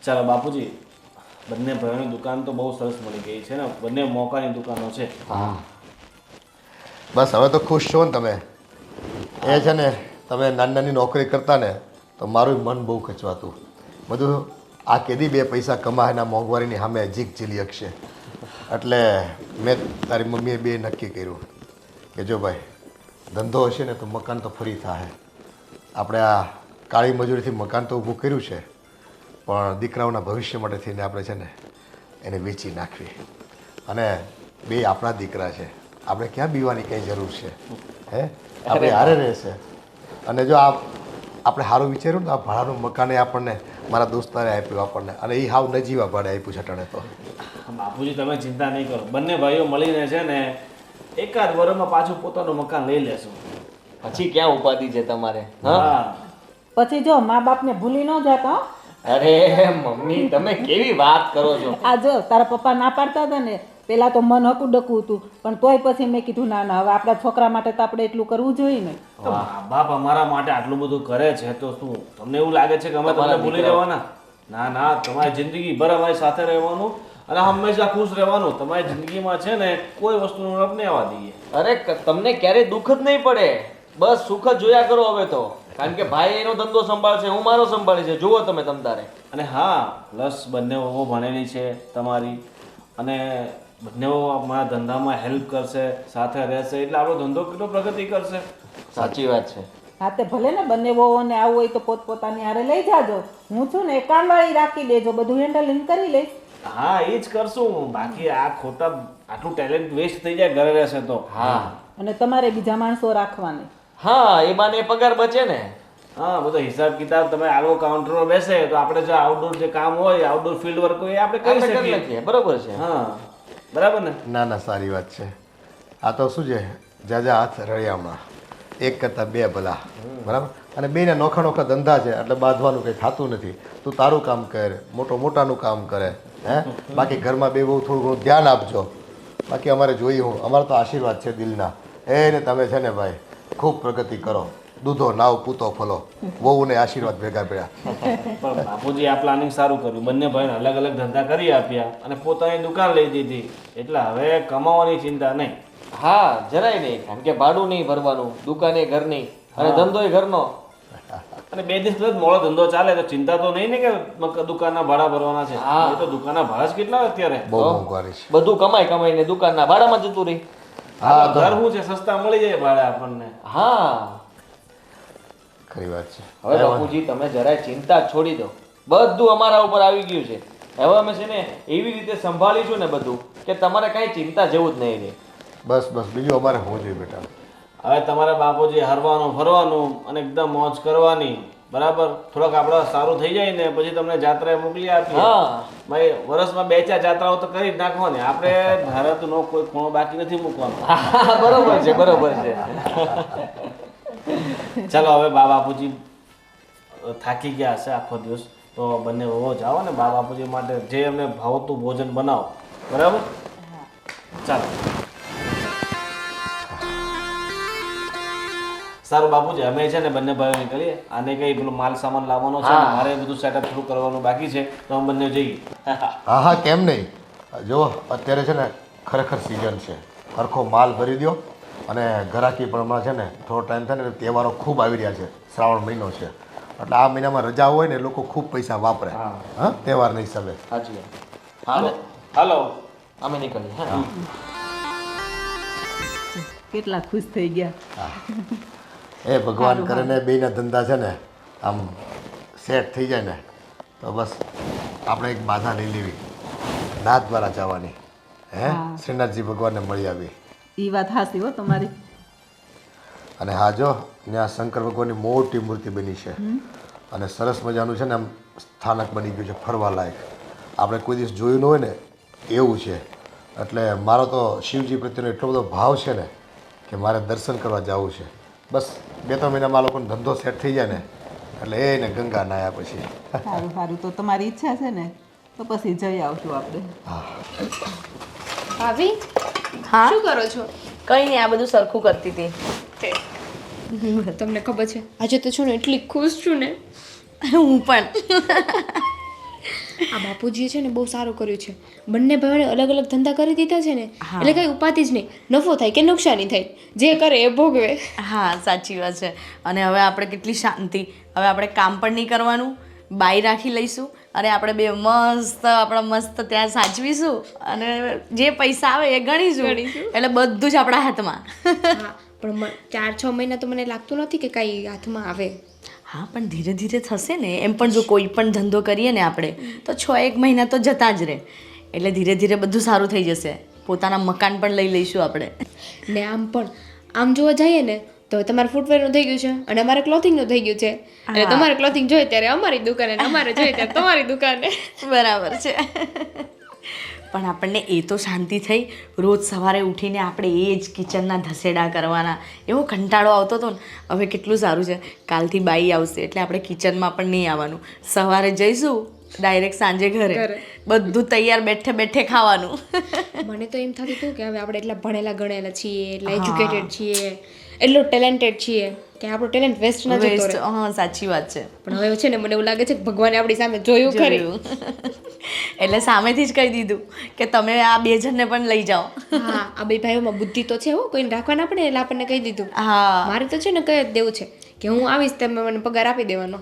ચાલો બાપુજી, બંને ભાઈઓની દુકાન તો બહુ સરસ મળી ગઈ છે ને, બંને મોકાની દુકાનો છે. હા બસ હવે તો ખુશ છો ને તમે? એ છે ને તમે નાની નાની નોકરી કરતા ને તો મારું મન બહુ ખચવાતું. બધું આ કેદી બે પૈસા કમાયના મોંઘવારીની સામે જીક ઝીલી શકશે. એટલે મેં તારી મમ્મીએ બે નક્કી કર્યું કે જો ભાઈ ધંધો હશે ને તો મકાન તો ફરી થાય. આપણે આ કાળી મજૂરીથી મકાન તો ઊભું કર્યું છે, પણ દીકરાઓના ભવિષ્ય માટે થઈને આપણે છે ને એને વેચી નાખવી. અને બે આપણા દીકરા છે, આપણે ક્યાં બીવાની કંઈ જરૂર છે? હે આપણે હારે રહેશે. અને જો આપણે સારું વિચાર્યું ને, આ ભાડાનું મકાને આપણને મારા દોસ્તારે આપ્યું આપણને, અને એ હાવ નજીવા ભાડે આપ્યું છે ટાણે. તો બાપુજી તમે ચિંતા નહીં કરો, બંને ભાઈઓ મળીને છે ને એકાદ વર્ષમાં પાછું પોતાનું મકાન લઈ લેશું. પછી ક્યાં ઉપાધિ છે તમારે? હા પછી જો મા બાપને ભૂલી ન જાતા હો. અરે મમ્મી તમે કેવી વાત કરો છો? આ જો તારા પપ્પા ના પાડતા હતા ને, પેલા તો મન હકું ડકું હતું, પણ તોય પછી મેં કીધું ના ના, હવે આપણા છોકરા માટે તો આપણે એટલું કરવું જોઈએ ને. તો મા બાપ અમારા માટે આટલું બધું કરે છે તો શું તમને એવું લાગે છે કે અમે તમને ભૂલી જવાના? ના ના, તમારી જિંદગી ભર અમારી સાથે રહેવાનું અને હંમેશા ખુશ રહેવાનું. તમારી જિંદગીમાં છે ને કોઈ વસ્તુનું રપ નહીં આવવા દઈએ. અરે તમને ક્યારેય દુઃખ જ નહીં પડે, બસ સુખ જ જોયા કરો હવે તો. કારણ કે ભાઈ એનો ધંધો સંભાળશે, હું મારો સંભાળી છે. જુઓ તમે તમતારે. અને હા, પ્લસ બંને વહુ ભણેલી છે તમારી, અને બંને મારા ધંધામાં હેલ્પ કરશે, સાથે રહેશે, એટલે આપણો ધંધો કેટલો પ્રગતિ કરશે. સાચી વાત છે. હા તે ભલે ને બંને વહુઓને આવું હોય તો પોતપોતાની હારે લઈ જાજો. હું છું ને કામવાળી રાખી દેજો, બધું હેન્ડલિંગ કરી લઈશ. હા એ જ કરશું. બાકી આ ખોટા આટલું ટેલેન્ટ વેસ્ટ થઈ જાય ઘરે રહેશે તો. હા અને તમારે બીજા માણસો રાખવાની. હા, એ બાને પગાર બચે ને. હા, બધો હિસાબ કિતાબ તમે આગળ કાઉન્ટરમાં બેસે તો આપણે જે આઉટડોર જે કામ હોય, આઉટડોર ફિલ્ડ વર્ક હોય એ આપણે કરી આપણે કરી શકીએ. લખીએ. બરોબર છે. હા બરાબર ને? ના ના, સારી વાત છે. આ તો શું છે, જાજા હાથ રળિયામણા, એક કરતાં બે ભલા. બરાબર. અને બેને નોખા નોખા ધંધા છે, એટલે બાંધવાનું કંઈ થતું નથી. તું તારું કામ કર, મોટાનું કામ કરે. હે બાકી ઘરમાં બે બહુ થોડું ઘણું ધ્યાન આપજો. બાકી અમારે જોઈએ હું, અમારા તો આશીર્વાદ છે દિલના. એને તમે છે ને ભાઈ ખૂબ પ્રગતિ કરો, દૂધો નાવ પૂતો ફલો, વહુને આશીર્વાદ ભેગા ભેગા. પણ બાપુજી આ પ્લાનિંગ સારું કર્યું. બંને ભાઈને અલગ અલગ ધંધા કરી આપ્યા અને પોતાની દુકાન લઈ દીધી, એટલે હવે કમાવાની ચિંતા નહીં. હા જરાય નહીં, કારણ કે ભાડું નહીં ભરવાનું, દુકાને ઘરની અને ધંધો ઘરનો. અને બે દિવસ પછી મોડો ધંધો ચાલે તો ચિંતા તો નહીં ને કે દુકાનના ભાડા ભરવાના છે. હા. એ તો દુકાનના ભાડા જ કેટલા અત્યારે. બહુ મોંઘવારી છે. બધું કમાઈને દુકાનના ભાડામાં જતું રહી. હા, ઘર શું છે, સસ્તા મળી જાય ભાડા આપણને. હા ખરી વાત છે. હવે બાપુજી તમે જરાય ચિંતા જ છોડી દો, બધું અમારા ઉપર આવી ગયું છે. હવે અમે છે ને એવી રીતે સંભાળીશું ને બધું કે તમારે કાંઈ ચિંતા જેવું જ નહીં રહે. બસ બસ, બીજું અમારે હોવું જોઈએ બેટા. હવે તમારા બાપુજી હરવાનું ફરવાનું અને એકદમ મોજ કરવાની. બરાબર. થોડાક આપણા સારું થઈ જાય ને પછી તમને જાત્રાએ મોકલી આપીએ. હા ભાઈ વર્ષમાં 2-4 જાત્રાઓ તો કરી જ નાખવાની. આપણે ભારતનો કોઈ ખૂણો બાકી નથી મૂકવાનો. હા, બરોબર છે બરોબર છે. ચાલો હવે બાપુજી થાકી ગયા હશે આખો દિવસ, તો બંને વહુઓ જાઓ ને બાપુજી માટે જે એમને ભાવતું ભોજન બનાવો. બરાબર. ચાલો સારું બાપુજી, અમે છે ને બંને ભાઈઓ નીકળીએ. આને કઈ પેલું માલ સામાન લાવવાનો છે ને મારે બધું સેટઅપ થોડું કરવાનું બાકી છે, તો અમે બંને જઈએ. હા હા, કેમ નહીં. જો અત્યારે છે ને ખરેખર સિઝન છે, સરખો માલ ભરી દો. અને ઘરાકી પણ હમણાં છે ને થોડો ટાઈમ થાય ને તહેવારો ખૂબ આવી રહ્યા છે, શ્રાવણ મહિનો છે, એટલે આ મહિનામાં રજા હોય ને લોકો ખૂબ પૈસા વાપરે. હા, તહેવારના હિસાબે. સાચી વાત. હાલો હાલો અમે નીકળીએ. હા કેટલા ખુશ થઈ ગયા. એ ભગવાન કરે ને બેના ધંધા છે ને આમ સેટ થઈ જાય ને તો બસ આપણે એક બાધા લઈ લેવી, નાથ દ્વારા જવાની. હે શ્રીનાથજી ભગવાનને મળી આવી. એ વાત હાસી હો તમારી. અને હા જો ત્યાં શંકર ભગવાનની મોટી મૂર્તિ બની છે અને સરસ મજાનું છે ને આમ સ્થાનક બની ગયું છે ફરવા લાયક. આપણે કોઈ દિવસ જોયું ન હોય ને એવું છે. એટલે મારો તો શિવજી પ્રત્યેનો એટલો બધો ભાવ છે ને કે મારે દર્શન કરવા જવું છે. બસ 2-3 મહિનામાં આ લોકોનો ધંધો સેટ થઈ જાય ને એટલે એને ગંગા નાયા પછી. સારું સારું, તો તમારી ઈચ્છા છે ને તો પછી જઈ આવશું આપણે. ભાભી હા શું કરો છો? કંઈ નહીં, આ બધું સરખું કરતી હતી. તમને ખબર છે આજે તો છું ને એટલી ખુશ છું ને. હું પણ આ બાપુજીએ છે ને બહુ સારું કર્યું છે. બંને ભાઈઓને અલગ અલગ ધંધા કરી દીધા છે ને, એટલે કઈ ઉપાધિ જ નહીં. નફો થાય કે નુકસાની થાય, જે કરે એ ભોગવે. હા સાચી વાત છે. અને હવે આપણે કેટલી શાંતિ, હવે આપણે કામ પણ નહીં કરવાનું, બાઈ રાખી લઈશું અને આપણે બે મસ્ત આપણા મસ્ત ત્યાં સાચવીશું અને જે પૈસા આવે એ ગણીશું. એટલે બધું જ આપણા હાથમાં. હા, પણ 4-6 મહિના તો મને લાગતું નથી કે કાંઈ હાથમાં આવે. હા પણ ધીરે ધીરે થશે ને. એમ પણ જો કોઈ પણ ધંધો કરીએ ને આપણે તો 6-1 મહિના તો જતા જ રહે. એટલે ધીરે ધીરે બધું સારું થઈ જશે. પોતાના મકાન પણ લઈ લઈશું આપણે. ને આમ જોવા જઈએ ને તો તમારે ફૂટવેરનું થઈ ગયું છે અને અમારે ક્લોથિંગનું થઈ ગયું છે. એટલે તમારે ક્લોથિંગ જોઈએ ત્યારે અમારી દુકાને ને અમારે જોઈએ ત્યારે તમારી દુકાને. બરાબર છે. પણ આપણને એ તો શાંતિ થઈ. રોજ સવારે ઉઠીને આપણે એ જ કિચનના ધસેડા કરવાના, એવો કંટાળો આવતો હતો ને. હવે કેટલું સારું છે, કાલથી બાઈ આવશે એટલે આપણે કિચનમાં પણ નહીં આવવાનું. સવારે જઈશું ડાયરેક્ટ સાંજે ઘરે, બધું તૈયાર બેઠે બેઠે ખાવાનું. મને તો એમ થતું હતું કે હવે આપણે એટલા ભણેલા ગણેલા છીએ, એટલા એજ્યુકેટેડ છીએ, એટલું ટેલેન્ટેડ છીએ કે આપણો ટેલેન્ટ વેસ્ટ ન જતો રહે. હા સાચી વાત છે. પણ હવે છે ને મને એવું લાગે છે કે ભગવાને આપણી સામે જોયું ખરી. એટલે સામેથી જ કહી દીધું કે તમે આ 2 જણને પણ લઈ જાઓ. હા, આ બે ભાઈઓમાં બુદ્ધિ તો છે હો, કોઈને રાખવા ના પડે એટલે આપણને કહી દીધું. હા મારે તો છે ને કહી જ દેવું છે કે હું આવીશ તમે મને પગાર આપી દેવાનો.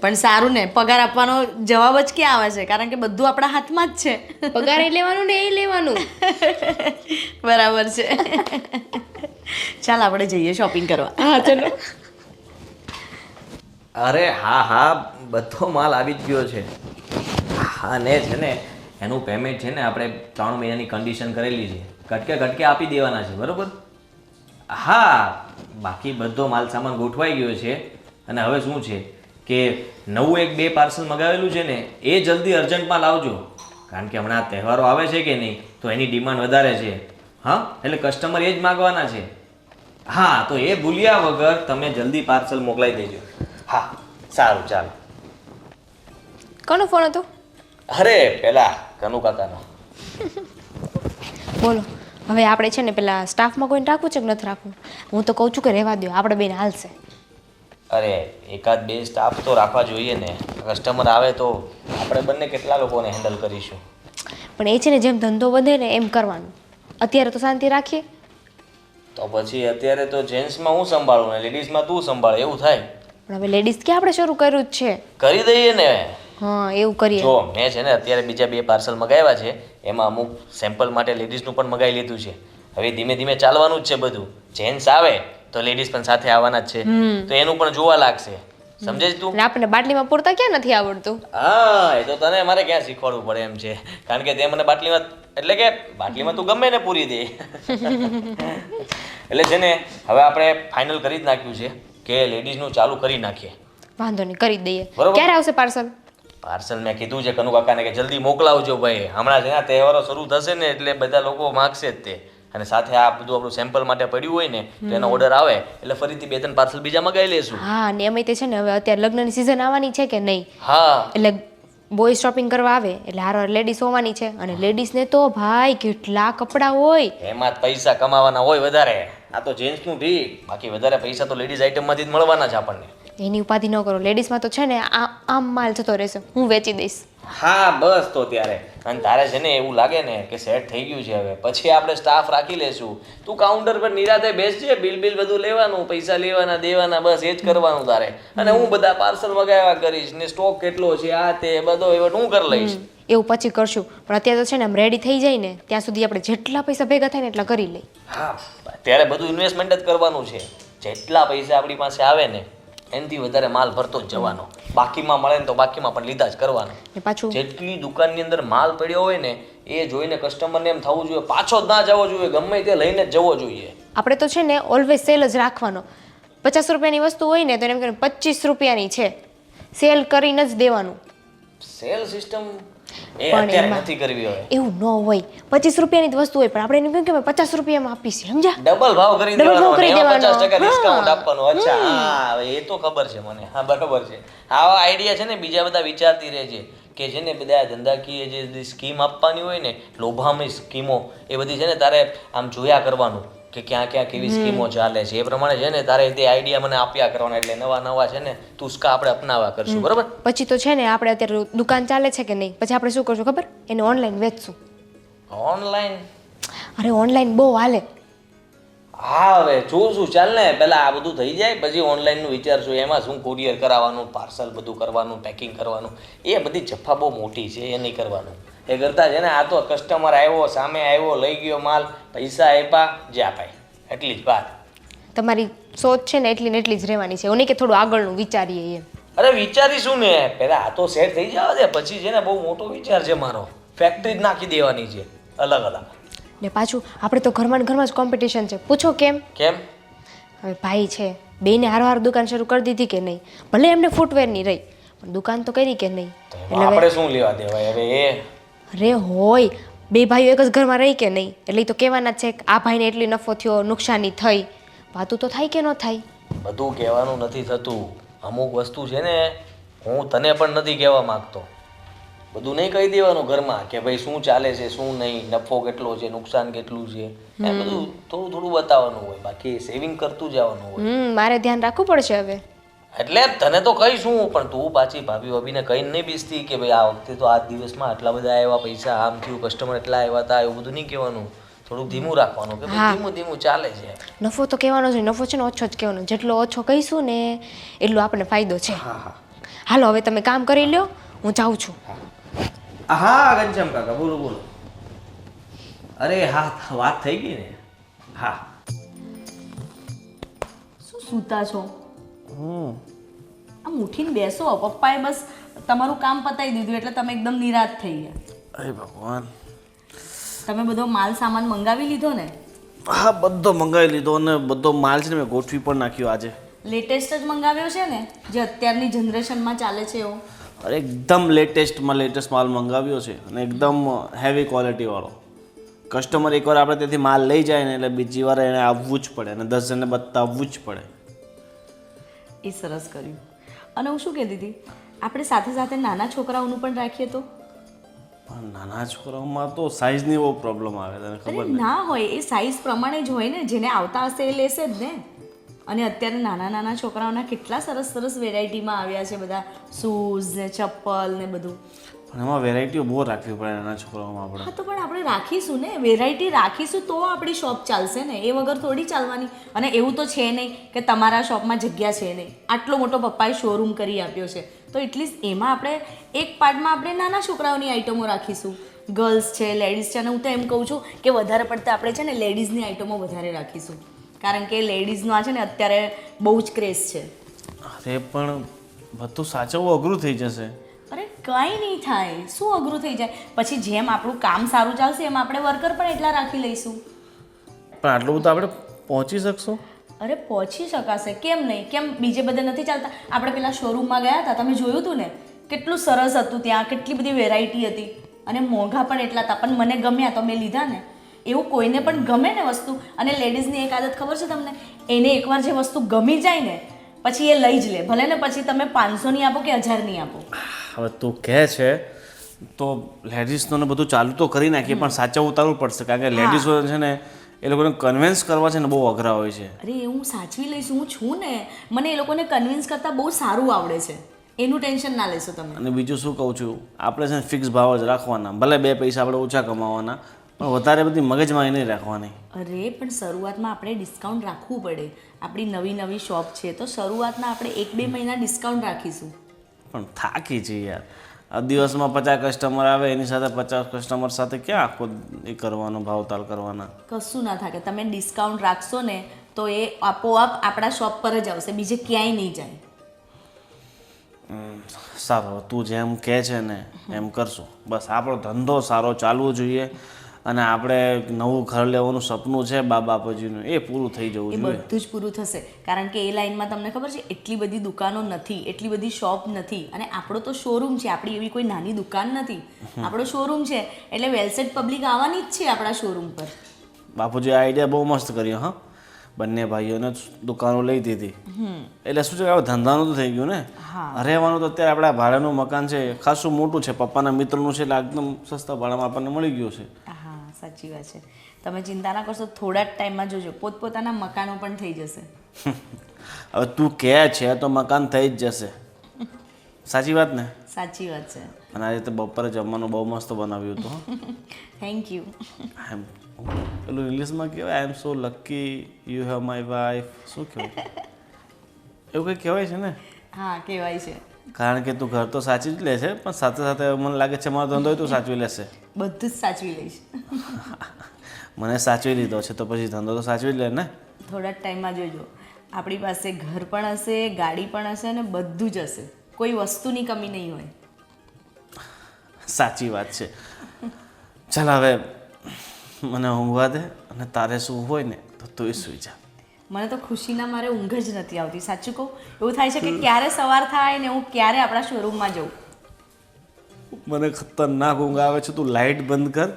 પણ સારું ને, પગાર આપવાનો જવાબ જ ક્યાં આવે છે, કારણ કે બધું આપણા હાથમાં જ છે. પગાર એ લેવાનું ને એ લેવાનું. બરાબર છે. ચાલ આપણે જઈએ શોપિંગ કરવા. હા ચલો. અરે હા બધો માલ આવી જ ગયો છે. હા ને છે ને એનું પેમેન્ટ છે ને આપણે 3 મહિનાની કન્ડિશન કરેલી છે, ઘટકે આપી દેવાના છે, બરાબર? હા બાકી બધો માલ સામાન ગોઠવાઈ ગયો છે. અને હવે શું છે કે નવું 1-2 પાર્સલ મગાવેલું છે ને એ જલ્દી અર્જન્ટમાં લાવજો, કારણ કે હમણાં તહેવારો આવે છે કે નહીં તો એની ડિમાન્ડ વધારે છે. હા એટલે કસ્ટમર એ જ માગવાના છે. હા તો એ ભૂલ્યા વગર તમે જલ્દી પાર્સલ મોકલાવી દેજો. હા સારું ચાલો. કોનો ફોન હતો? અરે પેલા કનુ કાકાનો. બોલો. હવે આપણે છે ને પેલા સ્ટાફમાં કોઈને રાખવું છે કે નથી રાખવું? હું તો કહું છું કે રહેવા દો, આપણે બેન હાલશે. અરે 1-2 સ્ટાફ તો રાખવા જોઈએ ને. કસ્ટમર આવે તો આપણે બંને કેટલા લોકોને હેન્ડલ કરીશું. પણ એ છે ને જેમ ધંધો વધે ને એમ કરવાનું. અત્યારે તો શાંતિ રાખીએ. તો પછી અત્યારે તો જેન્ટ્સમાં હું સંભાળું ને લેડીઝમાં તું સંભાળ, એવું થાય. પણ હવે લેડીઝ કે આપણે શરૂ કર્યું જ છે. કરી દઈએ ને. હા એવું કરીએ. જો મેં છે ને અત્યારે બીજા 2 પાર્સલ મગાવ્યા છે, એમાં અમુક સેમ્પલ માટે લેડીઝનું પણ મગાવી લીધું છે. હવે ધીમે ધીમે ચાલવાનું જ છે બધું. જેન્ટ્સ આવે તો લેડીઝ પણ સાથે આવવાના જ છે, તો એનું પણ જોવા લાગશે. સમજે જ તું? અને આપણને બાટલીમાં પૂરતા ક્યાં નથી આવડતું? હા એ તો તને મારે ક્યાં શીખવાડવું પડે એમ છે, કારણ કે તે મને બાટલીમાં એટલે કે બાટલીમાં તું ગમે ને પૂરી દે. એટલે છે ને હવે આપણે ફાઇનલ કરી જ નાખ્યું છે કે લેડીઝનું ચાલુ કરી નાખીએ. વાંધો નહીં, કરી જ દઈએ. બરોબર. ક્યારે આવશે પાર્સલ? પાર્સલ મેં કીધું છે કનુ કાકાને કે જલ્દી મોકલાવજો ભાઈ. હમણાં છે ને તહેવારો શરૂ થશે ને એટલે બધા લોકો માગશે જ તે. અને સાથે આ બધું આપણું સેમ્પલ માટે પડ્યું હોય ને તો એનો ઓર્ડર આવે એટલે ફરીથી 2-3 પાર્સલ બીજા મગાવી લેશું. હા ને એમાં તે છે ને હવે અત્યારે લગ્નની સિઝન આવવાની છે કે નહીં, હા એટલે બોય શોપિંગ કરવા આવે એટલે હારો લેડીઝ હોવાની છે. અને લેડીઝને તો ભાઈ કેટલા કપડાં હોય. એમાં જ પૈસા કમાવાના હોય વધારે. આ તો જેન્ટ્સનું ઠીક, બાકી વધારે પૈસા તો લેડીઝ આઇટમમાંથી જ મળવાના છે આપણને. એની ઉપાધિ ન કરો. લેડીઝમાં તો છે ને આમ માલ જતો રહેશે, હું વેચી દઈશ. હા બસ તો ત્યારે. અને તારે છે ને એવું લાગે ને કે સેટ થઈ ગયું છે હવે પછી આપણે સ્ટાફ રાખી લેશું. તું કાઉન્ટર પર નિરાતે બેસજે, બિલ બધું લેવાનું, પૈસા લેવાના દેવાના, બસ એ જ કરવાનું તારે. અને હું બધા પાર્સલ મગાવ્યા કરીશ ને સ્ટોક કેટલો છે આ તે બધો એવટ હું કરી લઈશ. એવું પછી કરશું. પણ અત્યારે તો છે ને આમ રેડી થઈ જાય ને ત્યાં સુધી આપણે જેટલા પૈસા ભેગા થાય ને એટલા કરી લઈ. હા ત્યારે બધું ઇન્વેસ્ટમેન્ટ જ કરવાનું છે. જેટલા પૈસા આપણી પાસે આવે ને એનાથી વધારે માલ ભરતો જ જવાનો. બાકીમાં મળે ને તો બાકીમાં પણ લીધા જ કરવાનું. ને પાછું જેટલી દુકાનની અંદર માલ પડ્યો હોય ને એ જોઈને કસ્ટમરને એમ થવું જોઈએ પાછો જ ના જવો જોઈએ, ગમે તે લઈને જ જવો જોઈએ. આપણે તો છે ને ઓલવેઝ સેલ જ રાખવાનો. 50 રૂપિયાની વસ્તુ હોય ને તો એમ કે 25 રૂપિયાની છે, સેલ કરીને જ દેવાનું. સેલ સિસ્ટમ એ પણ અત્યારે એમાં નથી કરવી હવે. એવું ન હોય. 25 રૂપિયાની જ વસ્તુ હોય પણ આપણે એને કહ્યું કે અમે 50 રૂપિયામાં આપીશું, સમજ્યા? ડબલ ભાવ કરી Double દેવાનો ભાવ કરી અને એમાં દેવાનો. 50% ડિસ્કાઉન્ટ હા. આપવાનું. અચ્છા હા હવે એ તો ખબર છે મને. હા બરોબર છે. આવા આઈડિયા છે ને બીજા બધા વિચારતી રહેજે કે છે ને બધા ધંધાકીય જે સ્કીમ આપવાની હોય ને લોભામણી સ્કીમો એ બધી છે ને તારે આમ જોયા કરવાનું કે ક્યાં ક્યાં કેવી સ્કીમો ચાલે છે એ પ્રમાણે છે ને તારે તે આઈડિયા મને આપ્યા કરવાના, એટલે નવા નવા છે ને તુસ્કા આપણે અપનાવવા કરશું, બરાબર? પછી તો છે ને આપણે અત્યારે દુકાન ચાલે છે કે નહીં, પછી આપણે શું કરશું ખબર? એને ઓનલાઈન વેચશું. ઓનલાઈન? અરે ઓનલાઈન બહુ હાલે. હા, હવે જોશું, ચાલ ને, પહેલાં આ બધું થઈ જાય પછી ઓનલાઈનનું વિચારશું. એમાં શું કુરિયર કરાવવાનું, પાર્સલ બધું કરવાનું, પેકિંગ કરવાનું, એ બધી જફા બહુ મોટી છે, એ નહીં કરવાનું. એ કરતાં છે ને આ તો કસ્ટમર આવ્યો, સામે આવ્યો, લઈ ગયો માલ, પૈસા આપ્યા, જ્યાં પાય, એટલી જ વાત. તમારી સોચ છે ને એટલી ને એટલી જ રહેવાની છે, એવું નહીં કે થોડું આગળનું વિચારીએ એમ. અરે વિચારીશું ને, પહેલાં આ તો સેટ થઈ જવા દે, પછી છે ને બહુ મોટો વિચાર છે મારો. ફેક્ટરી જ નાખી દેવાની છે અલગ અલગ. ને પાછું આપણે તો ઘરમાં ને ઘરમાં જ કોમ્પિટિશન છે. પૂછો કેમ? કેમ? હવે ભાઈ છે, બેને હાર દુકાન શરૂ કરી દીધી કે નહીં? ભલે એમને ફૂટવેરની રહી, પણ દુકાન તો કરી કે નહીં? એટલે આપણે શું લેવા દેવાય હવે એ? અરે હોય, બે ભાઈઓ એક જ ઘરમાં રહી કે નહીં, એટલે એ તો કહેવાના જ છે કે આ ભાઈને એટલી નફો થયો, નુકસાની થઈ. વાતું તો થાય કે ન થાય? બધું કહેવાનું નથી થતું. અમુક વસ્તુ છે ને હું તને પણ નથી કહેવા માંગતો. બધું નહીં કહી દેવાનું ઘરમાં કે ભાઈ શું ચાલે છે, શું નહીં, નફો કેટલો છે, નુકસાન કેટલું છે, એ બધું થોડું થોડું બતાવવાનું હોય, બાકી સેવિંગ કરતું જવાનું હોય. મારે ધ્યાન રાખવું પડશે હવે. એટલે તને તો કહીશું, પણ તું પાછી ભાભીને કહીને નહીં બેસતી કે ભાઈ આ વખતે તો આ દિવસમાં આટલા બધા આવ્યા પૈસા, આમ થયું, કસ્ટમર એટલા આવ્યા હતા, એવું બધું નહીં કહેવાનું. થોડુંક ધીમું રાખવાનું કે ભાઈ ધીમું ધીમું ચાલે છે. નફો તો કહેવાનો છે, નફો છે ને ઓછો જ કહેવાનો. જેટલો ઓછો કહીશું ને એટલો આપણને ફાયદો છે. હાલો હવે તમે કામ કરી લ્યો, હું જાઉં છું. હા ઘનશ્યામ કાકા, બોલો બોલો. અરે હા, વાત થઈ ગઈ ને. હા. શું સૂતા છો? આમ ઉઠીને બેસો. પપ્પાએ બસ તમારું કામ પતાવી દીધું એટલે તમે એકદમ નિરાશ થઈ ગયા. અરે ભગવાન, તમે બધો માલ સામાન મંગાવી લીધો ને? હા, બધો મંગાવી લીધો અને બધો માલ છે ને મેં ગોઠવી પણ નાખ્યો આજે. લેટેસ્ટ જ મંગાવ્યો છે ને, જે અત્યારની જનરેશનમાં ચાલે છે એવો? અરે એકદમ લેટેસ્ટમાં લેટેસ્ટ માલ મંગાવ્યો છે અને એકદમ હેવી ક્વોલિટીવાળો. કસ્ટમર એકવાર આપણે ત્યાંથી માલ લઈ જાય ને એટલે બીજી વાર એને આવવું જ પડે અને 10 જણને બતાવવું જ પડે. એ સરસ કર્યું. અને હું શું કહેતી હતી, આપણે સાથે સાથે નાના છોકરાઓનું પણ રાખીએ તો? પણ નાના છોકરાઓમાં તો સાઇઝની બહુ પ્રોબ્લેમ આવે, તને ખબર અરે ના હોય, એ સાઈઝ પ્રમાણે જ હોય ને, જેને આવતા હશે એ લેશે જ ને. અને અત્યારે નાના નાના છોકરાઓના કેટલા સરસ સરસ વેરાયટીમાં આવ્યા છે, બધા શૂઝ ને ચપ્પલ ને બધું. પણ એમાં વેરાયટીઓ બહુ રાખવી પડે નાના છોકરાઓમાં આપણે. હા તો પણ આપણે રાખીશું ને, વેરાયટી રાખીશું તો આપણી શોપ ચાલશે ને, એ વગર થોડી ચાલવાની. અને એવું તો છે નહીં કે તમારા શોપમાં જગ્યા છે નહીં, આટલો મોટો પપ્પાએ શોરૂમ કરી આપ્યો છે, તો એટલીસ્ટ એમાં આપણે એક પાર્ટમાં આપણે નાના છોકરાઓની આઈટમો રાખીશું. ગર્લ્સ છે, લેડીઝ છે, અને હું તો એમ કહું છું કે વધારે પડતા આપણે છે ને લેડીઝની આઈટમો વધારે રાખીશું, કારણ કે લેડીઝનો આ છે ને અત્યારે બહુ જ ક્રેઝ છે. અરે પણ બધું સાચવવું અઘરું થઈ જશે. અરે કંઈ નહીં થાય, શું અઘરું થઈ જાય? પછી જેમ આપણું કામ સારું ચાલશે એમ આપણે વર્કર પણ એટલા રાખી લઈશું. પણ આટલું બધું આપણે પહોંચી શકશું? અરે પહોંચી શકાશે, કેમ નહીં? કેમ બીજે બધે નથી ચાલતા? આપણે પેલા શોરૂમમાં ગયા હતા, તમે જોયું હતું ને, કેટલું સરસ હતું ત્યાં, કેટલી બધી વેરાયટી હતી અને મોંઘા પણ એટલા હતા, પણ મને ગમ્યા તો મેં લીધા ને. એવું કોઈને પણ ગમે ને વસ્તુ. અને લેડીઝની એક આદત ખબર છે તમને, એને એકવાર જે વસ્તુ ગમી જાય ને પછી એ લઈ જ લે, ભલે ને પછી તમે 500ની આપો કે 1000ની આપો. હવે તું કહે છે તો લેડીઝને બધું ચાલુ તો કરી નાખીએ, પણ સાચવવું ઉતારવું પડશે, કારણ કે લેડીઝો છે ને એ લોકોને કન્વિન્સ કરવા છે ને બહુ અઘરા હોય છે. અરે હું સાચવી લઈશ, હું છું ને, મને એ લોકોને કન્વિન્સ કરતાં બહુ સારું આવડે છે, એનું ટેન્શન ના લેશો તમે. અને બીજું શું કહું છું, આપણે છે ને ફિક્સ ભાવ જ રાખવાના, ભલે 2 પૈસા આપણે ઓછા કમાવાના, પણ વધારે બધી મગજમારી નહીં રાખવાની. અરે પણ શરૂઆતમાં આપણે ડિસ્કાઉન્ટ રાખવું પડે. આપણી નવી નવી શોપ છે તો શરૂઆતમાં આપણે 1-2 મહિના ડિસ્કાઉન્ટ રાખીશું. પણ થાકી છે યાર, આ દિવસમાં 50 કસ્ટમર આવે, એની સાથે 50 કસ્ટમર સાથે ક્યાં આખો એ કરવાનો, ભાવતાલ કરવાના? કશું ના થાય, તમે ડિસ્કાઉન્ટ રાખશો ને તો એ આપોઆપ આપણા શોપ પર જ આવશે, બીજે ક્યાંય નહીં જાય. સારું, તું જેમ કહે છે ને એમ કરશું. બસ આપણો ધંધો સારો ચાલવો જોઈએ અને આપણે નવું ઘર લેવાનું સપનું છે બા બાપાજીનું, એ પૂરું થઈ જવું જોઈએ. બધું જ પૂરું થશે, કારણ કે એ લાઈનમાં તમને ખબર છે એટલી બધી દુકાનો નથી, એટલી બધી શોપ નથી, અને આપણો તો શોરૂમ છે, આપણી એવી કોઈ નાની દુકાન નથી, આપણો શોરૂમ છે એટલે વેલસેટ પબ્લિક આવવાની જ છે આપણા શોરૂમ પર. બાપુજી આઈડિયા બહુ મસ્ત કર્યો. હા, બંને ભાઈઓને દુકાનો લઈ દીધી એટલે શું છે, હવે ધંધાનું તો થઈ ગયું ને. રહેવાનું તો અત્યારે આપણા ભાડાનું મકાન છે, ખાસું મોટું છે, પપ્પાના મિત્રનું છે, એટલે એકદમ સસ્તા ભાડામાં આપણને મળી ગયું છે. સાચી વાત છે. તમે ચિંતા ના કરશો, થોડા જ ટાઈમમાં જોજો પોતપોતાના મકાનો પણ થઈ જશે. હવે તું કહે છે તો મકાન થઈ જ જશે. સાચી વાત ને? સાચી વાત છે. અને આજે તો બપોરે જમવાનું બહુ મસ્ત બનાવ્યું હતું. Thank you. પેલું ઇંગ્લિશમાં કહેવાય I am so lucky you have my wife. શું કહેવાય? એવું કંઈ કહેવાય છે ને? હા, કહેવાય છે. કારણ કે તું ઘર તો સાચવી જ લે છે, પણ સાથે સાથે મને લાગે છે મારો ધંધો તું સાચવી લેશે. બધું જ સાચવી લઈશ. મને સાચવી લીધો છે તો પછી ધંધો તો સાચવી જ લે ને. થોડા જ ટાઈમમાં જોજો, આપણી પાસે ઘર પણ હશે, ગાડી પણ હશે અને બધું જ હશે. કોઈ વસ્તુની કમી નહીં હોય. સાચી વાત છે. ચાલ હવે મને ઊંઘવા દે, અને તારે શું હોય ને તો તું સૂઈ જા. મને તો ખુશીના મારે ઊંઘ જ નથી આવતી. સાચું કહું, એવું થાય છે કે ક્યારે સવાર થાય ને હું ક્યારે આપણા શોરૂમમાં જઉં. મને ખતરનાક ઊંઘ આવે છે. તું લાઇટ બંધ કર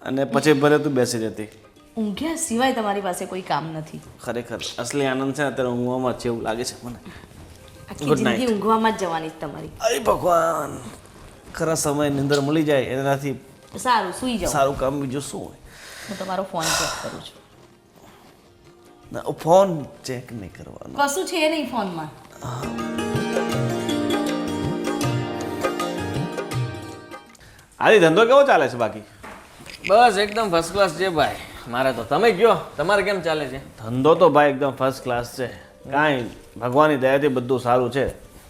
અને પછી ભલે તું બેસી રહેતી. ઊંઘ્યા સિવાય તમારી પાસે કોઈ કામ નથી. ખરેખર અસલી આનંદ છે ને અત્યારે ઊંઘવામાં છે એવું લાગે છે મને. આખી જિંદગી ઊંઘવામાં જ જવાની જ તમારી. અરે ભગવાન, ખરા સમય નિંદર મળી જાય એનાથી સારું, સૂઈ જાઓ. સારું કામ બીજું શું હોય? હું તમારો ફોન ચેક કરું છું. ના, ફોન ચેક નહીં કરવાનો. કશું છે નહીં ફોનમાં. આજે ધંધો કેવો ચાલે છે બાકી? બસ એકદમ ફર્સ્ટ ક્લાસ છે ભાઈ. મારે તો તમે કયો, તમારે કેમ ચાલે છે? ધંધો તો ભાઈ એકદમ ફર્સ્ટ ક્લાસ છે. કાંઈ ભગવાનની દયાથી બધું સારું છે.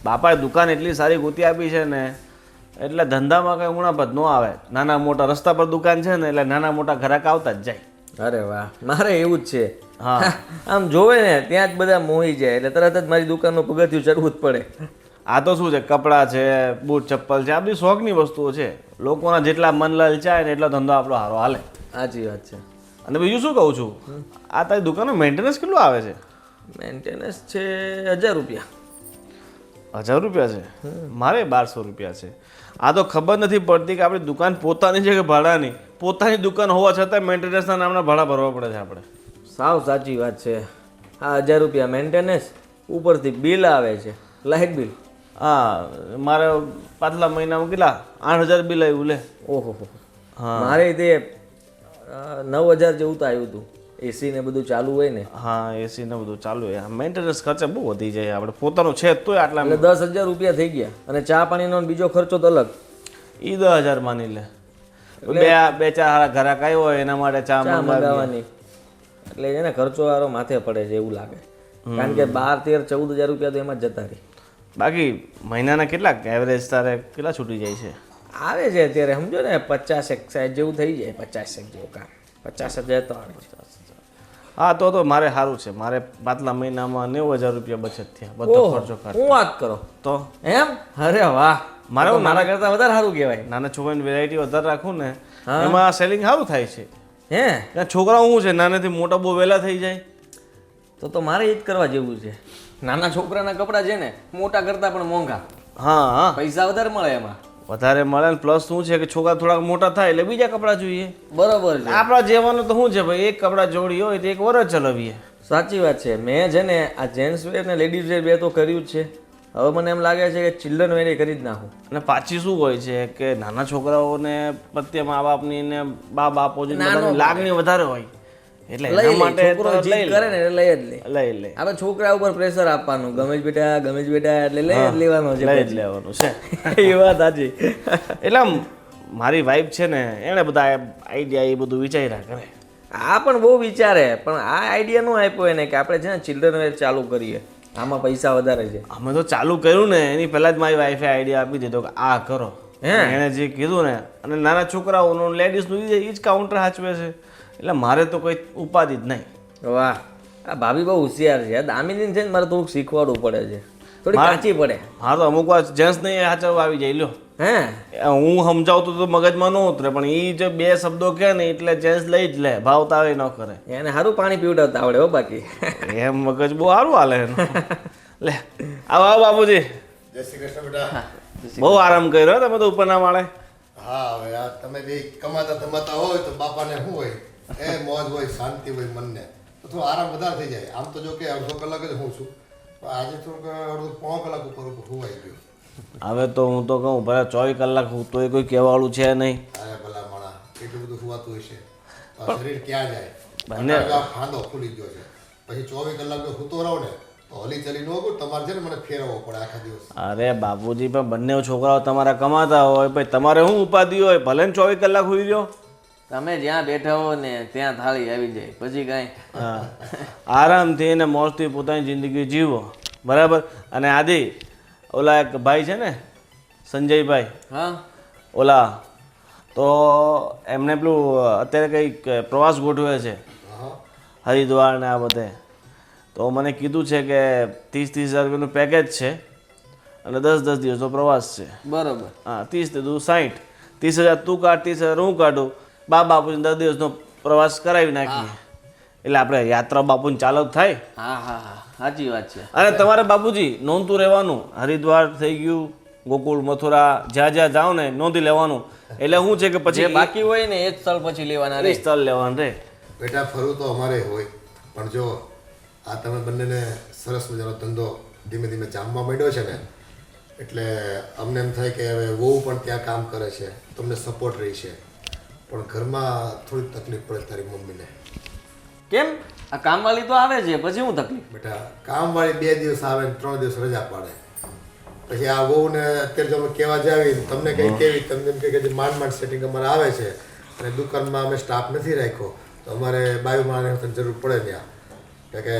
બાપાએ દુકાન એટલી સારી ગોતી આપી છે ને એટલે ધંધામાં કંઈ ઉણાપત ન આવે. નાના મોટા રસ્તા પર દુકાન છે ને એટલે નાના મોટા ગ્રાહક આવતા જ જાય. અરે વાહ, મારે એવું જ છે. હા. આમ જોવે ને ત્યાં જ બધા મોહી જાય એટલે તરત જ મારી દુકાનનું પગથિયું ચડવું જ પડે. આ તો શું છે, કપડાં છે, બૂટ ચપ્પલ છે, આ બધી શોખની વસ્તુઓ છે. લોકોના જેટલા મન લલચાય ને એટલો ધંધો આપણો સારો હાલે. સાચી વાત છે. અને બીજું શું કહું છું, આ તારી દુકાનનું મેન્ટેનન્સ કેટલું આવે છે? મેન્ટેનન્સ છે 1000 રૂપિયા. 1000 રૂપિયા છે? મારે 1200 રૂપિયા છે. આ તો ખબર નથી પડતી કે આપણી દુકાન પોતાની છે કે ભાડાની. પોતાની દુકાન હોવા છતાં મેન્ટેનન્સના નામના ભાડા ભરવા પડે છે આપણે. સાવ સાચી વાત છે. હા, 1000 રૂપિયા મેન્ટેનન્સ, ઉપરથી બિલ આવે છે, લાઇટ બિલ. હા, મારે પાછલા મહિનામાં કેટલા 8000 બિલ આવ્યું લે. ઓહો, મારે તે 9000 જેવું તો આવ્યું હતું. એસી ને બધું ચાલુ હોય ને. હા, એસી ને બધું ચાલુ હોય. મેન્ટેનન્સ ખર્ચે બહુ વધી જાય. આપણે પોતાનું છે તોય આટલા એટલે 10000 રૂપિયા થઈ ગયા. અને ચા પાણીનો બીજો ખર્ચો તો અલગ. એ 10000 માની લે. બે ચાર હારા ઘરાક આવ્યો હોય એના માટે ચા મંગાવવાની. એટલે એને ખર્ચો વાળો માથે પડે છે એવું લાગે. કારણ કે 12, 13, 14000 રૂપિયા તો એમાં જ જતા રહે. બાકી મહિનાના કેટલાક એવરેજ તારે કેટલા છૂટી જાય છે? આવે છે અત્યારે સમજો ને 50-61 જેવું થઈ જાય. 50 જેવું કામ, 50000 તો આવે. હા, તો મારે સારું છે. મારે પાછલા મહિનામાં 90000 રૂપિયા બચત થયા. બધો ખર્ચો કર. હું વાત કરો તો એમ? અરે વાહ, મારે મારા કરતા વધારે સારું કહેવાય. નાના છોકરાની વેરાયટી વધારે રાખું ને એમાં સેલિંગ સારું થાય છે. હે, છોકરાઓ શું છે, નાનેથી મોટા બહુ વહેલા થઈ જાય. તો મારે એ જ કરવા જેવું છે. નાના છોકરાના કપડાં છે ને મોટા કરતા પણ મોંઘા. હા હા, પૈસા વધારે મળે એમાં. વધારે મળે ને પ્લસ શું છે કે છોકરા થોડાક મોટા થાય એટલે બીજા કપડાં જોઈએ. બરોબર છે. આપણા જેવાનું તો શું છે ભાઈ, એક કપડાં જોડી હોય તો એક વરસ ચલાવીએ. સાચી વાત છે. મેં છે ને આ જેન્ટ્સ વેર ને લેડીઝ વેર બે તો કર્યું જ છે. હવે મને એમ લાગે છે કે ચિલ્ડ્રન વેર એ કરી જ નાખું. અને પાછી શું હોય છે કે નાના છોકરાઓને પ્રત્યે મા બાપની ને બા બાપો લાગણી વધારે હોય એટલે એના માટે છોકરો જીદ કરે ને એટલે લઈ જ લે. લઈ લે. આપણે છોકરા ઉપર પ્રેશર આપવાનું, ગમે જ બેટા, ગમે જ બેટા, એટલે લઈ જ લેવાનો છે. લઈ જ લેવાનું છે. એ વાત સાચી. એટલે મારી વાઈફ છે ને એણે બધા આઈડિયા એ બધું વિચાર્યા કરે. આ પણ બહુ વિચારે, પણ આ આઈડિયા નો આપ્યો એને કે આપણે છે ને ચિલ્ડ્રન વેર ચાલુ કરીએ. આમાં પૈસા વધારે છે. અમે તો ચાલુ કર્યું ને એની પહેલા જ મારી વાઈફે આઈડિયા આપી દીધો કે આ કરો. એણે જે કીધું ને, અને નાના છોકરાઓનું લેડીઝનું એ જ કાઉન્ટર સાચવે છે એટલે મારે તો કોઈ ઉપાધિ જ નહીં. વાહ, આ ભાભી બહુ હોશિયાર છે. દામિની છે ને મારે થોડુંક શીખવાડવું પડે છે, થોડી કાચી પડે. હા, તો અમુક વાર જેન્ટ્સ નહીં સાચવવા આવી જાય. લ્યો હે, હું સમજાવતો તો મગજમાં ન ઉતરે, પણ એ જે બે શબ્દો કહે ને એટલે જેન્ટ્સ લઈ જ લે, ભાવતા ન કરે. એને સારું પાણી પીવડાવતા આવડે હો. બાકી એમ મગજ બહુ સારું હાલે એનું. લે આવો આવો બાપુજી. જય શ્રી કૃષ્ણ બેટા. બહુ આરામ કર્યો તમે તો ઉપરના માળે. હા, હવે આ તમે બે કમાતા ધમાતા હોય તો બાપાને શું હોય, એ મોજ હોય, શાંતિ હોય મનને, તો થોડો આરામ વધારે થઈ જાય. આમ તો જો કે 2 કલાક જ હું છું, પણ આજે થોડુંક 1.5 કલાક ઉપર હોવાઈ ગયું. હવે તો હું તો કહું ભલે 24 કલાક હું તો કોઈ કહેવાળું છે નહીં. અરે ભલા માણા, એટલું બધું સુવાતું હશે. તો શરીર ક્યાં જાય બંને- અત્યારે આ ખાંદો ખુલી ગયો છે પછી 24 કલાક જો સૂતો રહો ને તો હલી ચલી ન હોય તમારે છે ને મને ફેરવવો પડે આખા દિવસ અરે બાપુજી પણ બંને છોકરાઓ તમારા કમાતા હોય ભાઈ તમારે શું ઉપાધિ હોય ભલે ને 24 કલાક હોઈ રહ્યો. તમે જ્યાં બેઠા હો ને ત્યાં થાળી આવી જાય પછી કાંઈ હા આરામથી ને મોજથી પોતાની જિંદગી જીવો બરાબર. અને આદિ ઓલા એક ભાઈ છે ને સંજયભાઈ હા ઓલા તો એમને પેલું અત્યારે કંઈક પ્રવાસ ગોઠવે છે હરિદ્વાર ને આ બધે. તો મને કીધું છે કે 30,000 રૂપિયાનું પેકેજ છે અને 10 દિવસનો પ્રવાસ છે. બરોબર. હા 30 ને 60 30,000 તું કાઢ 30,000 હું કાઢું બાપુને 10 દિવસનો પ્રવાસ કરાવી નાખીએ એટલે આપણે યાત્રા બાપુને ચાલક થાય. હા હા હા સાચી વાત છે. અને તમારે બાપુજી નોંધતું રહેવાનું. હરિદ્વાર થઈ ગયું ગોકુળ મથુરા જ્યાં જ્યાં જાઓ ને નોંધી લેવાનું. એટલે શું છે કે જે પછી બાકી હોય ને એ જ સ્થળ પછી લેવાના રે. સ્થળ લેવાનું રે. બેટા ફરવું તો અમારે હોય પણ જો આ તમે બંનેને સરસ મજાનો ધંધો ધીમે ધીમે જામવા માંડ્યો છે ને એટલે અમને એમ થાય કે હવે વહુ પણ ત્યાં કામ કરે છે તમને સપોર્ટ રહી છે પણ ઘરમાં થોડીક તકલીફ પડે તારી મમ્મીને. કેમ આ કામવાળી તો આવે છે પછી હું તકલીફ. બેટા કામવાળી 2 દિવસ આવે ને 3 દિવસ રજા પાડે પછી આ વહુને અત્યારે જો અમે કહેવા જાવી તમને કંઈ કેવી તમને એમ કે માંડ માંડ સેટિંગ અમારે આવે છે અને દુકાનમાં અમે સ્ટાફ નથી રાખ્યો તો અમારે બાયુ માણસની જરૂર પડે ત્યાં કે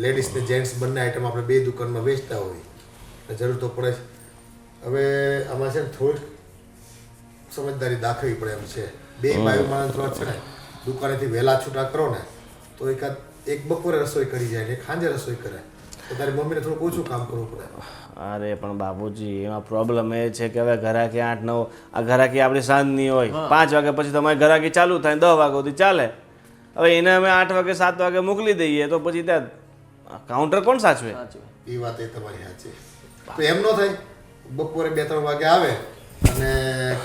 લેડીઝ ને જેન્ટ્સ બંને આઈટમ આપણે 2 દુકાનમાં વેચતા હોય એટલે જરૂર તો પડે જ. હવે આમાં છે ને થોડીક સમજદારી દાખવવી પડે એમ છે. 2 બાયુ માણસ થોડા છે ને દુકાનેથી વહેલા છૂટા કરો ને તો એક બપોરે રસોઈ કરી જાય ને એક સાંજે રસોઈ કરે તો તારી મમ્મીને થોડુંક ઓછું કામ કરવું પડે. અરે પણ બાપુજી એમાં પ્રોબ્લેમ એ છે કે હવે ઘરાકી 8-9 આ ઘરાકી આપણી સાંજની હોય 5 વાગ્યા પછી તમારી ઘરાકી ચાલુ થાય 10 વાગ્યા સુધી ચાલે. હવે એને અમે 8 વાગે 7 વાગે મોકલી દઈએ તો પછી ત્યાં કાઉન્ટર કોણ સાચવે? એ વાત એ તમારી સાચી. તો એમ ન થાય બપોરે 2-3 વાગે આવે અને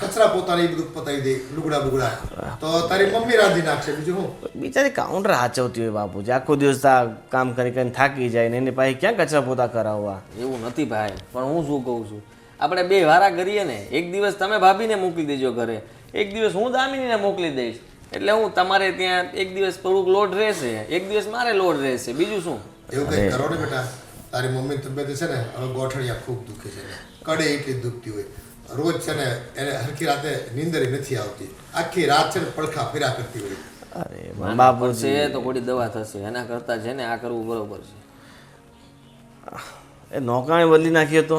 કચરા પોતાને એ બધું પતાવી દે લુગડા બુગડા તો તારી મમ્મી રાંધી નાખશે બીજું શું. બિચારી કાઉન્ટર સાચવતી હોય બાપુજી આખો દિવસ આ કામ કરી કરીને થાકી જાય ને એની પાસે ક્યાં કચરા પોતા કરાવવા. એવું નથી ભાઈ પણ હું શું કહું છું આપણે 2 વારા કરીએ ને એક દિવસ તમે ભાભીને મોકલી દેજો ઘરે એક દિવસ હું દામિનીને મોકલી દઈશ એટલે હું તમારે ત્યાં એક દિવસ થોડુંક લોડ રહેશે એક દિવસ મારે લોડ રહેશે બીજું શું. એવું કંઈ કરો ને બેટા તારી મમ્મીની તબિયત છે ને હવે ગોઠણિયા ખૂબ દુખે છે કડે એટલી દુખતી હોય રોજ છે ને એને હરખી રાતે નીંદર નથી આવતી આખી રાત છે ને પડખા ફેરા કરતી હોય. અરે બાપુજી તો થોડી દવા થશે એના કરતાં છે ને આ કરવું બરોબર છે. એ નોકરાણી બદલી નાખીએ તો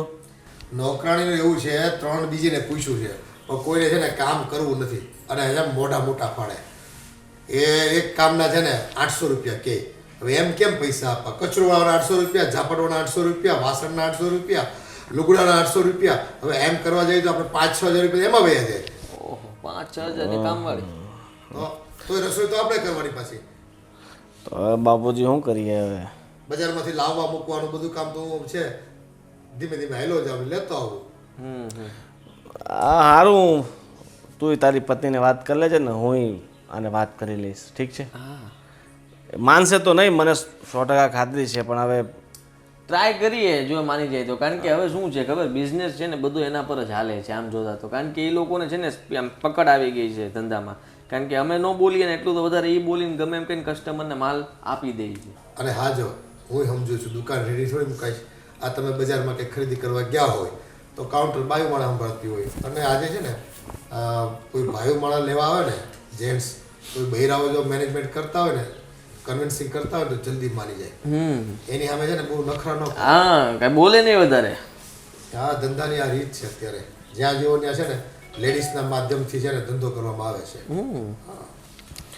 નોકરાણીનું એવું છે 3 બીજીને પૂછ્યું છે પણ કોઈને છે ને કામ કરવું નથી અને એમ મોટા પાડે એ એક કામના છે ને 800 રૂપિયા કે હવે એમ કેમ પૈસા આપવા કચરોવાળાના 800 રૂપિયા ઝાપડવાના 800 રૂપિયા વાસણના 800 રૂપિયા લુગડાના 800 રૂપિયા હવે એમ કરવા જઈએ તો આપણે 5-6 હજાર રૂપિયા એમાં વયા જાય. ઓહો 5-6 હજારની કામવાળી તો રસોઈ તો આપણે કરવાની પાછી તો હવે બાપુજી શું કરીએ હવે? બજારમાંથી લાવવા મૂકવાનું બધું કામ તો છે ધીમે ધીમે હેલો જ આપણે લેતો આવું. આ સારું તું તારી પત્નીને વાત કરી લેજે ને હું આને વાત કરી લઈશ ઠીક છે. માનશે તો નહીં મને 100% ખાતરી છે પણ હવે ટ્રાય કરીએ જો માની જાય તો કારણ કે હવે શું છે ખબર બિઝનેસ છે ને બધું એના પર જ હાલે છે આમ જોતા તો કારણ કે એ લોકોને છે ને આમ પકડ આવી ગઈ છે ધંધામાં કારણ કે અમે ન બોલીએ ને એટલું તો વધારે એ બોલીને ગમે એમ કહીને કસ્ટમરને માલ આપી દે છે. અને હા જો હું સમજુ છું દુકાન રેડી થોડી મુકાઈશ આ તમે બજારમાં કંઈક ખરીદી કરવા ગયા હોય તો કાઉન્ટર બાયુ માળા સંભાળતી હોય અને આજે છે ને કોઈ બાયુ માળા લેવા આવે ને જેન્ટ્સ કોઈ બહેરાઓ જો મેનેજમેન્ટ કરતા હોય ને કન્વિન્સિંગ કરતા હોય તો જલ્દી માની જાય. એની સામે છે ને બહુ નખરા ન હા કાંઈ બોલે નહીં વધારે. આ ધંધાની આ રીત છે અત્યારે જ્યાં જેવો ત્યાં છે ને લેડીઝના માધ્યમથી છે ને ધંધો કરવામાં આવે છે.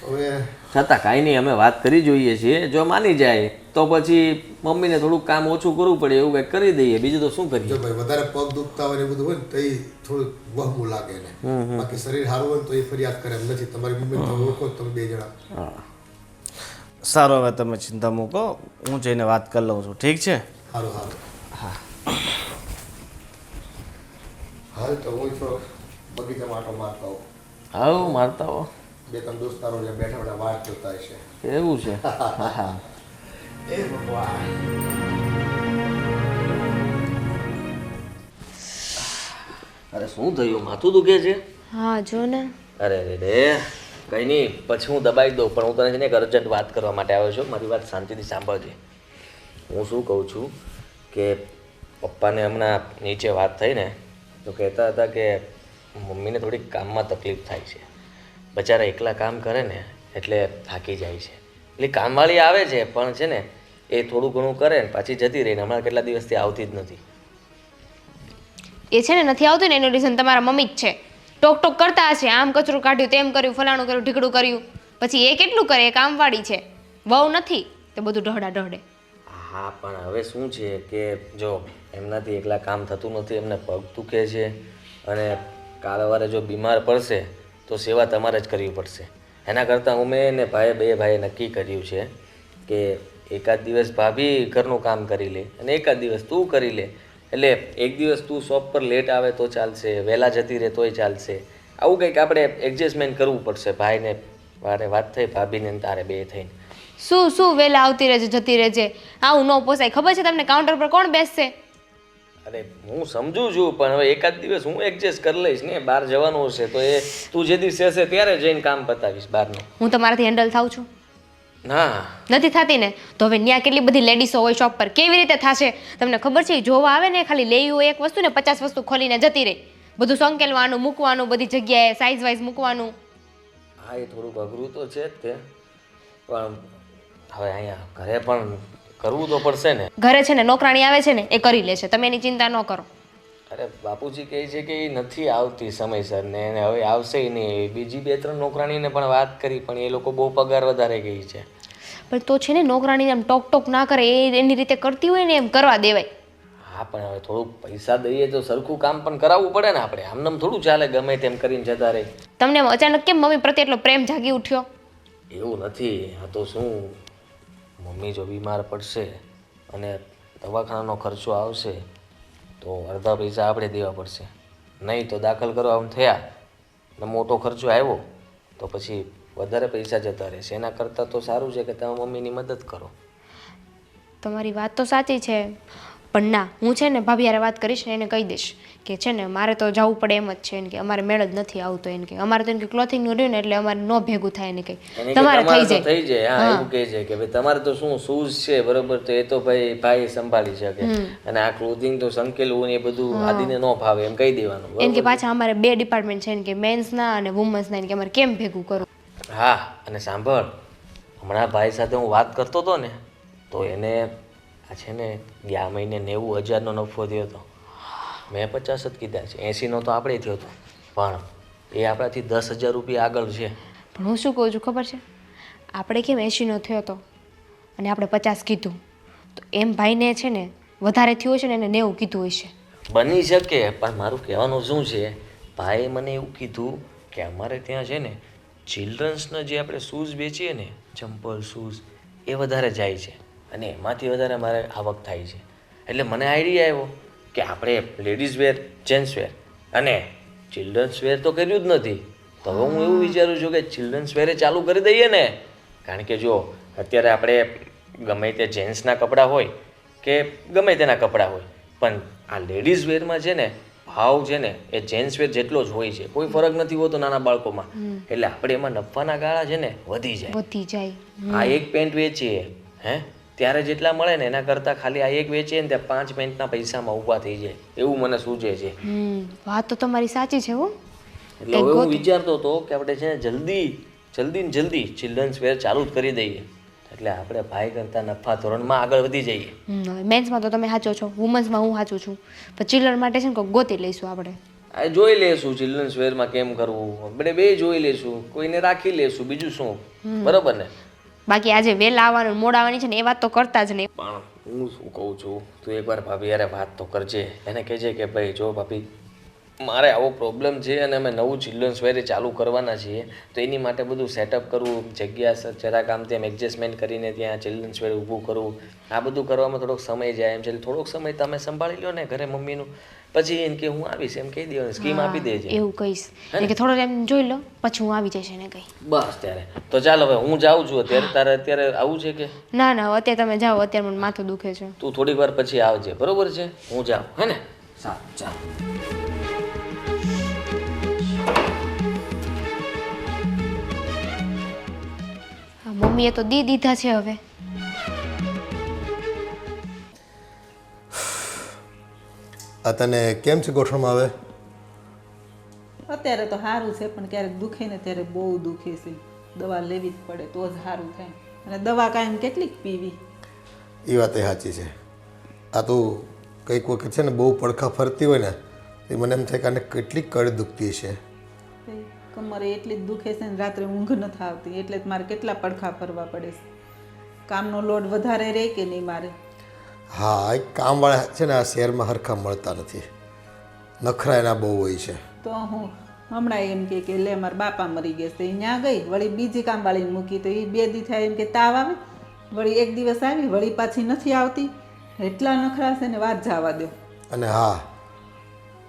હવે છતાં કાંઈ નહીં અમે વાત કરી જોઈએ છીએ જો માની જાય તો પછી મમ્મીને થોડુંક કામ ઓછું કરવું પડે એવું કંઈક કરી દઈએ બીજું તો શું કરીએ. જો ભાઈ વધારે પગ દુખતા હોય ને એ બધું હોય ને તો એ થોડું વહમું લાગે ને બાકી શરીર સારું હોય ને તો એ ફરિયાદ કરે એમ નથી. તમારી મમ્મી તમે ઓળખો તમે 2 જણા. સારું હવે તમે ચિંતા મૂકો હું જઈને વાત કરી લઉં છું ઠીક છે. સારું હાલ તો હું થોડો બગીચામાં આટો મારતા હોઉં. હા મારતા હો 2-3 દોસ્તારો જ્યાં બેઠા બેઠા વાત જોતા હશે. એવું છે. હા એ ભગવાન અરે શું થયું માથું દુખે છે? હા જો ને અરે રે કંઈ નહીં, પછી હું દબાઈ દઉં, પણ હું તને છે ને એક અર્જન્ટ વાત કરવા માટે આવ્યો છું. મારી વાત શાંતિથી સાંભળજે. હું શું કહું છું કે પપ્પાને હમણાં નીચે વાત થઈ ને તો કહેતા હતા કે મમ્મીને થોડીક કામમાં તકલીફ થાય છે. બચારા એકલા કામ કરે ને એટલે થાકી જાય છે. એટલે કામવાળી આવે છે પણ છે ને એ થોડું ઘણું કરે ને પાછી જતી રહીને હમણાં કેટલા દિવસથી આવતી જ નથી. એ છે ને નથી આવતું ને એનું રીઝન તમારા મમ્મી જ છે. ટોક ટોક કરતા હશે, આમ કચરું કાઢ્યું, તેમ કર્યું, ફલાણું કર્યું, ઢીકડું કર્યું. પછી એ કેટલું કરે? એ કામવાળી છે, વહુ નથી તે બધું ઢહડા ઢહડે. હા, પણ હવે શું છે કે જો એમનાથી એકલા કામ થતું નથી, એમને પગ દુખે છે અને કાલવારે જો બીમાર પડશે તો સેવા તમારે જ કરવી પડશે. એના કરતાં હું મેં ને બે ભાઈએ નક્કી કર્યું છે કે એકાદ દિવસ ભાભી ઘરનું કામ કરી લે અને એકાદ દિવસ તું કરી લે. એટલે એક દિવસ તું શોપ પર લેટ આવે તો ચાલશે, વહેલા જતી રહે તોય ચાલશે. આવું કંઈક આપણે એડજસ્ટમેન્ટ કરવું પડશે. ભાઈને વારે વાત થઈ, ભાભીને ને તારે બે થઈને. શું વહેલા આવતી રહેજે જતી રહેજે, આવું ન પોસાય. ખબર છે તમને કાઉન્ટર પર કોણ બેસશે? અરે હું સમજુ છું, પણ હવે એકાદ દિવસ હું એડજસ્ટ કરી લઈશ ને. બહાર જવાનું હશે તો એ તું જે દિવસે હશે ત્યારે જઈને કામ પતાવીશ બહારનું. હું તમારાથી હેન્ડલ થાઉં છું? ના, નથી થતી ને તો હવે ત્યાં કેટલી બધી લેડીસો હોય શોપ પર, કેવી રીતે થશે? તમને ખબર છે જોવા આવે ને ખાલી લેવી હોય એક વસ્તુ ને 50 વસ્તુ ખોલીને જતી રહી. બધું સંકેલવાનું, મૂકવાનું, બધી જગ્યાએ સાઇઝ વાઇઝ મૂકવાનું. હા, એ થોડુંક અઘરું તો છે જ તે, પણ હવે અહીંયા ઘરે પણ કરવું તો પડશે ને. ઘરે છે ને નોકરાણી આવે છે ને એ કરી લે છે, તમે એની ચિંતા ન કરો. અરે બાપુજી કહે છે કે એ નથી આવતી સમયસર ને એને હવે આવશે નહીં. બીજી 2-3 નોકરાણીને પણ વાત કરી પણ એ લોકો બહુ પગાર વધારે ગઈ છે. પણ તો છે ને નોકરાણીને આમ ટોક ટોક ના કરે, એ એની રીતે કરતી હોય ને એમ કરવા દેવાય. હા, પણ હવે થોડુંક પૈસા દઈએ તો સરખું કામ પણ કરાવવું પડે ને આપણે. આમનામ થોડું ચાલે ગમે તેમ કરીને જતા રહે. તમને અચાનક કેમ મમ્મી પ્રત્યે એટલો પ્રેમ જાગી ઉઠ્યો? એવું નથી. આ તો શું, મમ્મી જો બીમાર પડશે અને દવાખાનાનો ખર્ચો આવશે તો અડધા પૈસા આપણે દેવા પડશે. નહીં તો દાખલ કરવા થયા ને મોટો ખર્ચો આવ્યો તો પછી વધારે પૈસા જતા રહેશે. એના કરતાં તો સારું છે કે તમે મમ્મીની મદદ કરો. તમારી વાત તો સાચી છે, પણ ના, હું છે ને ભાભી હારે વાત કરીશ ને એને કહી દઈશ કે છે ને મારે તો જવું પડે એમ જ છે. એને કે અમારે મેળ જ નથી આવતો. એને કે અમારે તો એને કે ક્લોથિંગનું રહ્યું ને એટલે અમારે ન ભેગું થાય. એને કંઈ એને કે તમારે તમારે થઈ તો થઈ જાય. જાય. હા, એવું કહે છે કે ભાઈ તમારે તો શું શૂઝ છે બરોબર, તો એ તો ભાઈ સંભાળી શકે અને આ ક્લોથિંગ તો સંકેલવું ને એ બધું આદિને ન ફાવે એમ કહી દેવાનું. એને કે પાછા અમારે 2 ડિપાર્ટમેન્ટ છે, એને કે મેન્સના અને વુમન્સના. એને કે અમારે કેમ ભેગું કરવું? હા, અને સાંભળ, હમણાં ભાઈ સાથે હું વાત કરતો હતો ને તો એને આ છે ને ગયા મહિને 90,000નો નફો થયો હતો. મેં 50 જ કીધા છે, 80નો તો આપણે થયો હતો, પણ એ આપણાથી 10,000 રૂપિયા આગળ છે. પણ હું શું કહું છું ખબર છે, આપણે કેમ 80નો થયો હતો અને આપણે 50 કીધું, તો એમ ભાઈને છે ને વધારે થયું હશે ને એને 90 કીધું હશે. બની શકે, પણ મારું કહેવાનું શું છે, ભાઈએ મને એવું કીધું કે અમારે ત્યાં છે ને ચિલ્ડ્રન્સના જે આપણે શૂઝ વેચીએ ને, ચંપલ શૂઝ, એ વધારે જાય છે અને એમાંથી વધારે મારે આવક થાય છે. એટલે મને આઈડિયા આવ્યો કે આપણે લેડીઝ વેર, જેન્ટ્સ વેર અને ચિલ્ડ્રન્સ વેર તો કર્યું જ નથી, તો હવે હું એવું વિચારું છું કે ચિલ્ડ્રન્સ વેરે ચાલુ કરી દઈએ ને. કારણ કે જો અત્યારે આપણે ગમે તે જેન્ટ્સના કપડાં હોય કે ગમે તેના કપડાં હોય, પણ આ લેડીઝ વેરમાં છે ને ભાવ છે ને એ જેન્ટ્સ વેર જેટલો જ હોય છે, કોઈ ફરક નથી હોતો નાના બાળકોમાં. એટલે આપણે એમાં નફાના ગાળા છે ને વધી જાય. આ એક પેન્ટ વેચીએ ત્યારે જેટલા મળે ને એના કરતાં ખાલી આ એક વેચીએ ને ત્યાં 5 પેન્ટના પૈસામાં ઊભા થઈ જાય એવું મને સૂચે છે. વાત તો તમારી સાચી છે હો. એટલે હવે હું વિચારતો હતો કે આપણે છે ને જલ્દી ચિલ્ડ્રન્સ વેર ચાલુ જ કરી દઈએ, એટલે આપણે ભાઈ કરતાં નફા ધોરણમાં આગળ વધી જઈએ. મેન્સમાં તો તમે સાચો છો, વુમન્સમાં હું સાચું છું, પણ ચિલ્ડ્રન માટે છે ને કોઈ ગોતી લઈશું આપણે. આ જોઈ લેશું ચિલ્ડ્રન્સ વેરમાં કેમ કરવું, આપણે બે જોઈ લેશું, કોઈને રાખી લેશું, બીજું શું, બરોબર ને? બાકી આજે વહેલા આવવાનું મોડા આવવાની છે ને એ વાત તો કરતા જ નહીં. પણ હું શું કહું છું, તું એકવાર ભાભી યારે વાત તો કરજે. એને કહેજે કે ભાઈ જો ભાભી મારે આવો પ્રોબ્લેમ છે અને અમે નવું ચિલ્ડ્રન્સ વેર ચાલુ કરવાના છીએ, તો એની માટે બધું સેટઅપ કરવું, જગ્યા જરાક આમ તેમ એડજસ્ટમેન્ટ કરીને ત્યાં ચિલ્ડ્રન્સ વેર ઊભું કરવું, આ બધું કરવામાં થોડોક સમય જાય એમ છે. થોડોક સમય તમે સંભાળી લો ને ઘરે મમ્મીનું, પછી એને કે હું આવીશ એમ કહી દેવાનું, સ્કીમ આપી દેજે. એવું કહીશ કે થોડો ટાઈમ જોઈ લો પછી હું આવી જઈશ એને કહી. બસ ત્યારે તો ચાલ, હવે હું જાઉં છું. અત્યારે તારે અત્યારે આવું છે કે ના અત્યારે તમે જાઓ, અત્યારે મને માથું દુખે છે. તું થોડીક વાર પછી આવજે, બરોબર છે? હું જાઉં, હે ને? સારું, ચાલ. મમ્મીએ તો દીધા છે હવે. આ તને કેમ છે ગોઠણમાં આવે? અત્યારે તો સારું છે, પણ ક્યારેક દુખે ને ત્યારે બહુ દુખે છે. દવા લેવી જ પડે તો જ સારું થાય. અને દવા કાયમ કેટલીક પીવી? એ વાત એ સાચી છે. આ તો કંઈક વખત છે ને બહુ પડખા ફરતી હોય ને એ મને એમ થાય કે આને કેટલીક કડ દુખતી છે. કમરે એટલી જ દુખે છે ને રાત્રે ઊંઘ નથી આવતી, એટલે જ મારે કેટલા પડખા ફરવા પડે છે. કામનો લોડ વધારે રહે કે નહીં મારે? હા, એક કામવાળા છે ને આ શહેરમાં હરખા મળતા નથી, નખરા એના બહુ હોય છે. તો હું હમણાં એમ કે લે મારા બાપા મરી ગયા છે, ત્યાં ગઈ વળી બીજી કામવાળીને મૂકી તો એ 2 દી થાય એમ કે તાવ આવે, વળી 1 દિવસ આવી વળી પાછી નથી આવતી. એટલા નખરા છે ને વાત જવા દો. અને હા,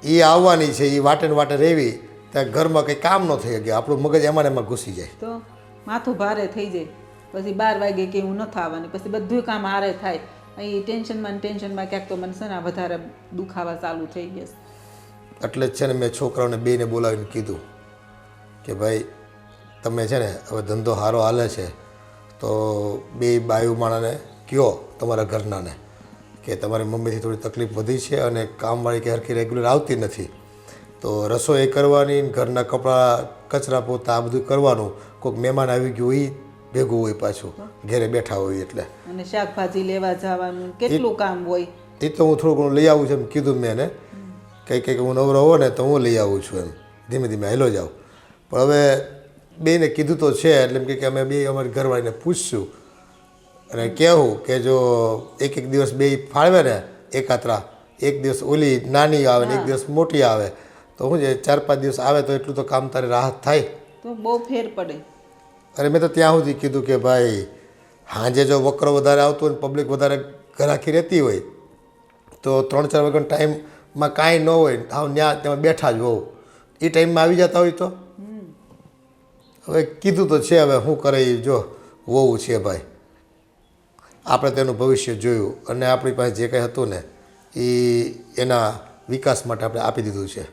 એ આવવાની છે, એ વાટે ને વાટે રહેવી ત્યાં ઘરમાં કંઈ કામ ન થઈ શકે, આપણું મગજ એમાં ને એમાં ઘૂસી જાય. તો માથું ભારે થઈ જાય. પછી 12 વાગે કે હું નથી આવવાની, પછી બધું કામ હારે થાય. અહીં ટેન્શનમાં ક્યાંક તો મને છે ને વધારે દુખાવા ચાલુ થઈ ગયા છે. એટલે જ છે ને મેં છોકરાઓને બેને બોલાવીને કીધું કે ભાઈ તમે છે ને હવે ધંધો સારો હાલે છે તો 2 બાયુ માણાને કહો તમારા ઘરનાને કે તમારી મમ્મીથી થોડી તકલીફ વધી છે અને કામવાળી કે હરખી રેગ્યુલર આવતી નથી, તો રસોઈ કરવાની, ઘરના કપડાં કચરા પોતા આ બધું કરવાનું. કોઈક મહેમાન આવી ગયું એ ભેગું હોય, પાછું ઘરે બેઠા હોય એટલે. અને શાકભાજી લેવા જવાનું કેટલું કામ હોય. એ તો હું થોડું ઘણું લઈ આવું છું એમ કીધું મેં એને. કંઈક હું નવરો હોઉં ને તો હું લઈ આવું છું એમ, ધીમે ધીમે હેલો જાઉં. પણ હવે બેને કીધું તો છે એટલે એમ કે અમે 2 અમારી ઘરવાળીને પૂછશું અને કહેવું કે જો એક દિવસ 2 ફાળવે ને એકાત્રા, એક દિવસ ઓલી નાની આવે ને એક દિવસ મોટી આવે તો શું છે 4-5 દિવસ આવે તો એટલું તો કામ તારે રાહત થાય. તો બહુ ફેર પડે. અરે મેં તો ત્યાં સુધી કીધું કે ભાઈ સાંજે જો વકરો વધારે આવતો હોય ને પબ્લિક વધારે ઘરાકી રહેતી હોય તો 3-4 વાગ્યાનો ટાઈમમાં કાંઈ ન હોય, આવ ત્યાં તમે બેઠા જ હોવ, એ ટાઈમમાં આવી જતા હોય તો હવે કીધું તો છે, હવે શું કરે એ જો હોવું છે ભાઈ. આપણે તેનું ભવિષ્ય જોયું અને આપણી પાસે જે કંઈ હતું ને એ એના વિકાસ માટે આપણે આપી દીધું છે.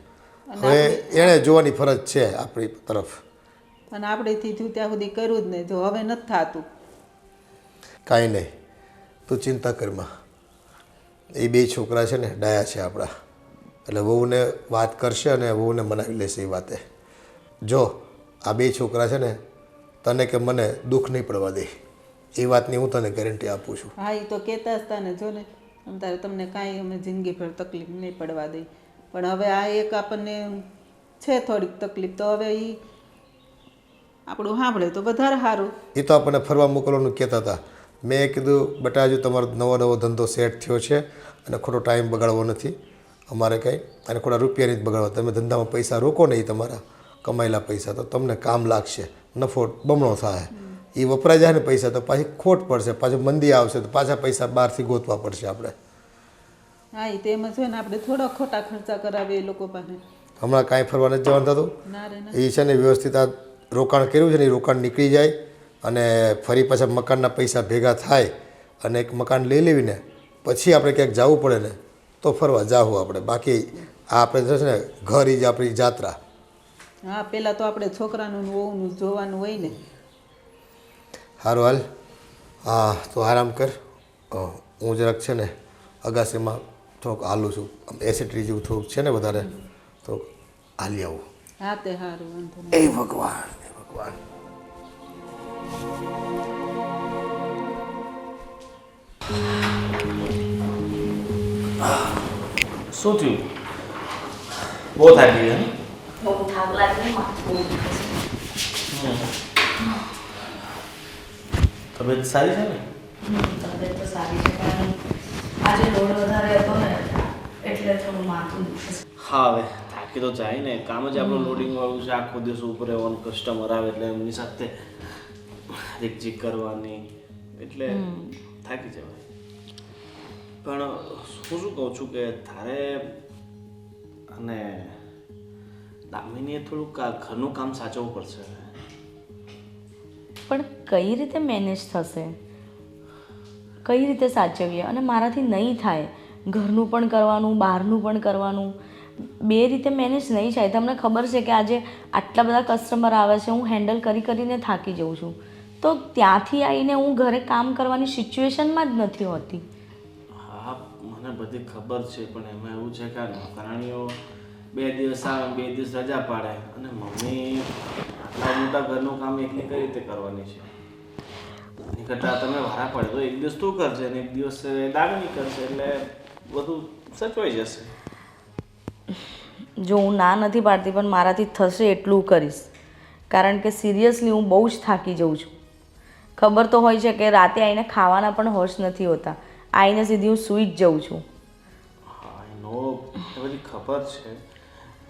હવે એણે જોવાની ફરજ છે આપણી તરફ. અને આપણેથી થયું ત્યાં સુધી કર્યું જ નહીં. જો હવે નથી થતું કાંઈ નહીં, તું ચિંતા કરમાં. એ 2 છોકરા છે ને ડાયા છે આપણા, એટલે વહુને વાત કરશે અને વહુને મનાવી લેશે એ વાતે. જો આ 2 છોકરા છે ને તને કે મને દુઃખ નહીં પડવા દે, એ વાતની હું તને ગેરંટી આપું છું. હા, એ તો કહેતા હતા ને, જો ને તારે તમને કાંઈ અમે જિંદગીભર તકલીફ નહીં પડવા દઈ. પણ હવે આ એક આપણને છે થોડીક તકલીફ, તો હવે એ આપણું સાંભળે તો વધારે સારું. એ તો આપણને ફરવા મોકલવાનું કહેતા હતા. મેં કીધું બેટા હજુ તમારો નવો ધંધો સેટ થયો છે અને ખોટો ટાઈમ બગાડવો નથી અમારે કંઈ, અને ખોટા રૂપિયા નથી બગાડવા. તમે ધંધામાં પૈસા રોકો ને, એ તમારા કમાયેલા પૈસા તો તમને કામ લાગશે, નફો બમણો થાય. એ વપરાઈ જાય ને પૈસા તો પાછી ખોટ પડશે, પાછું મંદી આવશે તો પાછા પૈસા બહારથી ગોતવા પડશે આપણે. હા, એ તેમ જ હોય ને, આપણે થોડા ખોટા ખર્ચા કરાવીએ એ લોકો પાસે. હમણાં કાંઈ ફરવા નથી જવાનું થતું. ના રે ના. એ છે ને વ્યવસ્થિત આ રોકાણ કર્યું છે ને એ રોકાણ નીકળી જાય અને ફરી પાછા મકાનના પૈસા ભેગા થાય અને એક મકાન લઈ લેવીને પછી આપણે ક્યાંક જવું પડે ને તો ફરવા જાવું આપણે. બાકી આ આપણે છે ને ઘર જ આપણી જાત્રા. હા, પહેલાં તો આપણે છોકરાનું ને વહુનું જોવાનું હોય ને. સારું હાલ, હા તો આરામ કર. હું જરાક છે ને અગાસીમાં થોડુંક હાલું છું, એસિડિટી જેવું થોડુંક છે ને વધારે, થોડુંક હાલી આવું. હા, તે સારું, વાંધો નહીં. એ ભગવાન, એ ભગવાન. શું થયું? બહુ થાકી ગયા ને? બહુ થાક લાગે, માથું તબિયત સારી છે ને? તબિયત તો સારી છે પણ આજે લોડ વધારે હતો ને એટલે થોડું માથું દુખે છે. હા, હવે થાકી તો જાય ને, કામ જ આપણું લોડિંગ વાળું છે. આખો દિવસ ઉપર રહેવાનું, કસ્ટમર આવે એટલે એમની સાથે રીકઝીક કરવાની, એટલે થાકી જવાય. પણ હું શું કહું છું કે તારે અને દામિનીએ થોડુંક ઘરનું કામ સાચવવું પડશે. પણ કઈ રીતે મેનેજ થશે, કઈ રીતે સાચવીએ? અને મારાથી નહીં થાય, ઘરનું પણ કરવાનું, બહારનું પણ કરવાનું, 2 રીતે મેનેજ નહીં થાય. તમને ખબર છે કે આજે આટલા બધા કસ્ટમર આવે છે, હું હેન્ડલ કરીને થાકી જાઉં છું. તો ત્યાંથી આવીને હું ઘરે કામ કરવાની સિચ્યુએશનમાં જ નથી હોતી. હા મને બધી ખબર છે, પણ એમાં એવું છે કે આ નોકરાણીઓ 2 દિવસ આવે 2 દિવસ રજા પાડે, અને મમ્મી આટલા મોટા ઘરનું કામ એકલી કઈ રીતે કરવાની છે? એની કરતાં તમે વારા પડે તો 1 દિવસ તું કરશે અને 1 દિવસ દામિની કરશે, એટલે બધું સચવાઈ જશે. જો હું ના નથી પાડતી, પણ મારાથી થશે એટલું કરીશ, કારણ કે સિરિયસલી હું બહુ જ થાકી જાઉં છું. ખબર તો હોય છે કે રાતે આવીને ખાવાના પણ હોશ નથી હોતા, આવીને સીધી હું સૂઈ જ જાઉં છું. હા નો એ બધી ખબર છે.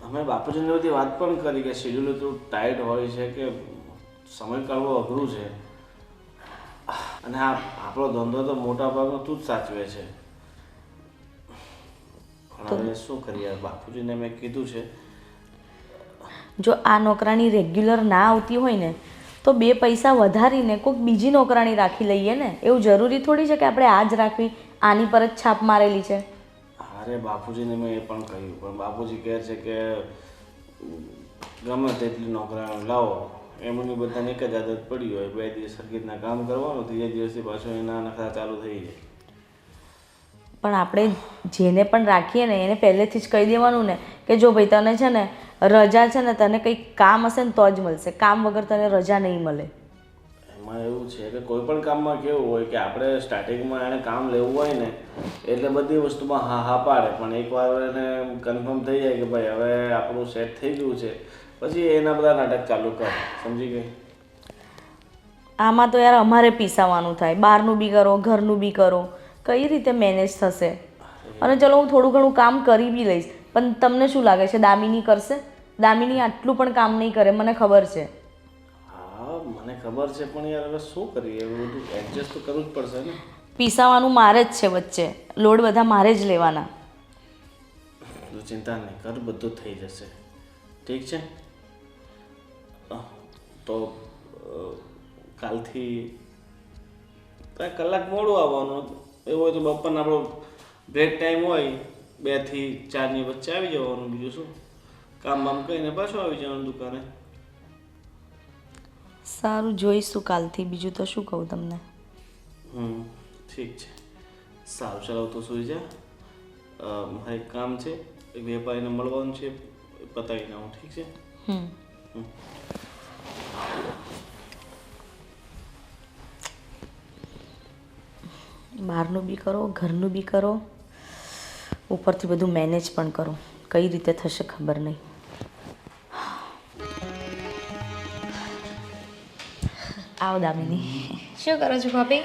અમે બાપુજીને બધી વાત પણ કરી કે શેડ્યુલ એટલું ટાઈટ હોય છે કે સમય કાઢવો અઘરું છે, અને આ આપણો ધંધો તો મોટા ભાગનો તું જ સાચવે છે. પણ હવે શું કરીએ, બાપુજીને મેં કીધું છે. જો આ નોકરાણી રેગ્યુલર ના આવતી હોય ને તો 2 પૈસા વધારીને કોઈક બીજી નોકરાણી રાખી લઈએ ને. એવું જરૂરી થોડી છે કે આપણે આ જ રાખવી, આની પર જ છાપ મારેલી છે. અરે બાપુજીને મેં એ પણ કહ્યું, પણ બાપુજી કહે છે કે ગમે તેટલી નોકરાણી લાવો, એમની બધાને એક જ આદત પડી હોય, 2 દિવસ સરખીતના કામ કરવાનું, 3 દિવસથી પાછું એના નખરા ચાલુ થઈ જાય. પણ આપણે જેને પણ રાખીએ ને એને પહેલેથી જ કહી દેવાનું ને કે જો ભાઈ તને છે ને રજા છે ને, તને કંઈક કામ હશે ને તો જ મળશે, કામ વગર તને રજા નહીં મળે. એમાં એવું છે કે કોઈ પણ કામમાં કેવું હોય કે આપણે સ્ટાર્ટિંગમાં એને કામ લેવું હોય ને એટલે બધી વસ્તુમાં હા હા પાડે, પણ એકવાર એને કન્ફર્મ થઈ જાય કે ભાઈ હવે આપણું સેટ થઈ ગયું છે, પછી એના બધા નાટક ચાલુ કરે. સમજી ગઈ? આમાં તો યાર અમારે પીસાવાનું થાય, બહારનું બી કરો, ઘરનું બી કરો, કઈ રીતે મેનેજ થશે? અને ચલો હું થોડું ઘણું કામ કરી બી લઈશ, પણ તમને શું લાગે છે દામિની કરશે? દામિની આટલું પણ કામ નહીં કરે, મને ખબર છે. હા મને ખબર છે, પણ યાર હવે શું કરીએ, એવું બધું એડજસ્ટ તો કરવું જ પડશે ને. પીસાવાનું મારે જ છે વચ્ચે, લોડ બધા મારે જ લેવાના. તું ચિંતા નહીં કર, બધું થઈ જશે. ઠીક છે? તો કાલથી 1 કલાક મોડું આવવાનું, એવું હોય તો બપોરના આપણો બ્રેક ટાઈમ હોય 2 થી 4ની વચ્ચે આવી જવાનું. બીજું શું, કામ બામ કરીને પાછું આવી જવાનું દુકાને. સારું, જોઈશું કાલથી. બીજું તો શું કહું તમને. ઠીક છે, સારું ચાલો તો સુઈ જા. મારે એક કામ છે, એક વેપારીને મળવાનું છે, પતાવીને આવું. ઠીક છે? બહારનું બી કરો, ઘરનું બી કરો, ઉપરથી બધું મેનેજ પણ કરો. કઈ રીતે થશે ખબર નહીં. આવો દામિની. શું કરો છો ભાભી?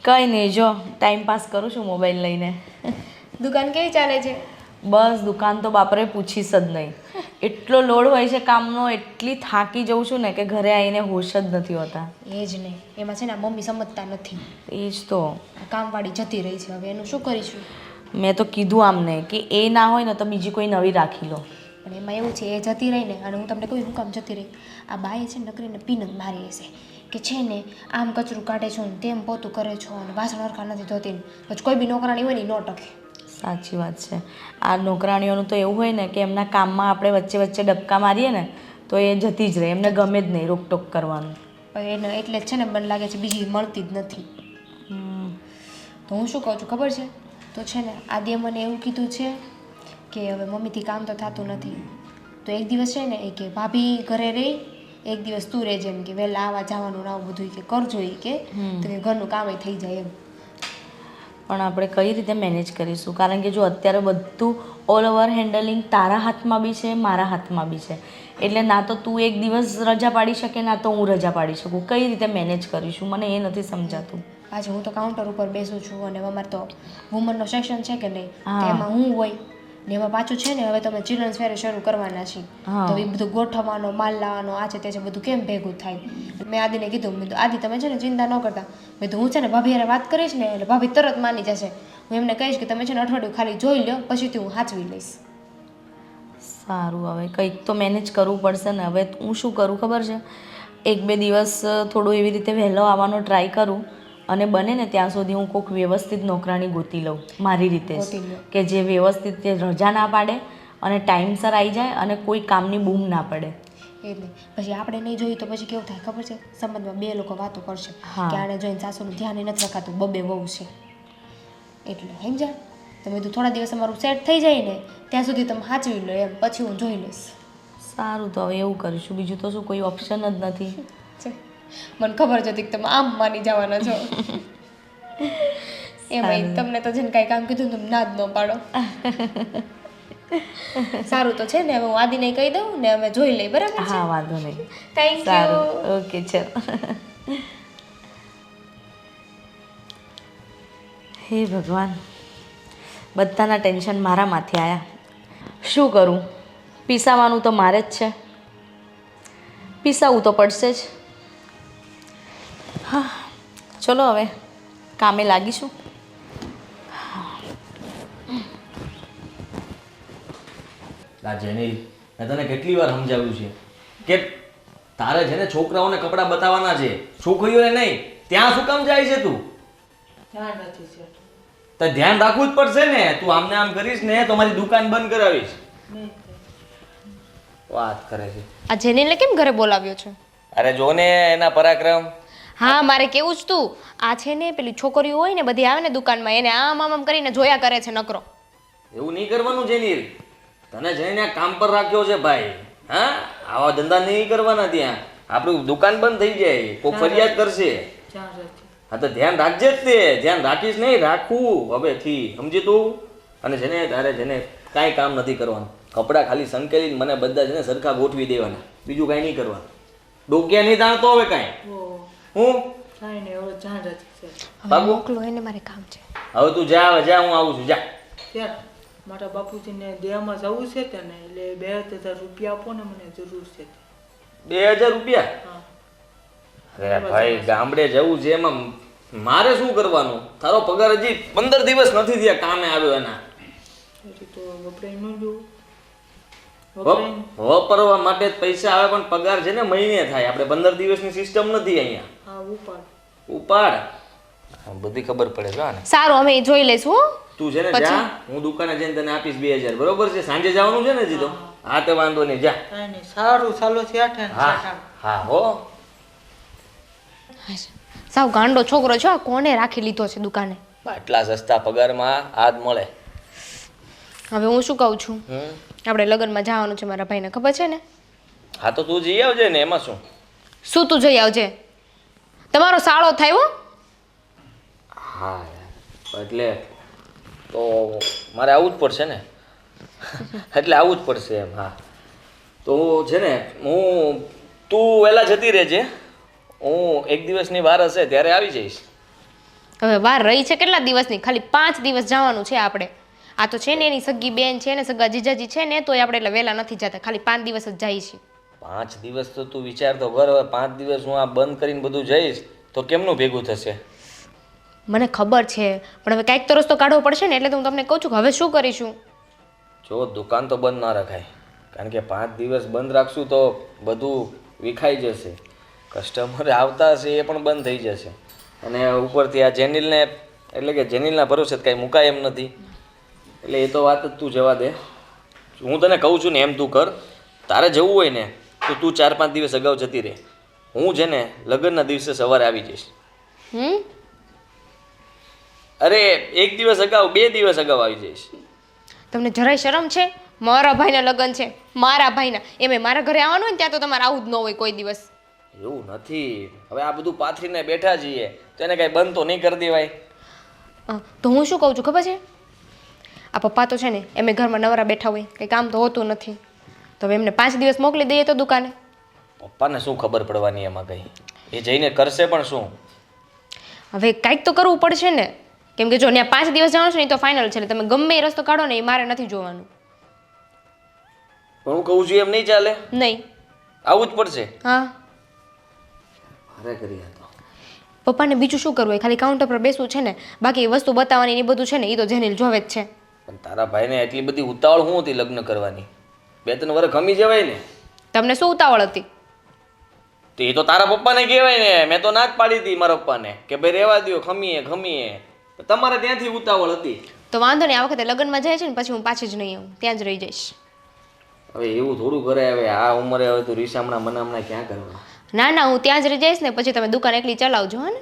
કંઈ નહીં, જો ટાઈમ પાસ કરું છું મોબાઈલ લઈને. દુકાન કેવી ચાલે છે? બસ દુકાન તો બાપરે પૂછીશ જ નહીં. એટલો લોડ હોય છે કામનો, એટલી થાકી જઉં છું ને કે ઘરે આવીને હોશ જ નથી હોતા. એ જ નહીં, એમાં છે ને મમ્મી સમજતા નથી. એ જ તો. કામવાળી જતી રહી છે, હવે એનું શું કરીશું? મેં તો કીધું આમને કે એ ના હોય ને તો બીજી કોઈ નવી રાખી લો. પણ એમાં એવું છે, એ જતી રહી ને, અને હું તમને કહું, હું કામ જતી રહી, આ બાએ છે નકરીને પીનત મારી હશે કે છે ને આમ કચરું કાઢે છો ને તેમ પોતું કરે છો અને વાસણ હરખા નથી ધોતી, પછી કોઈ બી નોકરાણી હોય ને ન ટકે. સાચી વાત છે. આ નોકરાણીઓનું તો એવું હોય ને કે એમના કામમાં આપણે વચ્ચે વચ્ચે ડબકા મારીએ ને તો એ જતી જ રહે, એમને ગમે જ નહીં રોકટોક કરવાનું. પણ એને એટલે જ છે ને મને લાગે છે બીજી મળતી જ નથી. તો હું શું કહું છું ખબર છે? તો છે ને આદિએ મને એવું કીધું છે કે હવે મમ્મીથી કામ તો થતું નથી, તો એક દિવસ છે ને એ કે ભાભી ઘરે રહી, એક દિવસ તું રહેજે, એમ કે વહેલા આવવા જવાનું ને આવું બધું કે કરજો એ કે, તો કે ઘરનું કામ થઈ જાય એમ. પણ આપણે કઈ રીતે મેનેજ કરીશું? કારણ કે જો અત્યારે બધું ઓલ ઓવર હેન્ડલિંગ તારા હાથમાં બી છે, મારા હાથમાં બી છે, એટલે ના તો તું એક દિવસ રજા પાડી શકે, ના તો હું રજા પાડી શકું. કઈ રીતે મેનેજ કરીશું મને એ નથી સમજાતું. પાછું હું તો કાઉન્ટર ઉપર બેસું છું, અને અમારે તો વુમનનો સેક્શન છે કે નહીં, તો એમાં હું હોય ને એમાં પાછું છે ને હવે તમે ચિલ્ડ્રન્સ ફેર શરૂ કરવાના છીએ, તો એ બધું ગોઠવવાનો, માલ લાવવાનો, આ છે તે છે, બધું કેમ ભેગું થાય. મેં આદિને કીધું, મેં તો આદિ તમે છે ને ચિંતા ન કરતા, મેં તો હું છે ને ભાભી હારે વાત કરીશ ને એટલે ભાભી તરત માની જશે. હું એમને કહીશ કે તમે છે ને અઠવાડિયું ખાલી જોઈ લો, પછીથી હું સાચવી લઈશ. સારું, હવે કંઈક તો મેનેજ કરવું પડશે ને. હવે હું શું કરું ખબર છે, 1-2 દિવસ થોડું એવી રીતે વહેલો આવવાનો ટ્રાય કરું, અને બને ને ત્યાં સુધી હું કોઈક વ્યવસ્થિત નોકરાણી ગોતી લઉં મારી રીતે જ, કે જે વ્યવસ્થિત રજા ના પાડે અને ટાઈમસર આવી જાય અને કોઈ કામની બૂમ ના પડે. એટલે પછી આપણે નહીં જોયું તો પછી કેવું થાય ખબર છે, સંબંધમાં બે લોકો વાતો કરશે કે આને જોઈને સાસુનું ધ્યાન નથી રખાતું, બબે વહુ છે એટલે સમજ્યા. તમે તો થોડા દિવસ અમારું સેટ થઈ જાય ને ત્યાં સુધી તમે સાચવી લો એમ, પછી હું જોઈ લઈશ. સારું, તો હવે એવું કરીશું, બીજું તો શું, કોઈ ઓપ્શન જ નથી. છે. મને ખબર જ હતી કે તમે આમ માની જવાના છો. એમાં તમને તો જેને કાંઈ કામ કીધું તમે ના જ ન પાડો. સારું તો છે ને, હવે હું આદિને કહી દઉં ને અમે જોઈ લઈએ, બરાબર છે? હા, વાંધો નહીં. Thank you. સારું, ઓકે, ચાલ. હે ભગવાન, બધાના ટેન્શન મારામાંથી આવ્યા. શું કરું? પીસાવાનું તો મારે જ છે, પીસાવું તો પડશે જ. હા, ચલો હવે કામે લાગીશું. આ જેની મેં તને કેટલી વાર સમજાવ્યું છે કે તારે છે ને છોકરાઓને કપડાં બતાવવાના છે, છોકરીઓને નહીં. ત્યાં શું કામ જાય છે તું? તો ધ્યાન રાખવું જ પડશે ને. તું આમને આમ કરીશ ને તો મારી દુકાન બંધ કરાવીશ. વાત કરે છે. આ જેનીને કેમ ઘરે બોલાવ્યો છે? અરે જો ને એના પરાક્રમ. હા, મારે કેવું જ તું. આ છે ને પેલી છોકરીઓ હોય ને બધી આવે ને દુકાનમાં, એને આમ આમ કરીને જોયા કરે છે નકરો. એવું નહીં કરવાનું જેની. તને જઈને કામ પર રાખ્યો છે ભાઈ. હા, આવા ધંધા નહીં કરવાના. ત્યાં આપણું દુકાન બંધ થઈ જાય, કોઈ ફરિયાદ કરશે. હા તો ધ્યાન રાખજે જ. તે ધ્યાન રાખીશ નહીં, રાખવું હવેથી, સમજી તું. અને જેને તારે જેને કાંઈ કામ નથી કરવાનું, કપડાં ખાલી સંકેલીને મને બધા છે ને સરખા ગોઠવી દેવાના, બીજું કાંઈ નહીં કરવાનું. ડોક્યા નહીં તાણતો હવે કાંઈ. હું બાબુ મોકલો એને, મારે કામ છે. હવે તું જા, હવે જા, હું આવું છું. જા. મારા બાપુજીને દેહમાં જવું છે તે ને, એટલે 2000 રૂપિયા આપો ને, મને જરૂર છે. 2000 રૂપિયા? હા. અરે ભાઈ, ગામડે જવું છે, એમાં મારે શું કરવાનું? તારો પગાર હજી 15 દિવસ નથી થયા કામે આવ્યો એના. પછી તો વપરાય ન જોવું. વાપરવા માટે જ પૈસા આવે, પણ પગાર છે ને મહિને થાય. આપણે 15 દિવસની સિસ્ટમ નથી અહીંયા. હા, ઉપાડ. ઉપાડ. બધી ખબર પડે છે આને. સારું, અમે જોઈ લઈશું હો. તું છે ને જા, હું દુકાને જઈને તને આપીશ 2000, બરોબર છે? સાંજે જવાનું છે ને હજી તો? હા તે વાંધો નહીં, જા. કાંઈ નહીં, સારું, ચાલો છે. હા હા હો. સાવ ગાંડો છોકરો છો, આ કોને રાખી લીધો છે દુકાને? આટલા સસ્તા પગારમાં આ જ મળે. હવે હું શું કહું છું, આપણે લગ્નમાં જવાનું છે મારા ભાઈને, ખબર છે ને? હા તો તું જઈ આવજે ને, એમાં શું? શું તું જઈ આવજે? તમારો સાળો થાય હો. હા એટલે તો મારે આવવું જ પડશે ને. એટલે આવવું જ પડશે એમ. હા તો છે ને તું વહેલા જતી રહેજે, હું 1 દિવસની વાર હશે ત્યારે આવી જઈશ. હવે વાર રહી છે કેટલા દિવસની? ખાલી 5 દિવસ જવાનું છે આપણે. આ તો છે ને એની સગી બેન છે ને સગા જીજાજી છે ને, તોય આપણે એટલે વહેલા નથી જતા, ખાલી 5 દિવસ જ જઈએ છીએ. 5 દિવસ તો તું વિચાર તો કર. હવે 5 દિવસ હું આ બંધ કરીને બધું જઈશ તો કેમનું ભેગું થશે? મને ખબર છે, પણ હવે કાંઈક તો રસ્તો કાઢવો પડશે ને, એટલે તો હું તમને કહું છું કે હવે શું કરીશું. જો દુકાન તો બંધ ના રખાય, કારણ કે 5 દિવસ બંધ રાખશું તો બધું વિખાઈ જશે. કસ્ટમર આવતા હશે એ પણ બંધ થઈ જશે. અને ઉપરથી આ જેનિલને, એટલે કે જેનિલના ભરોસે કાંઈ મુકાય એમ નથી. એટલે એ તો વાત જ તું જવા દે. હું તને કહું છું ને એમ તું કર. તારે જવું હોય ને તો તું 4-5 દિવસ અગાઉ જતી રહે. હું છે ને લગ્નના દિવસે સવારે આવી જઈશ. અરે 1 દિવસ અગાઉ, 2 દિવસ અગાઉ આવી જઈશ. તમને જરાય શરમ છે? મારા ભાઈના લગ્ન છે, મારા ભાઈના, એમે મારા ઘરે આવવાનું હોય ને ત્યાં તો તમારે આવું જ ન હોય કોઈ દિવસ. એવું નથી. હવે આ બધું પાથરીને બેઠા છીએ તો એને કાંઈ બંધ તો નહીં કરી દેવાય. તો હું શું કહું છું ખબર છે? આ પપ્પા તો છે ને એમે ઘરમાં નવરા બેઠા હોય, કંઈ કામ તો હોતું નથી, તો હવે એમને 5 દિવસ મોકલી દઈએ તો દુકાને. પપ્પાને શું ખબર પડવાની એમાં કંઈ? એ જઈને કરશે પણ શું? હવે કાંઈક તો કરવું પડશે ને, કેમ કે જો ત્યાં 5 દિવસ જવાનું છે ને એ તો ફાઇનલ છે, એટલે તમે ગમે એ રસ્તો કાઢો ને એ મારે નથી જોવાનું. પણ હું કહું છું એમ નહીં ચાલે. નહીં, આવું જ પડશે. હા. અરે કરી તો પપ્પાને બીજું શું કરવું હોય, ખાલી કાઉન્ટર પર બેસવું છે ને, બાકી એ વસ્તુ બતાવવાની એ બધું છે ને એ તો જેનિલ જોવે જ છે. પણ તારા ભાઈને એટલી બધી ઉતાવળ શું હતી લગ્ન કરવાની? 2-3 વર્ષ ખમી જવાય ને. તમને શું ઉતાવળ હતી? તો એ તો તારા પપ્પાને કહેવાય ને. મેં તો ના જ પાડી હતી મારા પપ્પાને કે ભાઈ રહેવા દો, ખમીએ. તમારે ત્યાંથી ઉતાવળ હતી. તો વાંધો નહીં, આ વખતે લગ્નમાં જાય છે ને પછી હું પાછી જ નહીં આવું, ત્યાં જ રહી જઈશ. હવે એવું થોડું કરે, હવે આ ઉંમરે હવે તું રીસામણા મનામણા ક્યાં કરવા? ના ના, હું ત્યાં જ રહી જઈશ ને, પછી તમે દુકાન એકલી ચલાવજો હો ને.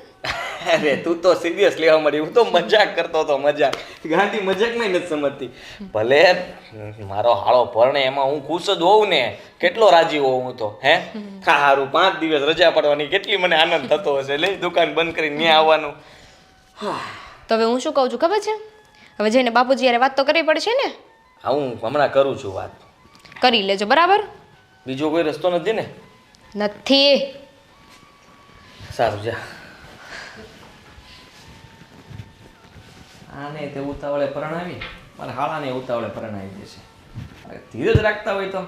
અરે તું તો સિરિયસ લેવા મળી, હું તો મજાક કરતો હતો, મજાક. ગાંધી મજાકમાં નથી સમજતી. ભલે મારો હાળો પરણે એમાં હું ખુશ જ હોઉં ને, કેટલો રાજી હોઉં હું તો. હે સારું, 5 દિવસ રજા પડવાની કેટલી મને આનંદ થતો હશે. લે દુકાન બંધ કરીને ત્યાં આવવાનું. તો હવે હું શું કહું છું ખબર છે? હવે જઈને બાપુજી યારે વાત તો કરવી પડશે ને. હા, હું હમણાં કરું છું વાત. કરી લેજો બરાબર. બીજો કોઈ રસ્તો નથી ને? નથી. સારું જા. આને તે ઉતાવળે પરણાવી, મારે હાળાને ઉતાવળે પરણાવી દેશે. ધીરજ રાખતા હોય તો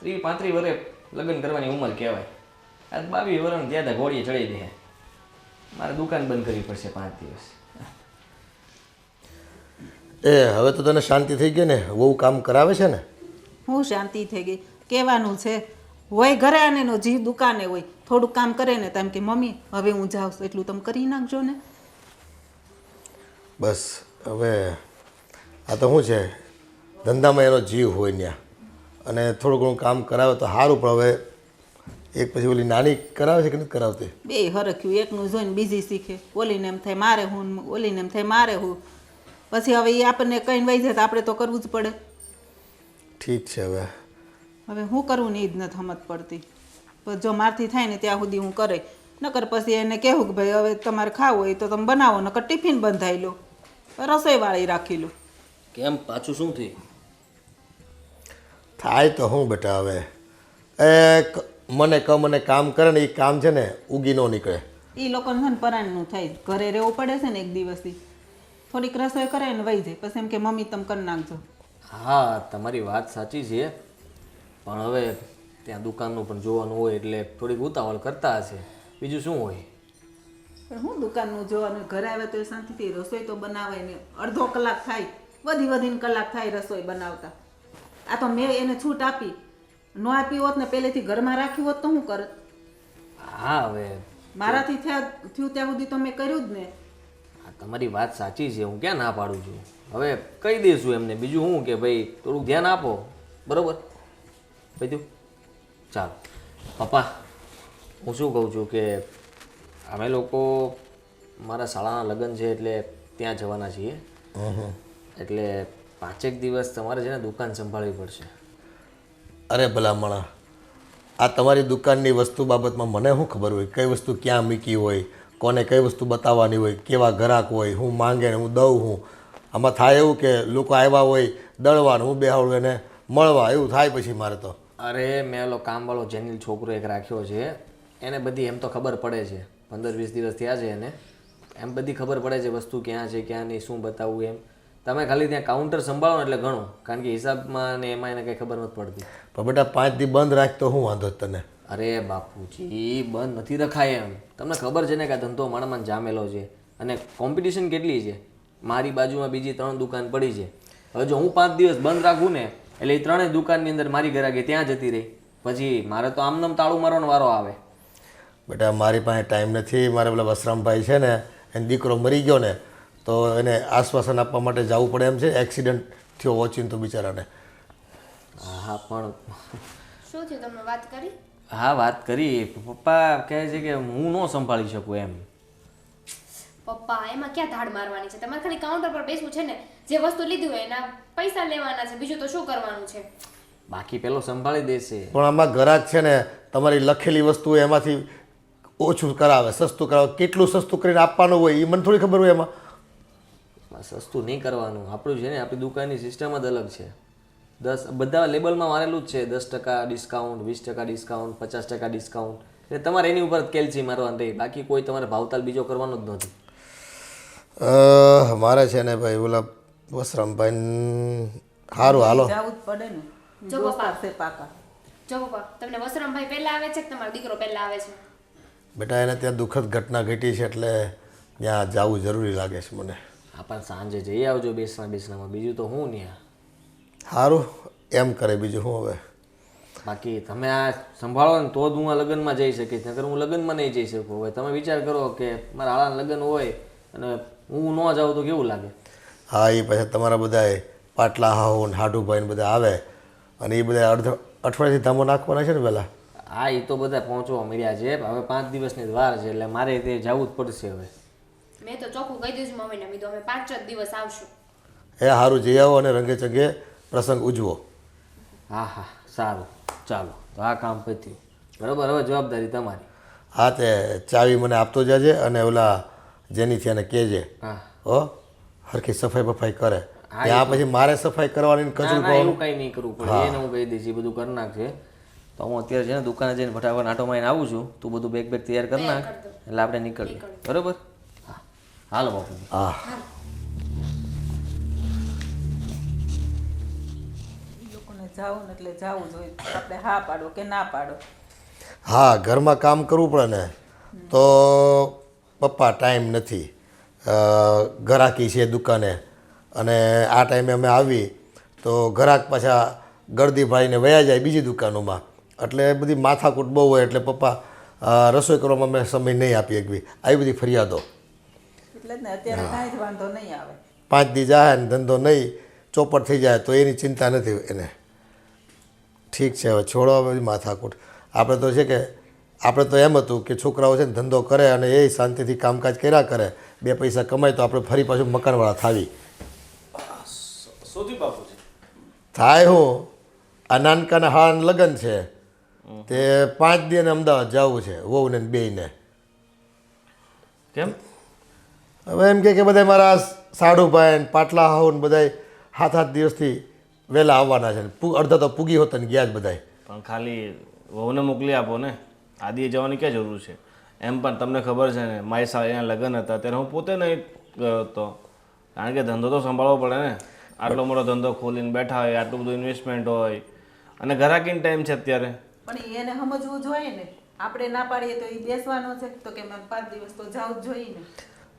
30-35 વર્ષે લગ્ન કરવાની ઉંમર કહેવાય. આ 22 વર્ષ જ્યાં ઘોડીએ ચડી દે. મારે દુકાન બંધ કરવી પડશે 5 દિવસ. હવે તો તને શાંતિ થઈ ગઈ ને? બહુ કામ કરાવે છે ને? હું શાંતિ થઈ ગઈ. કહેવાનું છે હોય ઘરે અને એનો જીવ દુકાને હોય, થોડુંક કામ કરે ને તેમ કે મમ્મી હવે હું જાઉં છું એટલું તમે કરી નાખજો ને. બસ હવે આ તો શું છે, ધંધામાં એનો જીવ હોય ત્યાં, અને થોડું ઘણું કામ કરાવે તો સારું. પણ હવે એક પછી ઓલી નાની કરાવે છે કે નથી કરાવતી? બે હરખ્યું, એકનું જોઈને બીજી શીખે. ઓલીને એમ થાય મારે હું, ઓલીને એમ થાય મારે હું. પછી હવે એ આપણને કહીને વહી જાય તો આપણે તો કરવું જ પડે. ઠીક છે. હવે હું કરવું ને એ જ નથી સમજ પડતી. પણ જો મારથી થાય ને ત્યાં સુધી હું કરે, નકર પછી એને કહેવું કે ભાઈ હવે તમારે ખાવું હોય તો તમે બનાવો, નકર ટિફિન બંધાઈ લો, રસોઈવાળી રાખી લો. કેમ પાછું શું થયું? થાય તો હું બેટા, હવે મને મને કામ કરે ને એ કામ છે ને ઉગી ન નીકળે. એ લોકોને છે ને પરાણનું થાય, ઘરે રહેવું પડે છે ને એક દિવસથી. થોડીક રસોઈ કરે ને વહી જાય, પછી એમ કે મમ્મી તમે કરી નાખજો. હા, તમારી વાત સાચી છે, પણ હવે ત્યાં દુકાનનું પણ જોવાનું હોય એટલે થોડીક ઉતાવળ કરતા હશે. બીજું શું હોય? પણ હું દુકાનનું જોવાનું, ઘરે આવે તો એ શાંતિથી રસોઈ તો બનાવાય ને. અડધો કલાક થાય, વધીને કલાક થાય રસોઈ બનાવતા. આ તો મેં એને છૂટ આપી, ન આપી હોત ને પહેલેથી ઘરમાં રાખ્યું હોત તો હું કરત? હા, હવે મારાથી થયું ત્યાં સુધી તો મેં કર્યું જ ને. તમારી વાત સાચી છે, હું ક્યાં ના પાડું છું. હવે કહી દઈશું એમને, બીજું હું કે ભાઈ થોડુંક ધ્યાન આપો, બરોબર? બધું ચાલો. પપ્પા, હું શું કહું છું કે અમે લોકો મારા શાળાના લગ્ન છે એટલે ત્યાં જવાના છીએ. એટલે 5 દિવસ તમારે છે ને દુકાન સંભાળવી પડશે. અરે ભલામણા, આ તમારી દુકાનની વસ્તુ બાબતમાં મને શું ખબર હોય? કઈ વસ્તુ ક્યાં મૂકી હોય, કોને કઈ વસ્તુ બતાવવાની હોય, કેવા ગ્રાહક હોય, હું માંગે ને હું દઉં. હું આમાં થાય એવું કે લોકો આવ્યા હોય દળવાનું, હું બેહાડું એને મળવા, એવું થાય પછી મારે તો. અરે મેં ઓલો કામવાળો જેનિલ છોકરો એક રાખ્યો છે, એને બધી એમ તો ખબર પડે છે. 15-20 દિવસ થયા છે એને, એમ બધી ખબર પડે છે વસ્તુ ક્યાં છે ક્યાં નહીં, શું બતાવવું એમ. તમે ખાલી ત્યાં કાઉન્ટર સંભાળો ને એટલે ઘણું, કારણ કે હિસાબમાં ને એમાં એને કંઈ ખબર નથી પડતી. પણ બેટા 5 દી બંધ રાખ તો હું વાંધો તને? અરે બાપુજી, બંધ નથી રખાય એમ. તમને ખબર છે ને કે આ ધંધો માણામાં જામેલો છે અને કોમ્પિટિશન કેટલી છે. મારી બાજુમાં બીજી 3 દુકાન પડી છે. હવે જો હું 5 દિવસ બંધ રાખું ને એટલે એ 3 દુકાનની અંદર મારી ગ્રાહકી ત્યાં જતી રહી, પછી મારે તો આમનામ તાળું મારવાનો વારો આવે. બેટા મારી પાસે ટાઈમ નથી. મારે પેલા વસરામભાઈ છે ને, એનો દીકરો મરી ગયો ને, તો એને આશ્વાસન આપવા માટે જવું પડે એમ છે. એક્સિડન્ટ થયો ઓચિંતો બિચારાને. હા પણ શું થયું, તમને વાત કરી? હા, વાત કરી. પપ્પા કહે છે કે હું ન સંભાળી શકું એમ. પપ્પા એમાં ક્યાં ધાડ મારવાની છે? તમારે ખાલી કાઉન્ટર પર બેસવું છે ને, જે વસ્તુ લીધી હોય એના પૈસા લેવાના છે, બીજું તો શું કરવાનું છે? બાકી પેલો સંભાળી દેશે. પણ આમાં ગ્રાહક છે ને, તમારી લખેલી વસ્તુ એમાંથી ઓછું કરાવે, સસ્તું કરાવે. કેટલું સસ્તું કરીને આપવાનું હોય એ મને થોડી ખબર હોય. એમાં સસ્તું નહીં કરવાનું. આપણું છે ને, આપણી દુકાનની સિસ્ટમ જ અલગ છે. બધા લેબલમાં મારેલું જ છે 10% ડિસ્કાઉન્ટ, 20% ડિસ્કાઉન્ટ, 50% ડિસ્કાઉન્ટ. એટલે તમારે એની ઉપર કેલ્સી મારવાનું રહી, બાકી કોઈ તમારે ભાવતાલ બીજો કરવાનો જ નથી. મારે છે ને ભાઈ ઓલા વસરામભાઈ સારું હાલો જવું જ પડે ને. જો દોસ્તાર છે પાકા. જો પપ્પા, તમને વસરામભાઈ પહેલા આવે છે કે તમારો દીકરો પહેલા આવે છે? બેટા એને ત્યાં દુઃખદ ઘટના ઘટી છે એટલે ત્યાં જવું જરૂરી લાગે છે મને. પણ સાંજે જઈ આવજો બેસણામાં, બીજું તો હું ત્યાં. સારું એમ કરે, બીજું હું હવે. બાકી તમે આ સંભાળો ને તો જ હું આ લગ્નમાં જઈ શકીશ, નકર હું લગ્નમાં નહીં જઈ શકું. હવે તમે વિચાર કરો કે મારા હાળાના લગ્ન હોય અને હું ન જાઉં તો કેવું લાગે? હા, એ પછી તમારા બધા પાટલા હાહુ ને હાડુભાઈ ને બધા આવે અને એ બધા અઠવાડિયાથી ધામો નાખવાના છે ને પહેલાં. હા એ તો બધા પહોંચવા મળ્યા છે હવે 5 દિવસની જ વાર છે એટલે મારે તે જવું જ પડશે હવે. મેં તો ચોખ્ખું કહી દીધું મમ્મીને, મેં તો અમે 5 જ દિવસ આવશું. એ સારું જઈ આવો અને રંગે ચંગે પ્રસંગ ઉજવો. હા હા સારું ચાલો તો આ કામ પત્યું બરાબર. હવે જવાબદારી તમારી. હા તે ચાવી મને આપતો જજે અને ઓલા જેની છે એને કહેજે હા હો હરખી સફાઈ બફાઈ કરે. ત્યાં પછી મારે સફાઈ કરવાની ને ના કચરું ના એવું કરવાનું. કંઈ નહીં કરવું પડે એને હું કહી દઈશ એ બધું કરી નાખશે. તો હું અત્યારે છે ને દુકાને જઈને ફટાફટ આંટો મારીને આવું છું. તું બધું બેગ તૈયાર કરી નાખ એટલે આપણે નીકળીએ બરાબર. હા હાલો બાપુજી. હા લોકોને જાવું ને એટલે જાવું જોઈએ, આપણે હા પાડો કે ના પાડો. હા ઘરમાં કામ કરવું પડે ને તો પપ્પા ટાઈમ નથી, ઘરાકી છે દુકાને અને આ ટાઈમે અમે આવી તો ઘરાક પાછા ગળદીભાઈને વયા જાય બીજી દુકાનોમાં, એટલે બધી માથાકૂટ બહુ હોય એટલે પપ્પા રસોઈ કરવામાં અમે સમય નહીં આપી શકવી. આવી બધી ફરિયાદો. એટલે જ ને અત્યારે કાંઈ જ વાંધો નહીં આવે. 5 દી જાય ને ધંધો નહીં ચોપટ થઈ જાય તો એની ચિંતા નથી એને. ઠીક છે હવે છોડો હવે બધી માથાકૂટ. આપણે તો છે કે આપણે તો એમ હતું કે છોકરાઓ છે ને ધંધો કરે અને એ શાંતિથી કામકાજ કર્યા કરે, 2 પૈસા કમાય તો આપણે ફરી પાછું મકાનવાળા થાવી. શોધી બાપુજી થાય હું આ નાનકાના હાળાના લગ્ન છે તે 5 દી અમદાવાદ જવું છે વહુને ને બેયને. કેમ? હવે એમ કે બધા મારા સાડુભાઈ ને પાટલા હાઉ ને બધા 7-8 દિવસથી વહેલા આવવાના છે. અડધા તો પૂગી હોતા ને ગયા જ બધા. પણ ખાલી વહુને મોકલી આપો ને, આદિએ જવાની ક્યાં જરૂર છે? એમ પણ તમને ખબર છે ને મારી સાળીના લગ્ન હતા ત્યારે હું પોતે નહીં ગયો હતો, કારણ કે ધંધો તો સંભાળવો પડે ને. આટલો મોટો ધંધો ખોલીને બેઠા હોય, આટલું બધું ઇન્વેસ્ટમેન્ટ હોય અને ઘરાકીનો ટાઈમ છે અત્યારે. પણ એને સમજવું જોઈએ ને, આપણે ના પાડીએ તો એ બેસવાનો છે તો કે મેં 5 દિવસ તો જાવું જ જોઈએ ને.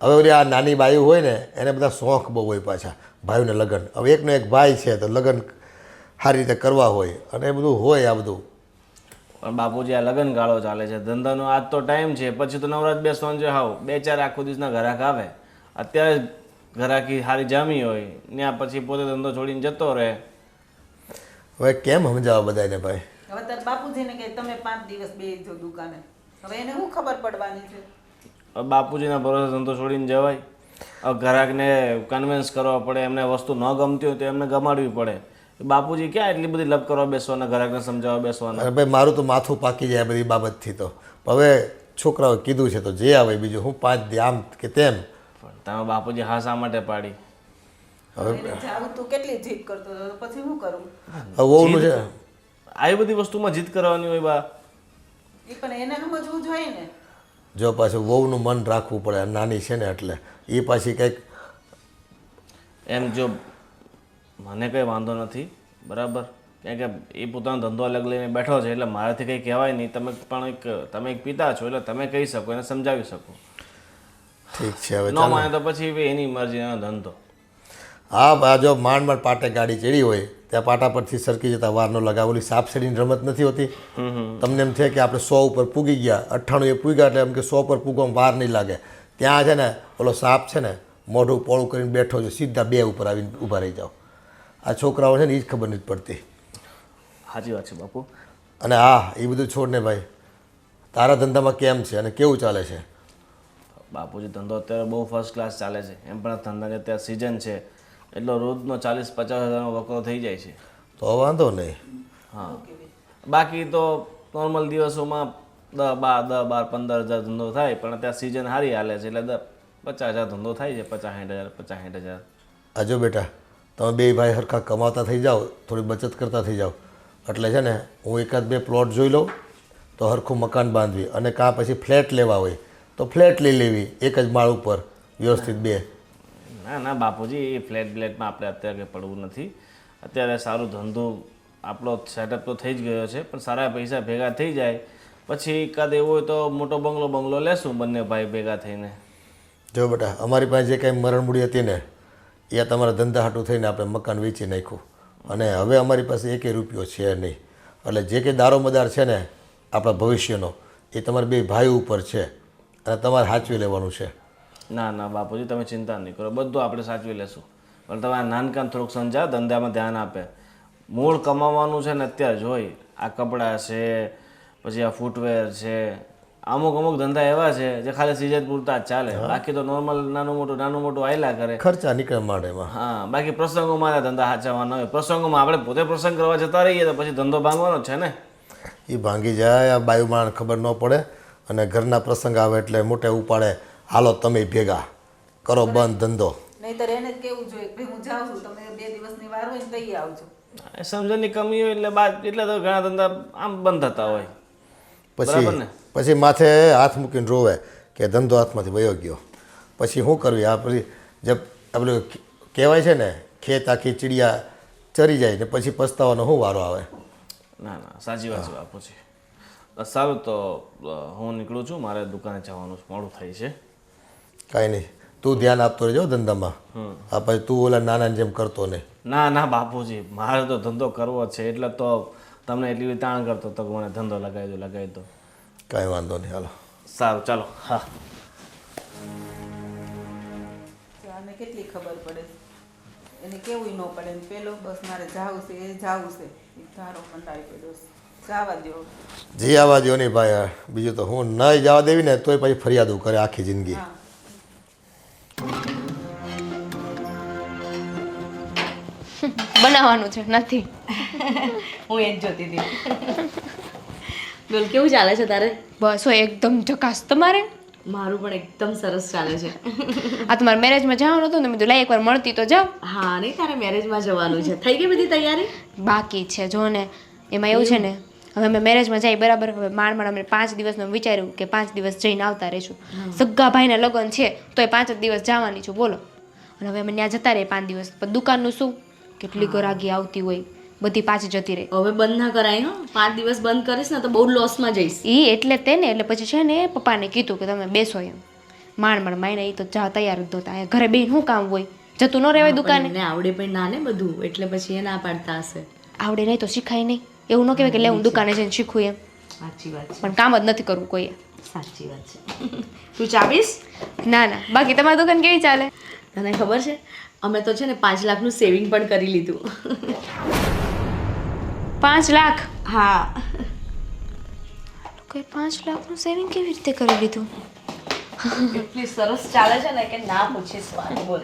હવે ઓલી આ નાની બાયું હોય ને એને બધા શોખ બહુ હોય પાછા ભાઈઓને લગ્ન. હવે એકનો એક ભાઈ છે તો લગ્ન સારી રીતે કરવા હોય અને એ બધું હોય આ બધું. પણ બાપુજી આ લગ્ન ગાળો ચાલે છે, ધંધાનો આજ તો ટાઈમ છે, પછી તો નવરાજ બેસવાનું છે. હાવ 2-4 આખો દિવસના ઘરાક આવે. અત્યારે ઘરાકી સારી જામી હોય ત્યાં પછી પોતે ધંધો છોડીને જતો રહે. હવે કેમ સમજાવવા બધાને ભાઈ? હવે તાર બાપુજીને કે તમે 5 દિવસ બેસજો દુકાને, હવે એને શું ખબર પડવાની છે? હવે બાપુજીના ભરોસે ધંધો છોડીને જવાય? હવે ઘરાકને કન્વિન્સ કરવા પડે, એમને વસ્તુ ન ગમતી હોય તો એમને ગમાડવી પડે. બાપુજી ક્યાં એટલી બધી લપ કરવા બેસવાના, ઘરાકને સમજાવવા બેસવાના? અરે ભાઈ મારું તો માથું પાકી જાય બધી બાબતથી. તો હવે છોકરાઓએ કીધું છે તો જે આવે બીજું હું 5 દી આમ કે તેમ. પણ તમે બાપુજી હા શા માટે પાડી? એને જાવું તું કેટલી જીદ કરતો હતો, પછી શું કરું? હવે વહુનું છે આવી બધી વસ્તુમાં જીદ કરવાની હોય બા? એ પણ એને સમજવું જોઈએ ને. જો પાછું વહુનું મન રાખવું પડે, નાની છે ને એટલે એ પાછી કંઈક. એમ જો મને કંઈ વાંધો નથી બરાબર, કારણ કે એ પોતાનો ધંધો અલગ લઈને બેઠો છે એટલે મારાથી કંઈ કહેવાય નહીં. તમે એક પિતા છો એટલે તમે કહી શકો, એને સમજાવી શકો. ઠીક છે હવે ન માને તો પછી એની મરજી, એનો ધંધો. હા બા જો માંડ પાટે ગાડી ચડી હોય ત્યાં પાટા પરથી સરકી જતા વાર ન લગાવે. ઓલી સાપ સીડીની રમત નથી હોતી, તમને એમ થાય કે આપણે 100 ઉપર પૂગી ગયા, 98 એ પૂગ્યા એટલે એમ કે 100 પર પૂગવામાં વાર નહીં લાગે. ત્યાં છે ને ઓલો સાપ છે ને મોઢું પોળું કરીને બેઠો છે, સીધા 2 ઉપર આવીને ઊભા રહી જાઓ. આ છોકરાઓ છે ને એ જ ખબર નથી પડતી. સાચી વાત છે બાપુ. અને હા એ બધું છોડ ને ભાઈ, તારા ધંધામાં કેમ છે અને કેવું ચાલે છે? બાપુજી ધંધો અત્યારે બહુ ફર્સ્ટ ક્લાસ ચાલે છે. એમ પણ ધંધાની અત્યારે સિઝન છે એટલે રોજનો 40-50 હજારનો વકરો થઈ જાય છે. તો વાંધો નહીં. હા, બાકી તો નોર્મલ દિવસોમાં 10-12-15 હજાર ધંધો થાય, પણ અત્યારે સિઝન સારી હાલે છે એટલે 50 હજાર ધંધો થાય છે. 50-60 હજાર. આ જો બેટા તમે 2 ભાઈ હરખા કમાતા થઈ જાઓ, થોડી બચત કરતા થઈ જાઓ એટલે છે ને હું 1-2 પ્લોટ જોઈ લઉં તો હરખું મકાન બાંધવી, અને કાં પછી ફ્લેટ લેવા હોય તો ફ્લેટ લઈ લેવી, એક જ માળ ઉપર વ્યવસ્થિત 2. ના ના બાપુજી, એ ફ્લેટમાં આપણે અત્યારે કંઈ પડવું નથી. અત્યારે સારું ધંધો આપણો સેટઅપ તો થઈ જ ગયો છે, પણ સારા પૈસા ભેગા થઈ જાય પછી એકાદ એવું હોય તો મોટો બંગલો લેશું બંને ભાઈ ભેગા થઈને. જો બેટા અમારી પાસે જે કાંઈ મરણમૂડી હતી ને એ તમારા ધંધા હાટું થઈને આપણે મકાન વેચી નાખ્યું, અને હવે અમારી પાસે 1 રૂપિયો છે નહીં. એટલે જે કંઈ દારોમદાર છે ને આપણા ભવિષ્યનો એ તમારા 2 ભાઈ ઉપર છે અને તમારે સાચવી લેવાનું છે. ના ના બાપુજી, તમે ચિંતા નહીં કરો, બધું આપણે સાચવી લેશું. પણ તમે આ નાનકાન થોડુંક સમજાવો, ધંધામાં ધ્યાન આપે. મૂળ કમાવાનું છે ને અત્યારે જોઈ આ કપડાં છે પછી આ ફૂટવેર છે અમુક ધંધા એવા છે જે ખાલી સિઝન પૂરતા જ ચાલે બાકી તો નોર્મલ નાનું મોટું આયલા કરે ખર્ચા નીકળે માટે એમાં. હા બાકી પ્રસંગોમાં આ ધંધા સાચવવાના હોય પ્રસંગોમાં આપણે પોતે પ્રસંગ કરવા જતા રહીએ તો પછી ધંધો ભાંગવાનો જ છે ને એ ભાંગી જાય આ બાયુ માણસ ખબર ન પડે અને ઘરના પ્રસંગ આવે એટલે મોટે ઉપાડે હાલો તમે ભેગા કરો બંધ ધંધો. નહીંતર એને જ કેવું જોઈએ કે હું જાઉં છું તમે 2 દિવસની વાર હોય ને તઈ આવજો. એ સમજણની કમી હોય એટલે તો ઘણા ધંધા આમ બંધ થતા હોય બરાબર ને? પછી માથે હાથ મૂકીને રોવે કે ધંધો હાથમાંથી વયો ગયો. પછી શું કરવી આ પછી જબ પેલું કહેવાય છે ને ખેત આખી ચીડિયા ચરી જાય ને પછી પસ્તાવાનો શું વારો આવે. ના સાચી વાત છે બાપુજી. સારું તો હું નીકળું છું મારે દુકાને જવાનું મોડું થાય છે. કાંઈ નહીં તું ધ્યાન આપતો રહેજો ધંધામાં. આ પછી તું ઓલા નાના જેમ કરતો નહીં. ના બાપુજી મારે તો ધંધો કરવો છે એટલે તો તમને એટલી બધી તાણ કરતો તો મને ધંધો લગાવી દો. કાંઈ વાંધો નહીં હાલો. સારું ચાલો. હા આને કેટલી ખબર પડે એને કેવું ન પડે ને પેલો બસ મારે જાવું છે એ જાવું છે એ ધારો મંડાઈ પડ્યો છે જવા દો. જી આવવા દો નહીં ભાઈ બીજું તો હું નહીં જવા દેવી ને તોય પછી ફરિયાદો કરે આખી જિંદગી. હા બનાવવાનું છે નથી. હું એ જ જોતી હતી. બોલ કેવું ચાલે છે તારે? બસ હોય એકદમ ઝકાસ. તમારે? મારું પણ એકદમ સરસ ચાલે છે. આ તમારે મેરેજમાં જવાનું હતું ને મેં કીધું લાય એકવાર મળતી તો જાઓ. હા નહીં તારે મેરેજમાં જવાનું છે. થઈ ગઈ બધી તૈયારી? બાકી છે જો ને એમાં એવું છે ને હવે અમે મેરેજમાં જઈ બરાબર હવે માંડ અમે 5 દિવસનું વિચાર્યું કે 5 દિવસ જઈને આવતા રહીશું. સગ્ગા ભાઈના લગ્ન છે તો એ 5 જ દિવસ જવાની છું બોલો. અને હવે અમે ત્યાં જતા રહીએ 5 દિવસ પણ દુકાનનું શું કેટલી ગરાગી આવતી હોય બધી પાછી જતી રહે. હવે બંધ ના કરાય હા 5 દિવસ બંધ કરીશ ને તો બહુ લોસમાં જઈશ. એ એટલે તે ને એટલે પછી છે ને પપ્પાને કીધું કે તમે બેસો એમ માંડ માઈને એ તો જા તૈયાર જ નહોતા અહીંયા ઘરે બેન શું કામ હોય જતું ન રહેવાય દુકાને. એને આવડે પણ ના ને બધું એટલે પછી એ ના પાડતા હશે. આવડે નહીં તો શીખાય નહીં એવું ન કહેવાય કે લે હું દુકાને જઈને શીખું એમ સાચી વાત છે. પણ કામ જ નથી કરવું કોઈએ. સાચી વાત છે. તું ચાવીશ? ના બાકી તમારી દુકાન કેવી ચાલે? તને ખબર છે અમે તો છે ને 5 લાખનું સેવિંગ પણ કરી લીધું. 5 લાખ? હા. કોઈ 5 લાખનું સેવિંગ કેવી રીતે કરી લીધું? એટલી સરસ ચાલે છે ને કે ના પૂછીશ વાત. બોલ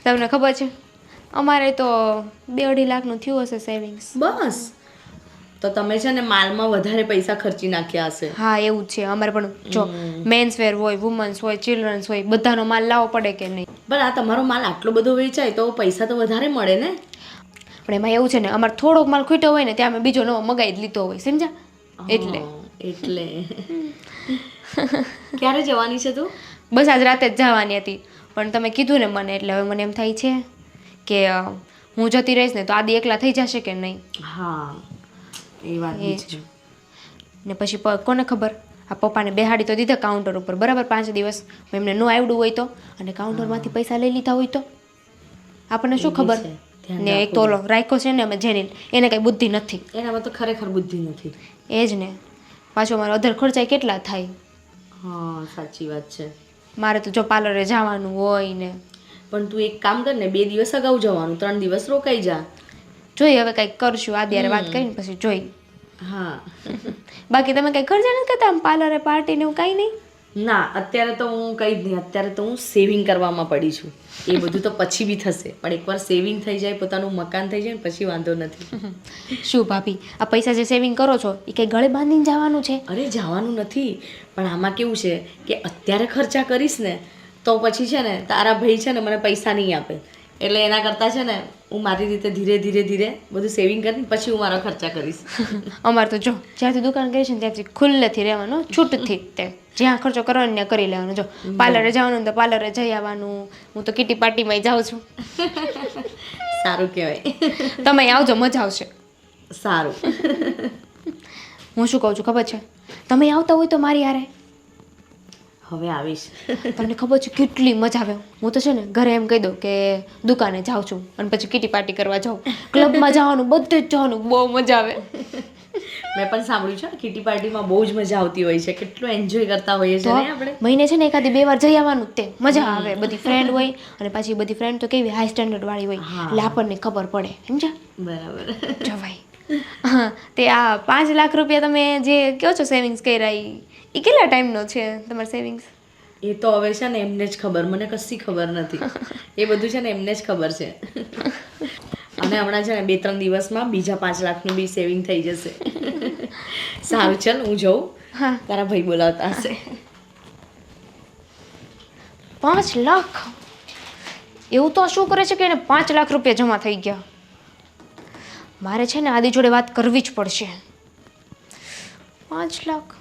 તમને ખબર છે અમારે તો 2-2.5 લાખનું થયું હશે સેવિંગ્સ. બસ તો તમે છે ને માલમાં વધારે પૈસા ખર્ચી નાખ્યા હશે. હા એવું જ છે અમારે પણ જો મેન્સ વેર હોય વુમન્સ હોય ચિલ્ડ્રન્સ હોય બધાનો માલ લાવવો પડે કે નહીં. પણ આ તમારો માલ આટલો બધો વેચાય તો પૈસા તો વધારે મળે ને. પણ એમાં એવું છે ને અમારે થોડોક માલ ખૂટ્યો હોય ને ત્યાં અમે બીજો નવો મગાઈ જ લીધો હોય સમજ્યા એટલે ક્યારે જવાની છે તું? બસ આજ રાતે જ જવાની હતી પણ તમે કીધું ને મને એટલે હવે મને એમ થાય છે કે હું જતી રહીશ ને તો આદિ એકલા થઈ જશે કે નહીં. હા એ વાત એ જ ને પછી કોને ખબર આ પપ્પાને બેહાડી તો દીધા કાઉન્ટર ઉપર બરાબર 5 દિવસ એમને ન આવડું હોય તો અને કાઉન્ટરમાંથી પૈસા લઈ લીધા હોય તો આપણને શું ખબર. ને એક તો ઓલો રાખ્યો છે ને અમે જેની એને કઈ બુદ્ધિ નથી. એનામાં તો ખરેખર બુદ્ધિ નથી. એ જ ને પાછો મારો અધર ખર્ચાય કેટલા થાય. હા સાચી વાત છે. મારે તો જો પાર્લરે જવાનું હોય ને. પણ તું એક કામ કર ને 2 દિવસ અગાઉ જવાનું 3 દિવસ રોકાઈ જા. જોઈ હવે કંઈક કરશું આદિયારે વાત કરીને પછી જોઈ. હા બાકી તમે કંઈ ખર્ચા નથી કરતા આમ પાર્લરે પાર્ટી ને એવું કાંઈ નહીં? ના અત્યારે તો હું કંઈ જ નહીં. અત્યારે તો હું સેવિંગ કરવામાં પડી છું. એ બધું તો પછી બી થશે પણ એકવાર સેવિંગ થઈ જાય પોતાનું મકાન થઈ જાય ને પછી વાંધો નથી. શું ભાભી આ પૈસા જે સેવિંગ કરો છો એ કંઈ ગળે બાંધીને જવાનું છે? અરે જવાનું નથી પણ આમાં કેવું છે કે અત્યારે ખર્ચા કરીશ ને તો પછી છે ને તારા ભાઈ છે ને મને પૈસા નહીં આપે એટલે એના કરતાં છે ને હું મારી રીતે ધીરે ધીરે બધું સેવિંગ કરીને પછી હું મારા ખર્ચા કરીશ. અમારે તો જો જ્યાંથી દુકાન કરી છે ને ત્યાંથી ખુલ્લેથી રહેવાનું છૂટથી તે જ્યાં ખર્ચો કરવાનો ત્યાં કરી લેવાનો. જો પાર્લરે જવાનું તો પાર્લરે જઈ આવવાનું. હું તો કિટી પાર્ટીમાં જાઉં છું. સારું કહેવાય. તમે આવજો મજા આવશે. સારું. હું શું કહું છું ખબર છે તમે આવતા હોય તો મારી હારે હવે આવીશ. તમને ખબર છે કેટલી મજા આવે. હું તો છે ને ઘરે એમ કહી દઉં કે દુકાને જાઉં છું અને પછી કિટી પાર્ટી કરવા જાઉં ક્લબમાં જવાનું બધે જ જવાનું બહુ મજા આવે. મેં પણ સાંભળ્યું છે કિટી પાર્ટીમાં બહુ જ મજા આવતી હોય છે, કેટલું એન્જોય કરતા હોઈએ છીએ ને આપણે. મહિને છે ને એકાદી 2 વાર જઈ આવવાનું જ તે મજા આવે. બધી ફ્રેન્ડ હોય અને પાછી બધી ફ્રેન્ડ તો કેવી હાઈ સ્ટેન્ડર્ડ વાળી હોય એટલે આપણને ખબર પડે સમજા. બરાબર. જવાય. હા તે આ 5 લાખ રૂપિયા તમે જે કહો છો સેવિંગ્સ કર્યા એ કેટલા ટાઈમનો છે તમારો સેવિંગ્સ? એ તો હવે છે ને એમને જ ખબર, મને કશી ખબર નથી. એ બધું છે ને એમને જ ખબર છે. અને હમણાં છે ને 2-3 દિવસમાં બીજા 5 લાખનું બી સેવિંગ થઈ જશે. સારું ચાલ હું જઉં. તારા ભાઈ બોલાવતા હશે. 5 લાખ? એવું તો શું કરે છે કે એને 5 લાખ રૂપિયા જમા થઈ ગયા? મારે છે ને આદિ જોડે વાત કરવી જ પડશે. 5 લાખ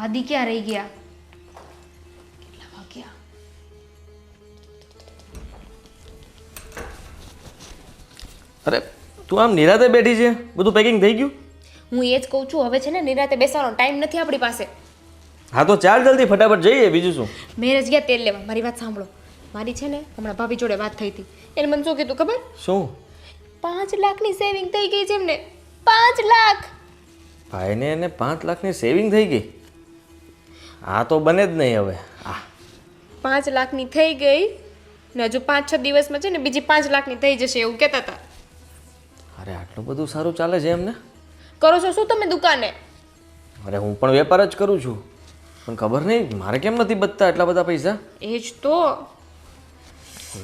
આદિ ક્યાં રહી ગયા? કેટલા વાગ્યા? અરે તું આમ નિરાતે બેઠી છે, બધું પેકિંગ થઈ ગયું? હું એ જ કહું છું, હવે છે ને નિરાતે બેસવાનો ટાઈમ નથી આપણી પાસે. હા તો ચાલ જલ્દી ફટાફટ જઈએ, બીજું શું. મેરેજ ગયા તેલ લેવા. મારી વાત સાંભળો. મારી છે ને હમણાં ભાભી જોડે વાત થઈ હતી. એને મને શું કીધું ખબર? શું? 5 લાખની સેવિંગ થઈ ગઈ છે એમને. 5 લાખ! ભાઈને એને 5 લાખની સેવિંગ થઈ ગઈ? હા તો બને જ નહીં હવે. 5 લાખની થઈ ગઈ ને હજુ 5-6 દિવસમાં છે ને બીજી 5 લાખની થઈ જશે એવું કહેતા હતા. અરે આટલું બધું સારું ચાલે છે એમને? કરો છો શું તમે દુકાને? અરે હું પણ વેપાર જ કરું છું, પણ ખબર નહીં મારે કેમ નથી બચતા એટલા બધા પૈસા. એ જ તો.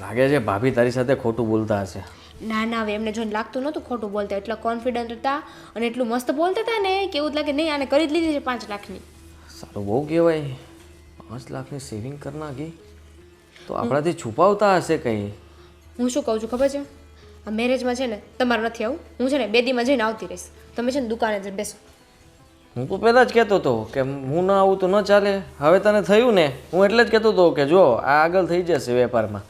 લાગે છે ભાભી તારી સાથે ખોટું બોલતા હશે. ના ના, હવે એમને જોઈને લાગતું નહોતું ખોટું બોલતા. એટલા કોન્ફિડન્ટ હતા અને એટલું મસ્ત બોલતા હતા ને કે એવું જ લાગે નહીં આને કરી જ લીધી છે 5 લાખની. સારું બહુ કહેવાય. 5 લાખની સેવિંગ કરી નાખી તો આપણાથી છુપાવતા હશે કંઈ. હું શું કહું છું ખબર છે? આ મેરેજમાં છે ને તમારે નથી આવું. હું છે ને 2 દીમાં જઈને આવતી રહીશ. તમે છે ને દુકાને જ બેસો. હું તો પહેલાં જ કહેતો હતો કે હું ના આવું તો ન ચાલે. હવે તને થયું ને, હું એટલે જ કહેતો હતો કે જો આ આગળ થઈ જશે વેપારમાં.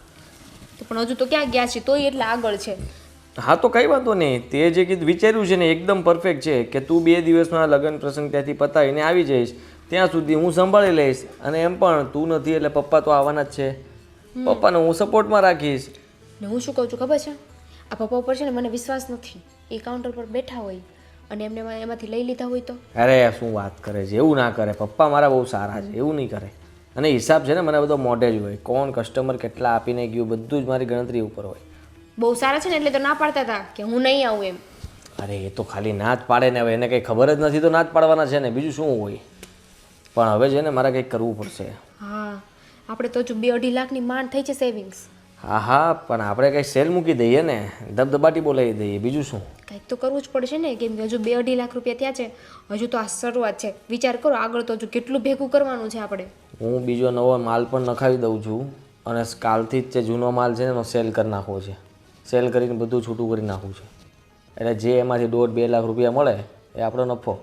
તો પણ હજુ તો ક્યાં ગયા છે, તોય એટલે આગળ છે. હા તો કંઈ વાંધો નહીં. તે જે કીધું વિચાર્યું છે ને એકદમ પરફેક્ટ છે કે તું 2 દિવસમાં લગ્ન પ્રસંગ ત્યાંથી પતાવીને આવી જઈશ. ત્યાં સુધી હું સંભાળી લઈશ. અને એમ પણ તું નથી એટલે પપ્પા તો આવવાના જ છે. પપ્પાને હું સપોર્ટમાં રાખીશ. ને હું શું કહું છું ખબર છે? આ પપ્પા ઉપર છે ને મને વિશ્વાસ નથી. એ કાઉન્ટર પર બેઠા હોય અને એમને એમાંથી લઈ લીધા હોય તો? અરે શું વાત કરે છે, એવું ના કરે. પપ્પા મારા બહુ સારા છે, એવું નહીં કરે. અને હિસાબ છે ને મને બધો મોઢે જ હોય. કોણ કસ્ટમર કેટલા આપીને ગયું બધું જ મારી ગણતરી ઉપર હોય. બહુ સારા છે ને એટલે તો ના પાડતા હતા કે હું નહીં આવું એમ. અરે એ તો ખાલી ના જ પાડે ને, હવે એને કંઈ ખબર જ નથી તો ના જ પાડવાના છે ને, બીજું શું હોય. પણ હવે છે ને મારે કંઈક કરવું પડશે. હા આપણે તો હજુ 2-2.5 લાખની માંડ થઈ છે સેવિંગ્સ. હા હા પણ આપણે કંઈક સેલ મૂકી દઈએ ને, ધબધબાટી બોલાવી દઈએ, બીજું શું. કંઈક તો કરવું જ પડશે ને, કેમ કે હજુ 2-2.5 લાખ રૂપિયા ત્યાં છે. હજુ તો આ શરૂઆત છે. વિચાર કરો આગળ તો હજુ કેટલું ભેગું કરવાનું છે આપણે. હું બીજો નવો માલ પણ નખાવી દઉં છું અને કાલથી જ જે જૂનો માલ છે ને એનો સેલ કરી નાખવો છે. સેલ કરીને બધું છૂટું કરી નાખવું છે. એટલે જે એમાંથી 1.5-2 લાખ રૂપિયા મળે એ આપણો નફો.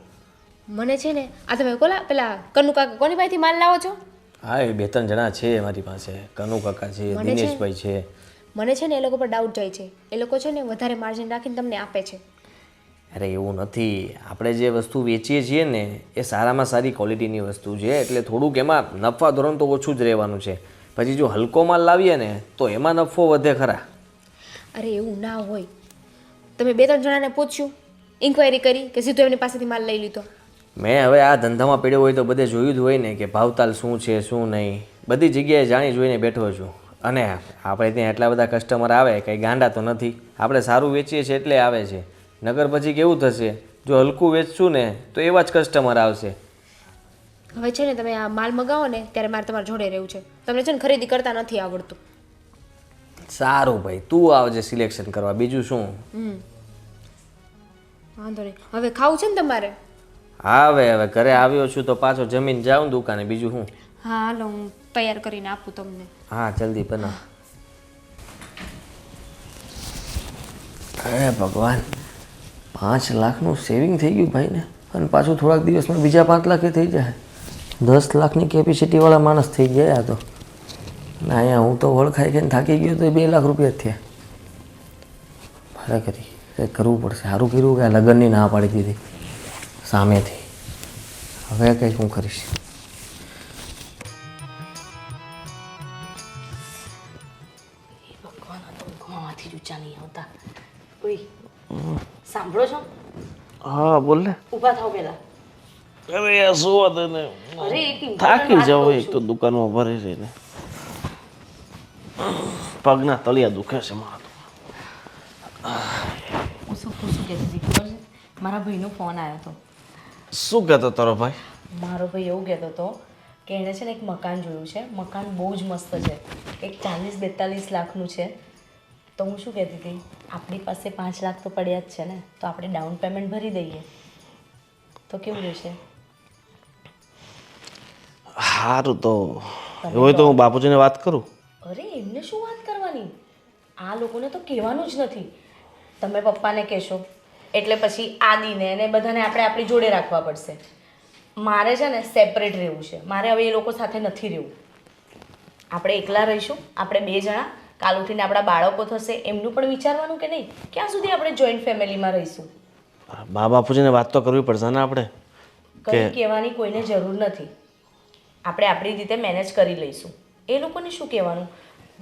મને છે ને આ તમે પેલા કનુ કાકા કોની પાસેથી માલ લાવો છો? હા એ 2-3 જણા છે મારી પાસે. કનુ કાકા છે, દિનેશભાઈ છે. મને છે ને એ લોકો પર ડાઉટ જાય છે. એ લોકો છે ને વધારે માર્જિન રાખીને તમને આપે છે. અરે એવું નથી. આપણે જે વસ્તુ વેચીએ છીએ ને એ સારામાં સારી ક્વોલિટીની વસ્તુ છે, એટલે થોડુંક એમાં નફા ધોરણ તો ઓછું જ રહેવાનું છે. પછી જો હલકો માલ લાવીએ ને તો એમાં નફો વધે ખરા. અરે એવું ના હોય. તમે 2-3 જણાને પૂછ્યું, ઇન્ક્વાયરી કરી કે સીધું એમની પાસેથી માલ લઈ લીધો? મેં હવે આ ધંધામાં પડ્યો હોય તો બધે જોયું જ હોય ને કે ભાવતાલ શું છે શું નહીં. બધી જગ્યાએ જાણી જોઈને બેઠો છું. અને આપણે ત્યાં એટલા બધા કસ્ટમર આવે કંઈ ગાંડા તો નથી. આપણે સારું વેચીએ છીએ એટલે આવે છે. નગર પછી કેવું થશે, જો હલકું વેચશું ને તો એવા જ કસ્ટમર આવશે. હવે છે ને તમે આ માલ મગાવો ને ત્યારે મારે તમારા જોડે રહેવું છે. તમને છે ને ખરીદી કરતા નથી આવડતું. સારું ભાઈ, તું આવજે સિલેક્શન કરવા, બીજું શું. વાંધો નહીં. હવે ખાવું છે ને તમારે? હા હવે ઘરે આવ્યો છું તો પાછો જમીન જાઉં દુકાને, બીજું શું. હા હાલો હું તૈયાર કરીને આપું તમને. હા જલ્દી બનાવ. અરે ભગવાન, 5 લાખનું સેવિંગ થઈ ગયું ભાઈને, અને પાછું થોડાક દિવસમાં બીજા 5 લાખ થઈ જાય. 10 લાખની કેપેસિટીવાળા માણસ થઈ ગયા આ તો. ના અહીંયા હું તો વળખાઈ ખાઈને થાકી ગયો તો 2 લાખ રૂપિયા જ થયા. ભાડે કરી કંઈક કરવું પડશે. સારું કર્યું કે આ લગ્નની ના પાડી દીધી સામેથી. હવે કંઈક હું કરીશ. કરવાના તો ઊંઘમાંથી જ ઊંચા નહીં આવતા. ઓય સાંભળો છો? હા બોલ ને. ઊભા થાવ પહેલા. અરે યાર શું વાત ને અરે એક important થાકી વાત જાવ કહું એક તો છું. દુકાનમાં ભરી રહીને પગના તળિયા દુખે છે મારા. હું શું કહેતી હતી ખબર છે? મારા ભાઈનો ફોન આવ્યો હતો. શું કહેતો તારો ભાઈ? મારો ભાઈ એવું કહેતો હતો કે એણે છે ને એક મકાન જોયું છે. મકાન બહુ જ મસ્ત છે, એક 40-42 લાખનું છે. તો હું શું કહેતી હતી, આપણી પાસે 5 લાખ તો પડ્યા જ છે ને, તો આપણે ડાઉન પેમેન્ટ ભરી દઈએ તો કેવું રહેશે? સારું તો એવું હોય તો હું બાપુજીને વાત કરું. અરે એમને શું વાત કરવાની, આ લોકોને તો કહેવાનું જ નથી. તમે પપ્પાને કહેશો એટલે પછી આદિને અને બધાને આપણે આપણી જોડે રાખવા પડશે. મારે છે ને સેપરેટ રહેવું છે. મારે હવે એ લોકો સાથે નથી રહેવું. આપણે એકલા રહીશું, આપણે 2 જણા. કાલ ઉઠીને આપણા બાળકો થશે, એમનું પણ વિચારવાનું કે નહીં. ક્યાં સુધી આપણે જોઈન્ટ ફેમિલીમાં રહીશું? બાપુજીને વાત તો કરવી પડશે ને આપણે. કંઈ કહેવાની કોઈને જરૂર નથી. આપણે આપણી રીતે મેનેજ કરી લઈશું. એ લોકોને શું કહેવાનું?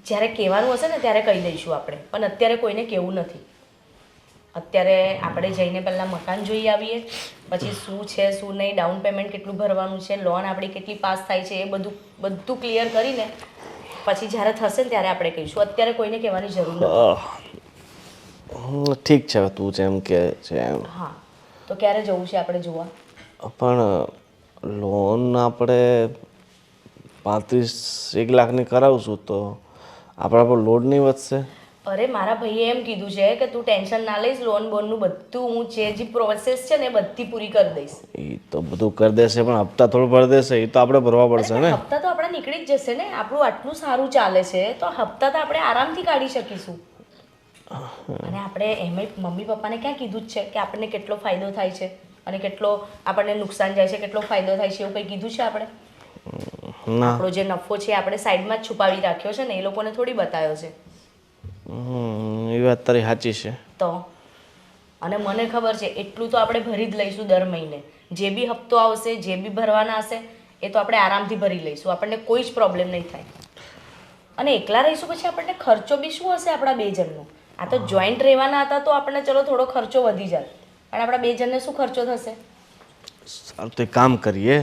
જ્યારે કહેવાનું હશે ને ત્યારે કહી દઈશું આપણે, પણ અત્યારે કોઈને કહેવું નથી. અત્યારે આપણે જઈને પહેલાં મકાન જોઈ આવીએ, પછી શું છે શું નહીં, ડાઉન પેમેન્ટ કેટલું ભરવાનું છે, લોન આપણી કેટલી પાસ થાય છે, એ બધું ક્લિયર કરીને પછી જ્યારે થશે ને ત્યારે આપણે કહીશું. અત્યારે કોઈને કહેવાની જરૂર નથી. ઠીક છે હવે તું જેમ કે છે એમ. હા, તો ક્યારે જવું છે આપણે જોવા? પણ લોન આપણે 35 લાખની કરાવશું તો આપણા પર લોડ નહીં વધશે? અરે મારા ભાઈએ એમ કીધું છે કે તું ટેન્શન ના લઈશ, લોન બોનનું બધું હું જે પ્રોસેસ છે ને બધી પૂરી કરી દઈશ. એ તો બધું કરી દેશે પણ હપ્તા થોડું ભરી દેશે, એ તો આપણે ભરવા પડશે ને. હપ્તા તો આપણે નીકળી જ જશે ને. આપણું આટલું સારું ચાલે છે તો હપ્તા તો આપણે આરામથી કાઢી શકીશું. અને આપણે એમ મમ્મી પપ્પાને ક્યાં કીધું જ છે કે આપણને કેટલો ફાયદો થાય છે અને કેટલો આપણને નુકસાન જાય છે, કેટલો ફાયદો થાય છે, એવું કંઈ કીધું છે આપણે? આપણો જે નફો છે આપણે સાઈડમાં જ છુપાવી રાખ્યો છે ને, એ લોકોને થોડી બતાવ્યો છે. એ વાત તારી સાચી છે. તો અને મને ખબર છે એટલું તો આપણે ભરી જ લઈશું દર મહિને. જે બી હપ્તો આવશે, જે બી ભરવાના હશે એ તો આપણે આરામથી ભરી લઈશું. આપણને કોઈ જ પ્રોબ્લેમ નહીં થાય. અને એકલા રહીશું પછી આપણને ખર્ચો બી શું હશે આપણા 2 જણનો? આ તો જોઈન્ટ રહેવાના હતા તો આપણને ચલો થોડો ખર્ચો વધી જાય, પણ આપણા 2 જણને શું ખર્ચો થશે? સારું તો એક કામ કરીએ,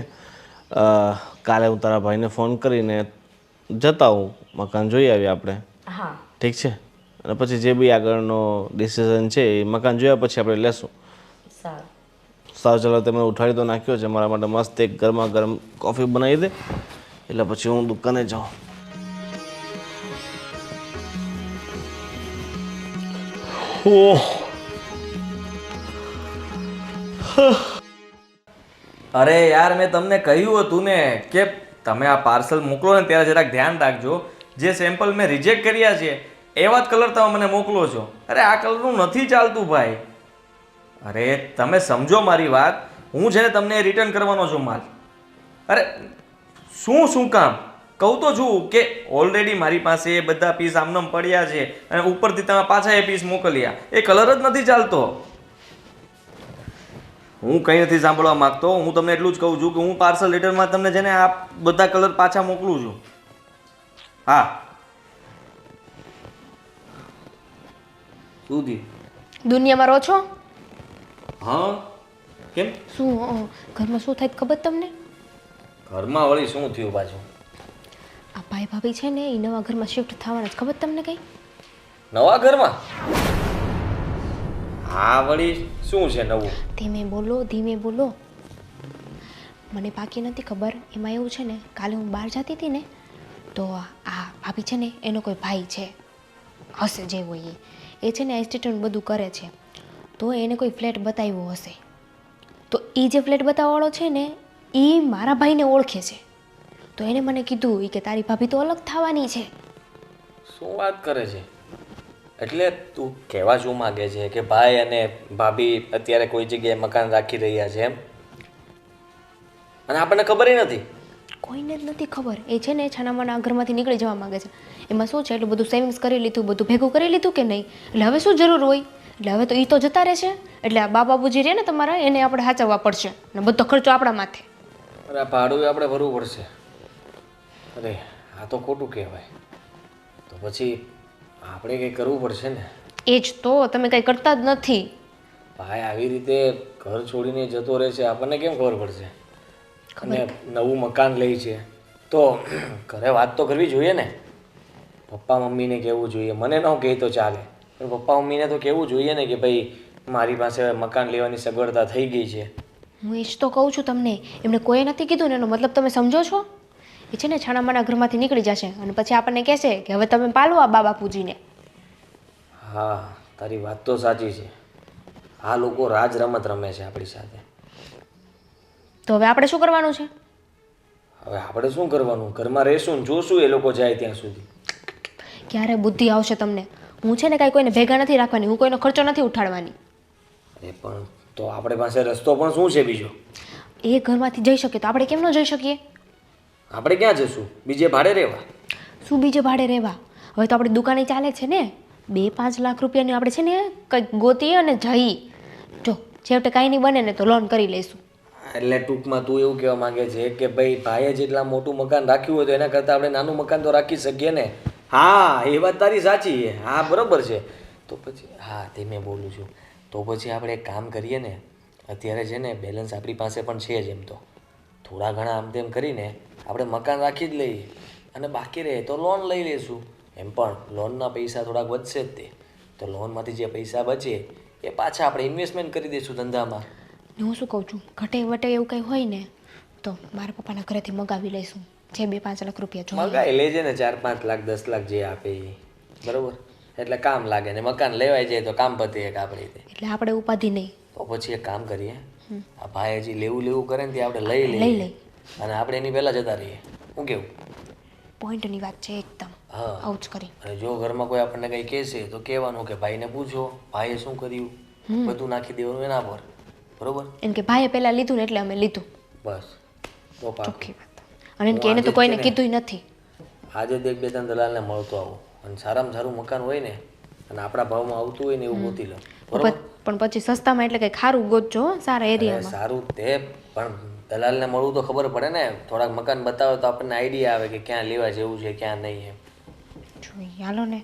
કાલે હું તારા ભાઈને ફોન કરીને જતા હું મકાન જોઈ આવીએ આપણે. હા ઠીક છે, અને પછી જે બી આગળનો ડિસિઝન છે એ મકાન જોયા પછી આપણે લેશું. સારું. સારું ચાલો, તમે ઉઠાડી તો નાખ્યો છે, મારા માટે મસ્ત એક ગરમા ગરમ કોફી બનાવી દે એટલે પછી હું દુકાને જાઉં. અરે યાર, મેં તમને કહ્યું હતું ને કે તમે આ પાર્સલ મોકલો ને ત્યારે જરાક ધ્યાન રાખજો. જે સેમ્પલ મેં રિજેક્ટ કર્યા છે એવા જ કલર તમે મને મોકલો છો. અરે આ કલરનું નથી ચાલતું ભાઈ. અરે તમે સમજો મારી વાત. હું છે ને તમને રિટર્ન કરવાનો છું માલ. અરે શું કામ કહું તો છું કે ઓલરેડી મારી પાસે એ બધા પીસ આમનામ પડ્યા છે અને ઉપરથી તમે પાછા એ પીસ મોકલ્યા. એ કલર જ નથી ચાલતો. હું કંઈ નથી સાંભળવા માંગતો. હું તમને એટલું જ કહું છું કે હું પાર્સલ રિટર્નમાં તમને છે ને આ બધા કલર પાછા મોકલું છું. હા. શું થયું? દુનિયામાં રહો છો? હા કેમ? શું ઘરમાં શું થાય ખબર તમને? ઘરમાં વળી શું થયું પાછું? આ ભાઈ ભાભી છે ને એ નવા ઘરમાં શિફ્ટ થવાના જ. ખબર તમને કઈ? નવા ઘરમાં? હા વળી શું છે નવું? ધીમે બોલો, ધીમે બોલો. મને બાકી નથી ખબર. એમાં એવું છે ને, કાલે હું બહાર જતી હતી ને તો આ ભાભી છે ને એનો કોઈ ભાઈ છે, હશે જે હોય એ છે ને એસ્ટેટનું બધું કરે છે. તો એને કોઈ ફ્લેટ બતાવ્યો હશે. તો એ જે ફ્લેટ બતાવવાવાળો છે ને એ મારા ભાઈને ઓળખે છે. તો એને મને કીધું કે તારી ભાભી તો અલગ થવાની છે. શું વાત કરે છે? એટલે તું કહેવા શું માગે છે કે ભાઈ અને ભાભી અત્યારે કોઈ જગ્યાએ મકાન રાખી રહ્યા છે એમ? અને આપણને ખબર નથી? કોઈને જ નથી ખબર. એ છે ને છાનામાના ઘરમાંથી નીકળી જવા માંગે છે. એમાં શું છે, એટલું બધું સેવિંગ્સ કરી લીધું, બધું ભેગું કરી લીધું કે નહીં, એટલે હવે શું જરૂર હોય? એટલે હવે તો એ તો જતા રહેશે. એટલે આ બાબુજી રહે ને તમારા, એને આપણે સાચવવા પડશે અને બધો ખર્ચો આપણા માથે. અરે આ ભાડું આપણે ભરવું પડશે. અરે આ તો ખોટું કહેવાય. તો પછી આપણે કંઈ કરવું પડશે ને. એ જ તો તમે કંઈ કરતા જ નથી. ભાઈ આવી રીતે ઘર છોડીને જતો રહે છે, આપણને કેમ ખબર પડશે? અને નવું મકાન લે છે તો ઘરે વાત તો કરવી જોઈએ ને. પપ્પા મમ્મીને કહેવું જોઈએ, મને ન કહે તો ચાલે, પણ પપ્પા મમ્મીને તો કહેવું જોઈએ ને કે ભાઈ મારી પાસે મકાન લેવાની સગવડતા થઈ ગઈ છે. હું એ જ તો કહું છું તમને, એમને કોઈએ નથી કીધું ને એનો મતલબ તમે સમજો છો? એ છે ને છાણામાના ઘરમાંથી નીકળી જશે અને પછી આપણને કહેશે કે હવે તમે પાલો આ બા બાપુજીને. હા, તારી વાત તો સાચી છે. આ લોકો રાજ રમત રમે છે આપણી સાથે. તો હવે આપણે શું કરવાનું છે? હવે આપણે શું કરવાનું? ઘરમાં રહેશું ને જોશું એ લોકો જાય ત્યાં સુધી. ક્યારે બુદ્ધિ આવશે તમને? હું છે ને કાંઈ કોઈને ભેગા નથી રાખવાની, હું કોઈનો ખર્ચો નથી ઉઠાડવાની. અરે પણ તો આપણે પાસે રસ્તો પણ શું છે બીજો? એ ઘરમાંથી જઈ શકે તો આપણે કેમ ન જઈ શકીએ? આપણે ક્યાં જશું? બીજે ભાડે રહેવા? શું બીજે ભાડે રહેવા? હવે તો આપણી દુકાને ચાલે છે ને, 2-5 લાખ રૂપિયાની આપણે છે ને કંઈક ગોતીએ અને જઈ. જો છેવટે કાંઈ નહીં બને ને તો લોન કરી લઈશું. એટલે ટૂંકમાં તું એવું કહેવા માંગે છે કે ભાઈ ભાઈએ જેટલા મોટું મકાન રાખ્યું હોય તો એના કરતાં આપણે નાનું મકાન તો રાખી શકીએ ને? હા, એ વાત તારી સાચી છે. હા, બરોબર છે. તો પછી હા ધીમે બોલું છું. તો પછી આપણે એક કામ કરીએ ને, અત્યારે છે ને બેલેન્સ આપણી પાસે પણ છે જ એમ તો. થોડા ઘણા આમ તેમ કરીને આપણે મકાન રાખી જ લઈએ અને બાકી રહે તો લોન લઈ લઈશું. એમ પણ લોનના પૈસા થોડાક વધશે જ તે. તો લોનમાંથી જે પૈસા બચે એ પાછા આપણે ઇન્વેસ્ટમેન્ટ કરી દઈશું ધંધામાં. હું શું કહું છું, ઘટે વટે એવું કંઈ હોય ને તો મારા પપ્પાના ઘરેથી મગાવી લઈશું, જે 2-5 લાખ રૂપિયા જોઈએ. મગાઈ લેજે ને, 4-5 લાખ 10 લાખ જે આપે એ. બરોબર, એટલે કામ લાગે ને મકાન લેવાઈ જાય તો કામ પતી એક આપણી રીતે. એટલે આપણે ઉપાધિ નહીં. તો પછી એક કામ કરીએ, આ ભાઈ હજી લેવું કરે ને તે આપણે લઈ લઈ લઈએ લઈ. અને આપણે એની પહેલા જતા રહીએ. શું કેવું? પોઈન્ટની વાત છે એકદમ. હા. આવું જ કરી. અને જો ઘરમાં કોઈ આપણને કંઈ કહેશે તો કહેવાનું કે ભાઈને પૂછો ભાઈએ શું કર્યું, બધું નાખી દેવાનું એના પર. બરોબર? એમ કે ભાઈએ પહેલાં લીધું ને એટલે અમે લીધું. બસ તો પાકું. ચોખ્ખી વાત. અને એમ કે એને તો કોઈને કીધુંય નથી. આજે જ 1-2 દલાલને મળતો આવું અને સારામાં સારું મકાન હોય ને અને આપણા ભાવમાં આવતું હોય ને એવું ગોતી લો. બરોબર? પણ પછી સસ્તામાં એટલે કંઈ ખારું ગોતજો હો, સારા અરે એરિયામાં. સારું તે પણ દલાલને મળવું તો ખબર પડે ને. થોડાક મકાન બતાવે તો આપણને આઈડિયા આવે કે ક્યાં લેવા જેવું છે ક્યાં નહીં એમ. જોઈએ હાલો ને.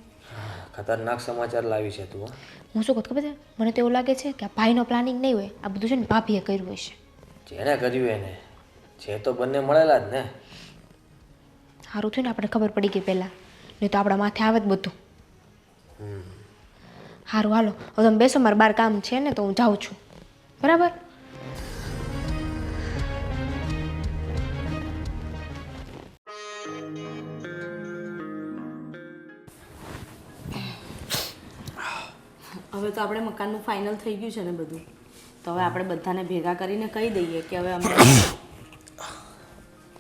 ખતરનાક સમાચાર લાવી છે તું. હું શું કહું ખબર છે, મને તો એવું લાગે છે કે આ ભાઈનો પ્લાનિંગ નહીં હોય, આ બધું છે ને ભાભીએ કર્યું હશે. જેને કર્યું એને છે તો બંને મળેલા જ ને. સારું થયું ને આપણે ખબર પડી ગઈ પહેલાં, નહીં તો આપણા માથે આવે જ બધું. સારું હાલો, હવે તમે બેસો, મારે બહાર કામ છે ને તો હું જાઉં છું. બરાબર? હવે તો આપણે મકાનનું ફાઇનલ થઈ ગયું છે ને બધું, તો હવે આપણે બધાને ભેગા કરીને કહી દઈએ કે હવે અમે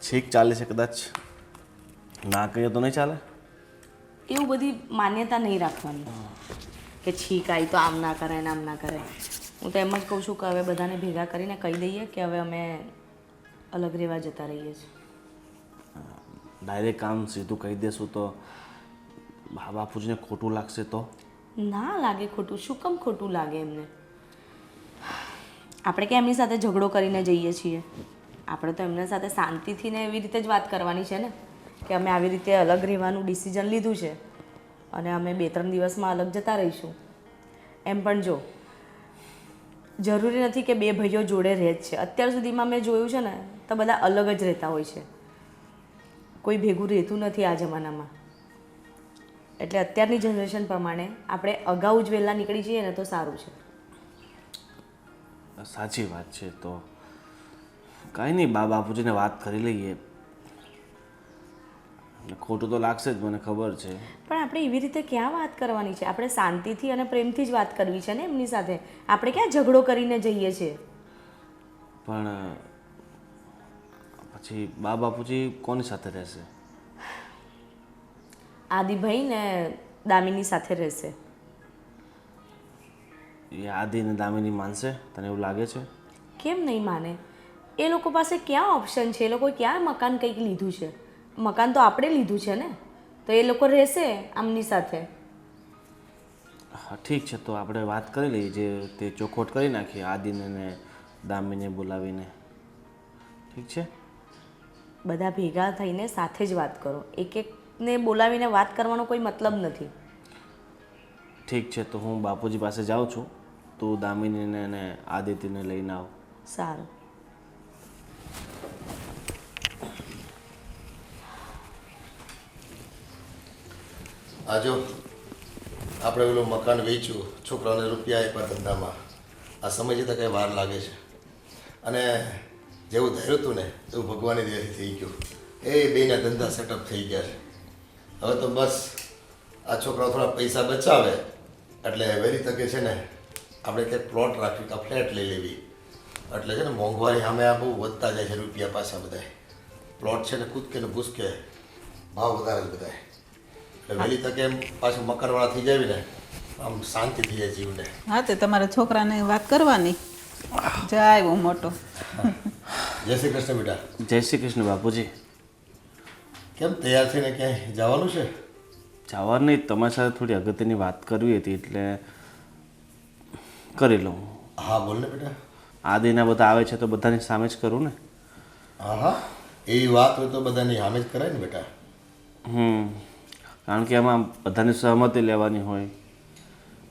ઠીક ચાલે છે, કદાચ ના કહીએ તો નહીં ચાલે. એવું બધી માન્યતા નહીં રાખવાની કે છીક આવી તો આમ ના કરાય ને આમ ના કરાય. હું તો એમ જ કહું છું કે હવે બધાને ભેગા કરીને કહી દઈએ કે હવે અમે અલગ રહેવા જતા રહીએ છીએ. ડાયરેક્ટ કામ સીધું કહી દેશું તો બા બાપુજીને ખોટું લાગશે તો? ના લાગે ખોટું. શું કામ ખોટું લાગે એમને? આપણે કે એમની સાથે ઝઘડો કરીને જઈએ છીએ? આપણે તો એમના સાથે શાંતિથી ને એવી રીતે જ વાત કરવાની છે ને કે અમે આવી રીતે અલગ રહેવાનું ડિસિઝન લીધું છે અને અમે 2-3 દિવસમાં અલગ જતા રહીશું. એમ પણ જો જરૂરી નથી કે 2 ભાઈઓ જોડે રહે જ છે. અત્યાર સુધીમાં મેં જોયું છે ને તો બધા અલગ જ રહેતા હોય છે, કોઈ ભેગું રહેતું નથી આ જમાનામાં. એટલે અત્યારની જનરેશન પ્રમાણે આપણે અગાઉ જ વહેલા નીકળી જઈએ ને તો સારું છે. સાચી વાત છે. તો કાંઈ નહીં, બા બાપુજીને વાત કરી લઈએ. ખોટું તો લાગશે જ, મને ખબર છે. પણ આપણે એવી રીતે ક્યાં વાત કરવાની છે? આપણે શાંતિથી અને પ્રેમથી જ વાત કરવી છે ને એમની સાથે. આપણે ક્યાં ઝઘડો કરીને જઈએ છીએ? પણ પછી બા બાપુજી કોની સાથે રહેશે? આદિભાઈ ને દામિની સાથે રહેશે. એ આદિ ને દામિની માનશે? તને એવું લાગે છે? કેમ નહીં માને? એ લોકો પાસે ક્યાં ઓપ્શન છે? એ લોકો ક્યાં મકાન કંઈક લીધું છે? મકાન તો આપણે લીધું છે ને, તો એ લોકો રહેશે આમની સાથે. હા ઠીક છે, તો આપણે વાત કરી લઈએ, જે તે ચોખવટ કરી નાખીએ આદિને ને દામિનીને બોલાવીને. ઠીક છે? બધા ભેગા થઈને સાથે જ વાત કરો. એક એકને બોલાવીને વાત કરવાનો કોઈ મતલબ નથી. ઠીક છે, તો હું બાપુજી પાસે જાઉં છું. તું દામિનીને અને આદિત્યને લઈને આવ. સારું. આ જો આપણે પેલું મકાન વેચ્યું, છોકરાઓને રૂપિયા આપ્યા ધંધામાં, આ સમય જતાં કંઈ વાર લાગે છે. અને જેવું ધાર્યું હતું ને એવું ભગવાનની દયાથી થઈ ગયું. એ બેના ધંધા સેટઅપ થઈ ગયા છે. હવે તો બસ આ છોકરાઓ થોડા પૈસા બચાવે એટલે વહેલી તકે છે ને આપણે કંઈક પ્લોટ રાખવી કે ફ્લેટ લઈ લેવી. એટલે છે ને મોંઘવારી સામે આ બહુ વધતા જાય છે રૂપિયા પાછા બધાય. પ્લોટ છે ને કૂદકે ને ભૂસકે ભાવ વધારે જ બધાય. એટલે વહેલી તકે એમ પાછું મકાનવાળા થઈ જાય ને આમ શાંતિ થઈ જાય જીવને. હા તે તમારા છોકરાને વાત કરવાની. જાય આવ્યો મોટો. જય શ્રી કૃષ્ણ બેટા. જય શ્રી કૃષ્ણ બાપુજી. કેમ તૈયાર થઈને ક્યાંય જવાનું છે? જવાનું નહીં, તમારી સાથે થોડી અગત્યની વાત કરવી હતી એટલે કરી લઉં. હા બોલ ને બેટા. આદિના બધા આવે છે તો બધાની સામે જ કરું ને. હા હા, એવી વાત હોય તો બધાની સામે જ કરાય ને બેટા. કારણ કે એમાં બધાની સહમતી લેવાની હોય.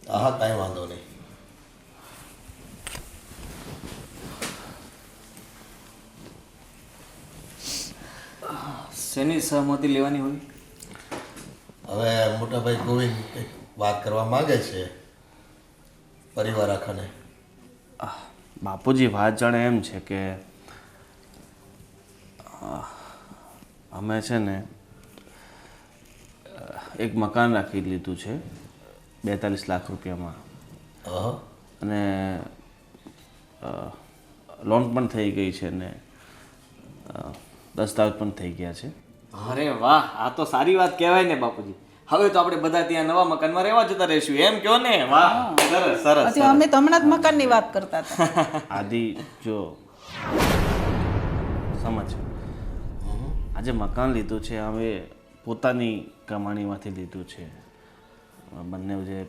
હા હા, કાંઈ વાંધો નહીં. શેની સહમતિ લેવાની હોય? હવે મોટાભાઈ ગોવિંદ કંઈક વાત કરવા માંગે છે પરિવાર આખાને. બાપુજી વાત જાણે એમ છે કે અમે છે ને એક મકાન રાખી લીધું છે 42 લાખ રૂપિયામાં. હા, અને લોન પણ થઈ ગઈ છે ને દસ્તાવેજ પણ થઈ ગયા છે. અરે વાહ, આ તો સારી વાત કહેવાય ને બાપુજી. હવે તો આપણે બધા ત્યાં નવા મકાનમાં રહેવા જતા રહીશું, એમ કહો ને? વાહ, સરસ સરસ. હજી અમે તો હમણાં જ મકાનની વાત કરતા હતા. આદિ જો સમજ, આજે મકાન લીધું છે હવે પોતાની કમાણીમાંથી લીધું છે. બંને જે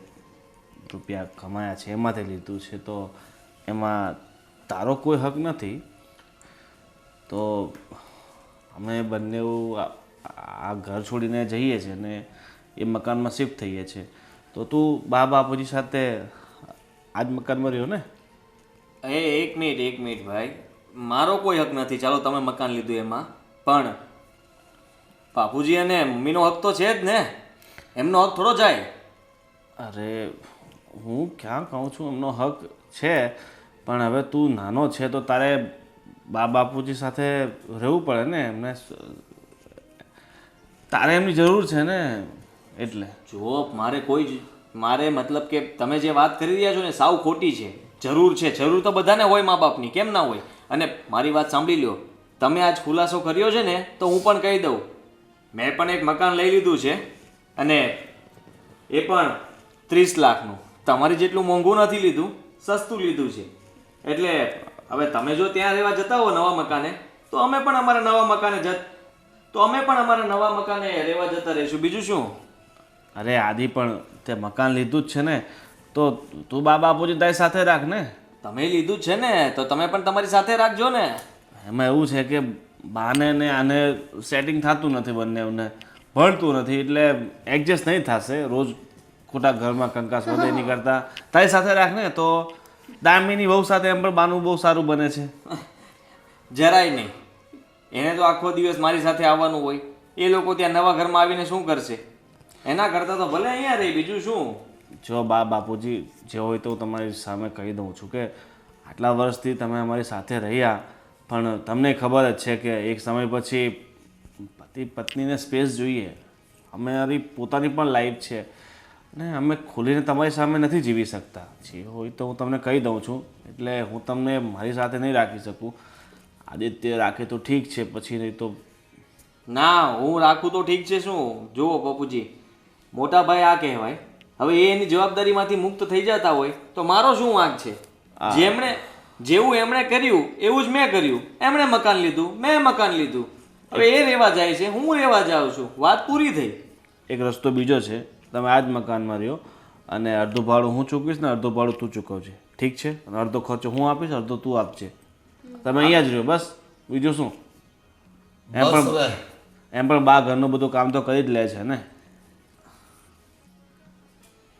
રૂપિયા કમાયા છે એમાંથી લીધું છે, તો એમાં તારો કોઈ હક નથી. તો અમે બંને આ ઘર છોડીને જઈએ છીએ અને એ મકાનમાં શિફ્ટ થઈએ છીએ. તો તું બાપુજી સાથે આજ મકાનમાં રહ્યો ને? એક મિનિટ ભાઈ, મારો કોઈ હક નથી. ચાલો તમે મકાન લીધું એમાં, પણ બાપુજી અને મમ્મીનો હક તો છે જ ને. એમનો હક થોડો જાય. અરે હું ક્યાં કહું છું એમનો હક છે, પણ હવે તું નાનો છે તો તારે બાપુજી સાથે રહેવું પડે ને. એમને તારે એમની જરૂર છે ને, એટલે. જો મારે મતલબ કે તમે જે વાત કરી રહ્યા છો ને સાવ ખોટી છે. જરૂર તો બધાને હોય મા બાપની, કેમ ના હોય? અને મારી વાત સાંભળી લ્યો, તમે આજ ખુલાસો કર્યો છે ને તો હું પણ કહી દઉં, મેં પણ એક મકાન લઈ લીધું છે અને એ પણ 30 લાખનું. તમારી જેટલું મોંઘું નથી લીધું, સસ્તું લીધું છે. એટલે હવે તમે જો ત્યાં રહેવા જતા હો નવા મકાને, તો અમે પણ અમારા નવા મકાને રહેવા જતા રહીશું. બીજું શું? અરે આદિ, પણ તે મકાન લીધું જ છે ને, તો તું બાપુજી તારી સાથે રાખ ને. તમે લીધું જ છે ને તો તમે પણ તમારી સાથે રાખજો ને. એમાં એવું છે કે બાને ને આને સેટિંગ થતું નથી, બંનેને ભણતું નથી, એટલે એડજસ્ટ નહીં થશે. રોજ ખોટા ઘરમાં કંકાસ વધે નહીં કરતા તારી સાથે રાખ ને. તો દામિની બહુ સાથે એમ પણ બાનું બહુ સારું બને છે. જરાય નહીં. એને તો આખો દિવસ મારી સાથે આવવાનું હોય. એ લોકો ત્યાં નવા ઘરમાં આવીને શું કરશે? એના કરતાં તો ભલે અહીંયા રહી, બીજું શું. જો બાપુજી જે હોય તો હું તમારી સામે કહી દઉં છું કે આટલા વર્ષથી તમે અમારી સાથે રહ્યા, પણ તમને ખબર જ છે કે એક સમય પછી પતિ પત્નીને સ્પેસ જોઈએ. અમારી પોતાની પણ લાઈફ છે ને અમે ખુલીને તમારી સામે નથી જીવી શકતા. જે હોય તો હું તમને કહી દઉં છું, એટલે હું તમને મારી સાથે નહીં રાખી શકું. આદિત્ય રાખે તો ઠીક છે, પછી નહીં તો ના. હું રાખું તો ઠીક છે શું? જુઓ બાપુજી, મોટા ભાઈ આ કહેવાય. હવે એ એની જવાબદારીમાંથી મુક્ત થઈ જતા હોય તો મારો શું વાંક છે? જેવું એમણે કર્યું એવું જ મેં કર્યું. એમણે મકાન લીધું, મેં મકાન લીધું. હવે એ રહેવા જાય છે, હું રહેવા જાઉં છું. વાત પૂરી થઈ. એક રસ્તો બીજો છે, તમે આ જ મકાનમાં રહ્યો અને અડધું ભાડું હું ચૂકવીશ ને અડધું ભાડું તું ચૂકવજે, ઠીક છે? અને અડધો ખર્ચો હું આપીશ, અડધો તું આપજે. તમે અહીંયા જ રહ્યો, બસ. બીજું શું? એમ પણ બા ઘરનું બધું કામ તો કરી જ લે છે ને.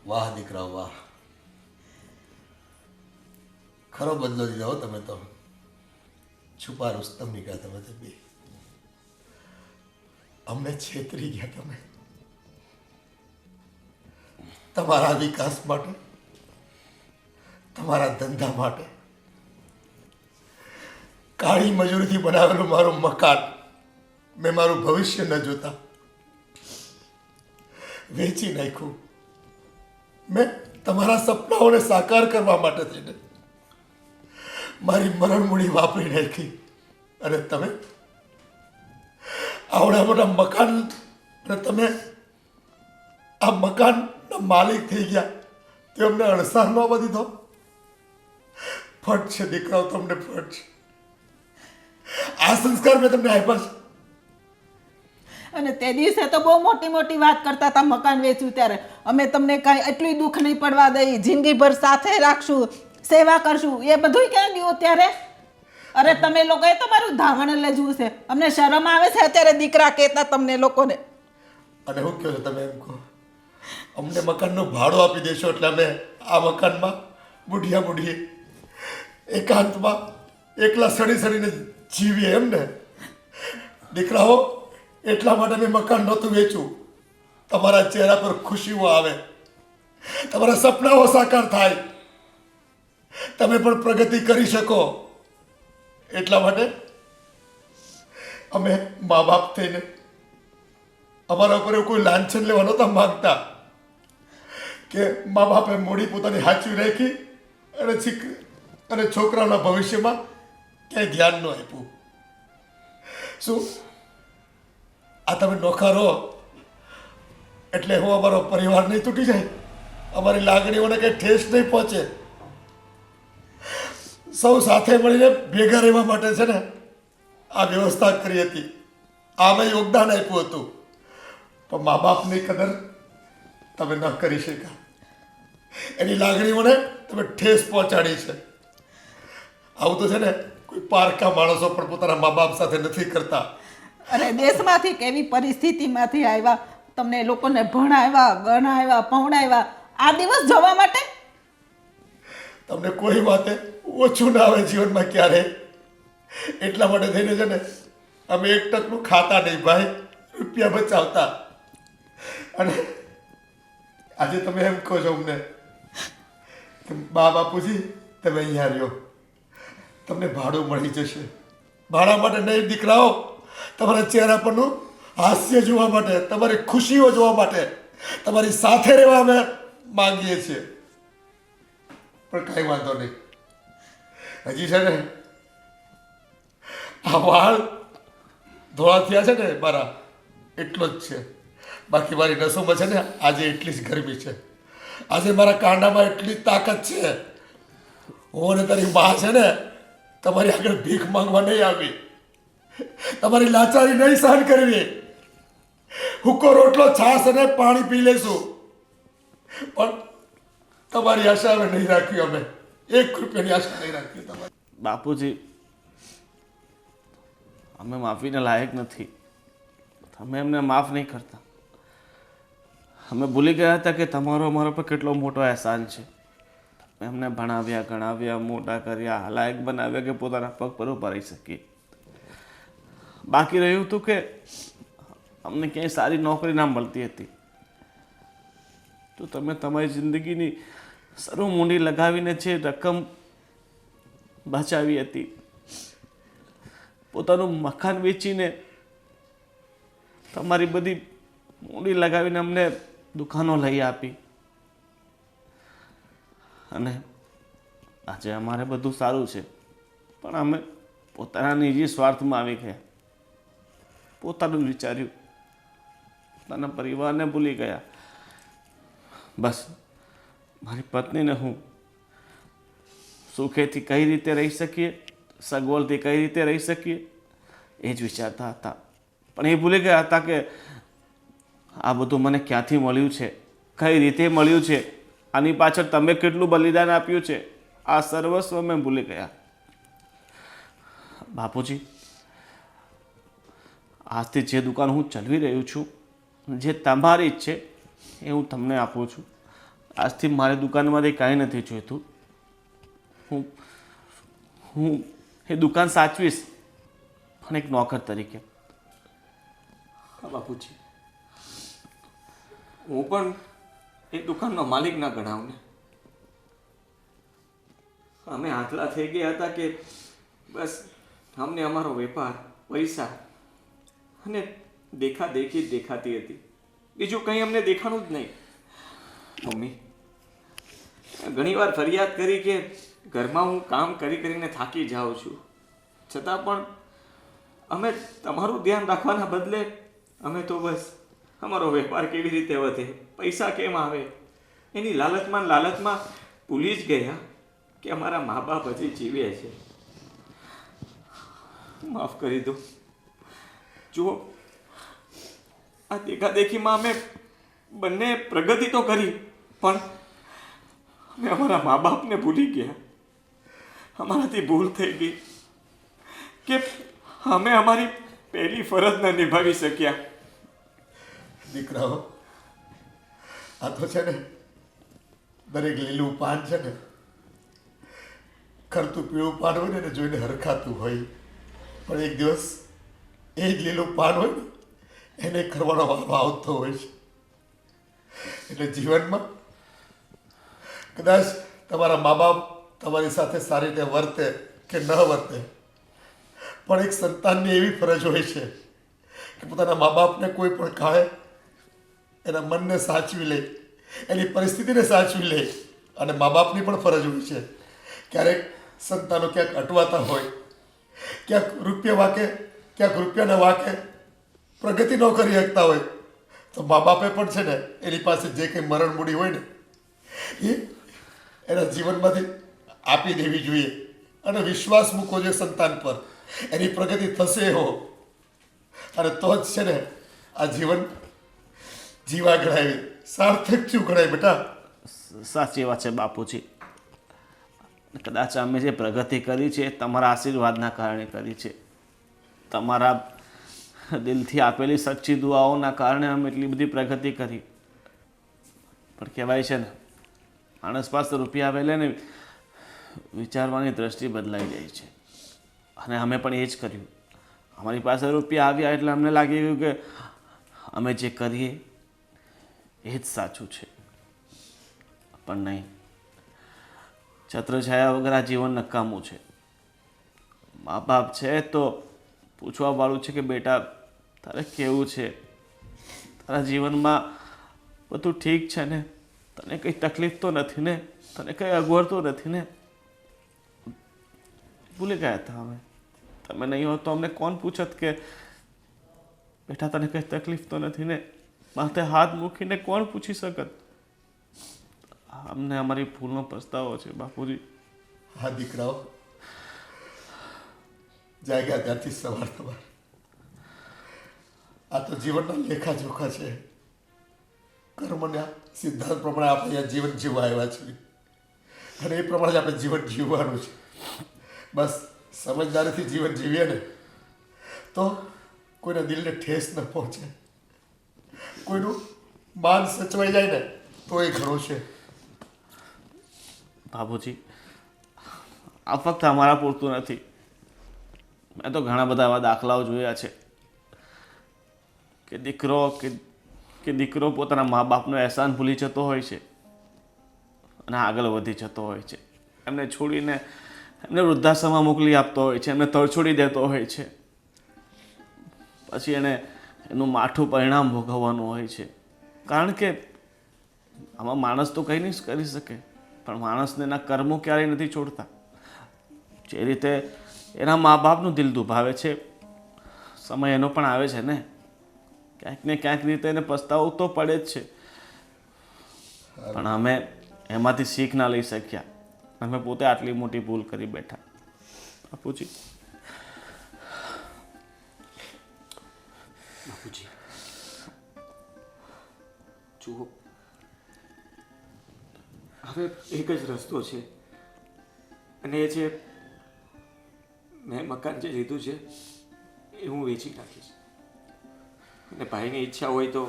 વાહ દીકરા વાહ, ખરો બદલો દીધો હો તમે તો. છુપા રુસ્તમ નીકળ્યા તમે તો બે. અમને છેતરી ગયા તમે. તમારા વિકાસ માટે, તમારા ધંધા માટે કાળી મજૂરીથી બનાવેલું મારું મકાન મેં મારું ભવિષ્ય ન જોતા વેચી નાખ્યું. મેં તમારા સપનાઓને સાકાર કરવા માટે થઈને મારી મરણ મૂડી વાપરી નાખી. અને તમે આવડા મોટા મકાન, અને તમે આ મકાનના માલિક થઈ ગયા તે અમને અણસાર ન આવવા દીધો. ફટ છે દીકરાઓ, તમને ફટ છે. આ સંસ્કાર મેં તમને આપ્યા છે. અને તે દિવસે તો બહુ મોટી મોટી વાત કરતા હતા મકાન વેચ્યું ત્યારે. અમે તમને કાંઈ એટલું દુઃખ નહીં પડવા દઈ, જિંદગીભર સાથે રાખશું, સેવા કરશું. એ બધું ક્યાં ગયું ત્યારે? અરે તમે લોકોએ તો મારું ધાવણ લેજવું છે. અમને શરમ આવે છે અત્યારે દીકરા કહેતા તમને લોકોને. અને હું કહો છો તમે એમ કહો, અમને મકાનનું ભાડું આપી દેશો એટલે અમે આ મકાનમાં બુઢિયા બુઢીએ એકાંતમાં એકલા સડી સડીને જીવીએ એમ ને? દીકરાઓ, એટલા માટે મેં મકાન નહોતું વેચ્યું. તમારા ચહેરા પર ખુશીઓ આવે, તમારા સપનાઓ સાકાર થાય, તમે પણ પ્રગતિ કરી શકો. એટલા માટે અમે મા બાપ થઈને અમારા ઉપર એવું કોઈ લાંછન લેવા નહોતા માંગતા કે મા બાપે મૂડી પોતાની હાચવી રાખી અને છોકરાના ભવિષ્યમાં ક્યાંય ધ્યાન ન આપ્યું. શું આ તમે નોખા રહો એટલે હું અમારો પરિવાર નહીં તૂટી જાય? અમારી લાગણીઓને કંઈ ઠેસ નહીં પહોંચે? સૌ સાથે મળીને ભેગા રહેવા માટે છે ને આ વ્યવસ્થા કરી હતી. આમાં યોગદાન આપ્યું હતું. પણ મા બાપની કદર તમે ન કરી શક્યા. એની લાગણીઓને તમે ઠેસ પહોંચાડી છે. આવું તો છે ને કોઈ પારકા માણસો પણ પોતાના મા બાપ સાથે નથી કરતા. અરે દેશમાંથી કેવી પરિસ્થિતિમાંથી આવ્યા, તમને લોકોને ભણાવ્યા, ગણાવ્યા, પહોણાવ્યા, આ દિવસ જોવા માટે. તમને કોઈ વાતે ઓછું ના આવે જીવનમાં ક્યારે. એટલા માટે થઈને છે ને અમે એક ટકનું ખાતા નહીં ભાઈ, રૂપિયા બચાવતા. અને આજે તમે એમ કહો છો અમને કે બા બાપુજી તમે અહીંયા રહ્યો, તમને ભાડું મળી જશે. ભાડા માટે નહીં દીકરાઓ, તમારા ચહેરા પરનું હાસ્ય જોવા માટે, તમારી ખુશીઓ જોવા માટે, તમારી સાથે રહેવા અમે માંગીએ છીએ. પણ કાંઈ વાંધો નહીં, હજી છે ને આ વાળ ધોળા થયા છે ને મારા, એટલો જ છે. બાકી મારી નસોમાં છે ને આજે એટલી જ ગરમી છે, આજે મારા કાંડામાં એટલી જ તાકાત છે. હું અને તારી મા છે ને તમારી આગળ ભીખ માંગવા નહીં આવી, તમારી લાચારી નહીં સહન કરવી. હુક્કો રોટલો છાશ અને પાણી પી લેશું, પણ તમારી આશા હવે નહીં રાખી. અમે 1 રૂપિયાની આશા નહીં રાખી તમારી. બાપુજી, અમે માફીને લાયક નથી. તમે એમને માફ નહીં કરતા. અમે ભૂલી ગયા હતા કે તમારો અમારા પર કેટલો મોટો અહેસાન છે. તમે એમને ભણાવ્યા, ગણાવ્યા, મોટા કર્યા, લાયક બનાવ્યા કે પોતાના પગ પર ઊભા રહી શકીએ. બાકી રહ્યું હતું કે અમને ક્યાંય સારી નોકરી ના મળતી હતી તો તમે તમારી જિંદગીની સરું મૂંડી લગાવીને જે રકમ બચાવી હતી, પોતાનું મકાન વેચીને તમારી બધી મૂડી લગાવીને અમને દુકાનો લઈ આપી. અને આજે અમારે બધું સારું છે, પણ અમે પોતાના નિજી સ્વાર્થમાં આવી ગયા. પોતાનું વિચાર્યું, પોતાના પરિવારને ભૂલી ગયા. બસ મારી પત્નીને હું સુખેથી કઈ રીતે રહી શકીએ, સગવડથી કઈ રીતે રહી શકીએ એ જ વિચારતા હતા. પણ એ ભૂલી ગયા હતા કે આ બધું મને ક્યાંથી મળ્યું છે, કઈ રીતે મળ્યું છે, આની પાછળ તમે કેટલું બલિદાન આપ્યું છે, આ સર્વસ્વ મેં ભૂલી ગયા. બાપુજી, આજથી જે દુકાન હું ચલાવી રહ્યો છું, જે તમારી જ છે એ હું તમને આપું છું. આજથી મારી દુકાનમાંથી કાંઈ નથી જોઈતું. હું હું એ દુકાન સાચવીશ, પણ એક નોકર તરીકે. હા બાપુજી, હું પણ એ દુકાનનો માલિક ના ગણાવું ને. અમે આટલા થઈ ગયા હતા કે બસ અમને અમારો વેપાર, પૈસા અને દેખાદેખી જ દેખાતી હતી. બીજું કંઈ અમને દેખાણું જ નહીં. મમ્મી ઘણીવાર ફરિયાદ કરી કે ઘરમાં હું કામ કરી કરીને થાકી જાઉં છું, છતાં પણ અમે તમારું ધ્યાન રાખવાના બદલે અમે તો બસ અમારો વેપાર કેવી રીતે વધે, પૈસા કેમ આવે એની લાલચમાં ભૂલી જ ગયા કે અમારા મા બાપ હજી જીવે છે. માફ કરી દો. જુઓ, આ દેખાદેખીમાં અમે બંને પ્રગતિ તો કરી, પણ અમે અમારા મા બાપને ભૂલી ગયા. અમારાથી ભૂલ થઈ ગઈ કે અમે અમારી પહેલી ફરજ ન નિભાવી શક્યા. દીકરાઓ, આ તો છે ને દરેક લીલું પાન છે ને, ખરતું પીળું પાન હોય ને એને જોઈને હરખાતું હોય, પણ એક દિવસ એ જ લીલું પાન હોય ને એને કરવાનો વારો આવતો હોય છે. એટલે જીવનમાં કદાચ તમારા મા બાપ તમારી સાથે સારી રીતે વર્તે કે ન વર્તે, પણ એક સંતાનની એવી ફરજ હોય છે કે પોતાના મા બાપને કોઈ પણ કાળે એના મનને સાચવી લે, એની પરિસ્થિતિને સાચવી લે. અને મા બાપની પણ ફરજ હોય છે ક્યારેક સંતાનો ક્યાંક અટવાતા હોય, ક્યાંક રૂપિયા વાકે, ક્યાંક રૂપિયાના વાકે પ્રગતિ ન કરી શકતા હોય, તો મા બાપે પણ છે ને એની પાસે જે કંઈ મરણ મૂડી હોય ને એ એના જીવનમાંથી આપી દેવી જોઈએ. અને વિશ્વાસ મૂકવો જોઈએ સંતાન પર, એની પ્રગતિ થશે એવો. અને તો જ છે ને આ જીવન જીવા ગણાય, સાર્થક થયું ગણાય બેટા. સાચી વાત છે બાપુજી. કદાચ અમે જે પ્રગતિ કરી છે એ તમારા આશીર્વાદના કારણે કરી છે. તમારા દિલથી આપેલી સચ્ચી દુઆઓના કારણે અમે એટલી બધી પ્રગતિ કરી. પણ કહેવાય છે ને, માણસ પાસે રૂપિયા આવેલે ને વિચારવાની દ્રષ્ટિ બદલાઈ જાય છે. અને અમે પણ એ જ કર્યું. અમારી પાસે રૂપિયા આવ્યા એટલે અમને લાગી ગયું કે અમે જે કરીએ એ જ સાચું છે. પણ નહીં, છત્રછાયા વગર આ જીવન નકામું છે. મા બાપ છે તો પૂછવાવાળું છે કે બેટા તારે કેવું છે, તારા જીવનમાં બધું ઠીક છે ને, તને કંઈ તકલીફ તો નથી ને, તને કંઈ અગવડ તો નથી ને. ભૂલી ગયા હતા અમે. તમે નહીં હો તો અમને કોણ પૂછત કે બેટા તને કંઈ તકલીફ તો નથી ને? માથે હાથ મૂકીને કોણ પૂછી શકત? અમને અમારી ભૂલનો પસ્તાવો છે બાપુજી. હા દીકરાઓ, જાગ્યા ત્યાંથી સવાર આ તો જીવનના લેખા જોખા છે. કર્મના સિદ્ધાંત પ્રમાણે આપણે અહીંયા જીવન જીવવા આવ્યા છીએ અને એ પ્રમાણે આપણે જીવન જીવવાનું છે. બસ સમજદારીથી જીવન જીવીએ ને તો કોઈના દિલને ઠેસ ન પહોંચે, કોઈનું માન સચવાઈ જાય ને તો એ ઘણું છે. બાપુજી, આ ફક્ત અમારા પૂરતું નથી. મેં તો ઘણા બધા એવા દાખલાઓ જોયા છે કે દીકરો પોતાના મા બાપનો અહેસાન ભૂલી જતો હોય છે અને આગળ વધી જતો હોય છે. એમને છોડીને એમને વૃદ્ધાશ્રમમાં મોકલી આપતો હોય છે, એમને તરછોડી દેતો હોય છે. પછી એનું માઠું પરિણામ ભોગવવાનું હોય છે. કારણ કે આમાં માણસ તો કંઈ નહીં કરી શકે, પણ માણસને એના કર્મો ક્યારેય નથી છોડતા. જે રીતે એના મા બાપનું દિલ દુભાવે છે, સમય એનો પણ આવે છે ને, ક્યાંક ને ક્યાંક રીતે એને પસ્તાવું તો પડે જ છે. પણ અમે એમાંથી શીખ ના લઈ શક્યા. અમે પોતે આટલી મોટી ભૂલ કરી બેઠા. બાપુજી, જુઓ, હવે એક જ રસ્તો છે અને એ છે મેં મકાન જે લીધું છે એ હું વેચી નાખીશ. અને ભાઈની ઈચ્છા હોય તો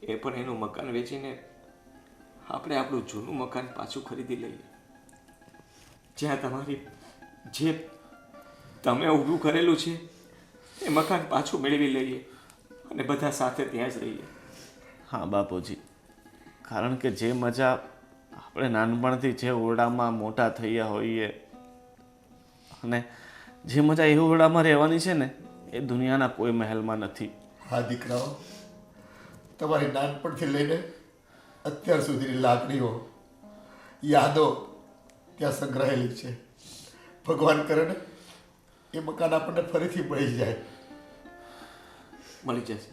એ પણ એનું મકાન વેચીને આપણે આપણું જૂનું મકાન પાછું ખરીદી લઈએ, જ્યાં તમારી જે તમે ઊભું કરેલું છે એ મકાન પાછું મેળવી લઈએ અને બધા સાથે ત્યાં જ રહીએ. હા બાપુજી, કારણ કે જે મજા આપણે નાનપણથી જે ઓરડામાં મોટા થયા હોઈએ અને જે મજા એ ઓરડામાં રહેવાની છે ને એ દુનિયાના કોઈ મહેલમાં નથી. હા દીકરાઓ, તમારી નાનપણથી લઈને અત્યાર સુધીની લાગણીઓ, યાદો ત્યાં સંગ્રહાયેલી છે. ભગવાન કરે ને એ મકાન આપણને ફરીથી મળી જાય. મળી જશે.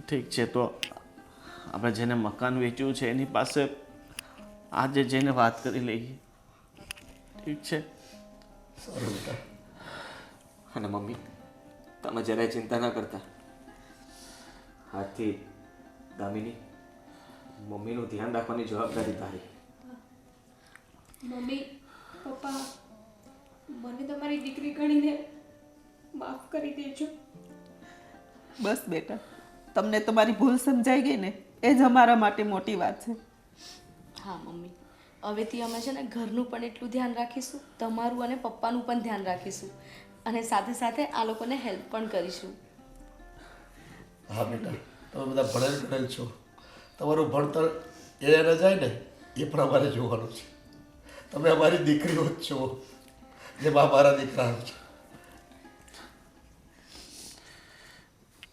ઠીક છે, તો આપણે જેને મકાન વેચ્યું છે એની પાસે આજે જઈને વાત કરી લઈએ. ઠીક છે? સારું બેટા. અને મમ્મી, તમે જરાય ચિંતા ના કરતા. આજથી દામિની, મમ્મીનું ધ્યાન રાખવાની જવાબદારી તારી. મમ્મી પપ્પા, મને તમારી દીકરી ગણીને માફ કરી દેજો. બસ બેટા, તમને તમારી ભૂલ સમજાઈ ગઈ ને એ જ અમારા માટે મોટી વાત છે. હા મમ્મી, હવેથી અમે છે ને ઘરનું પણ એટલું ધ્યાન રાખીશું, તમારું અને પપ્પાનું પણ ધ્યાન રાખીશું, અને સાથે સાથે આ લોકોને હેલ્પ પણ કરીશું. હા બેટા, તમે બધા ભણેલ ગણેલ છો. તમારું ભણતર એ ન જાય ને એ પણ અમારે જોવાનું છે. તમે અમારી દીકરીઓ જ છો, જેમ મારા દીકરા છો.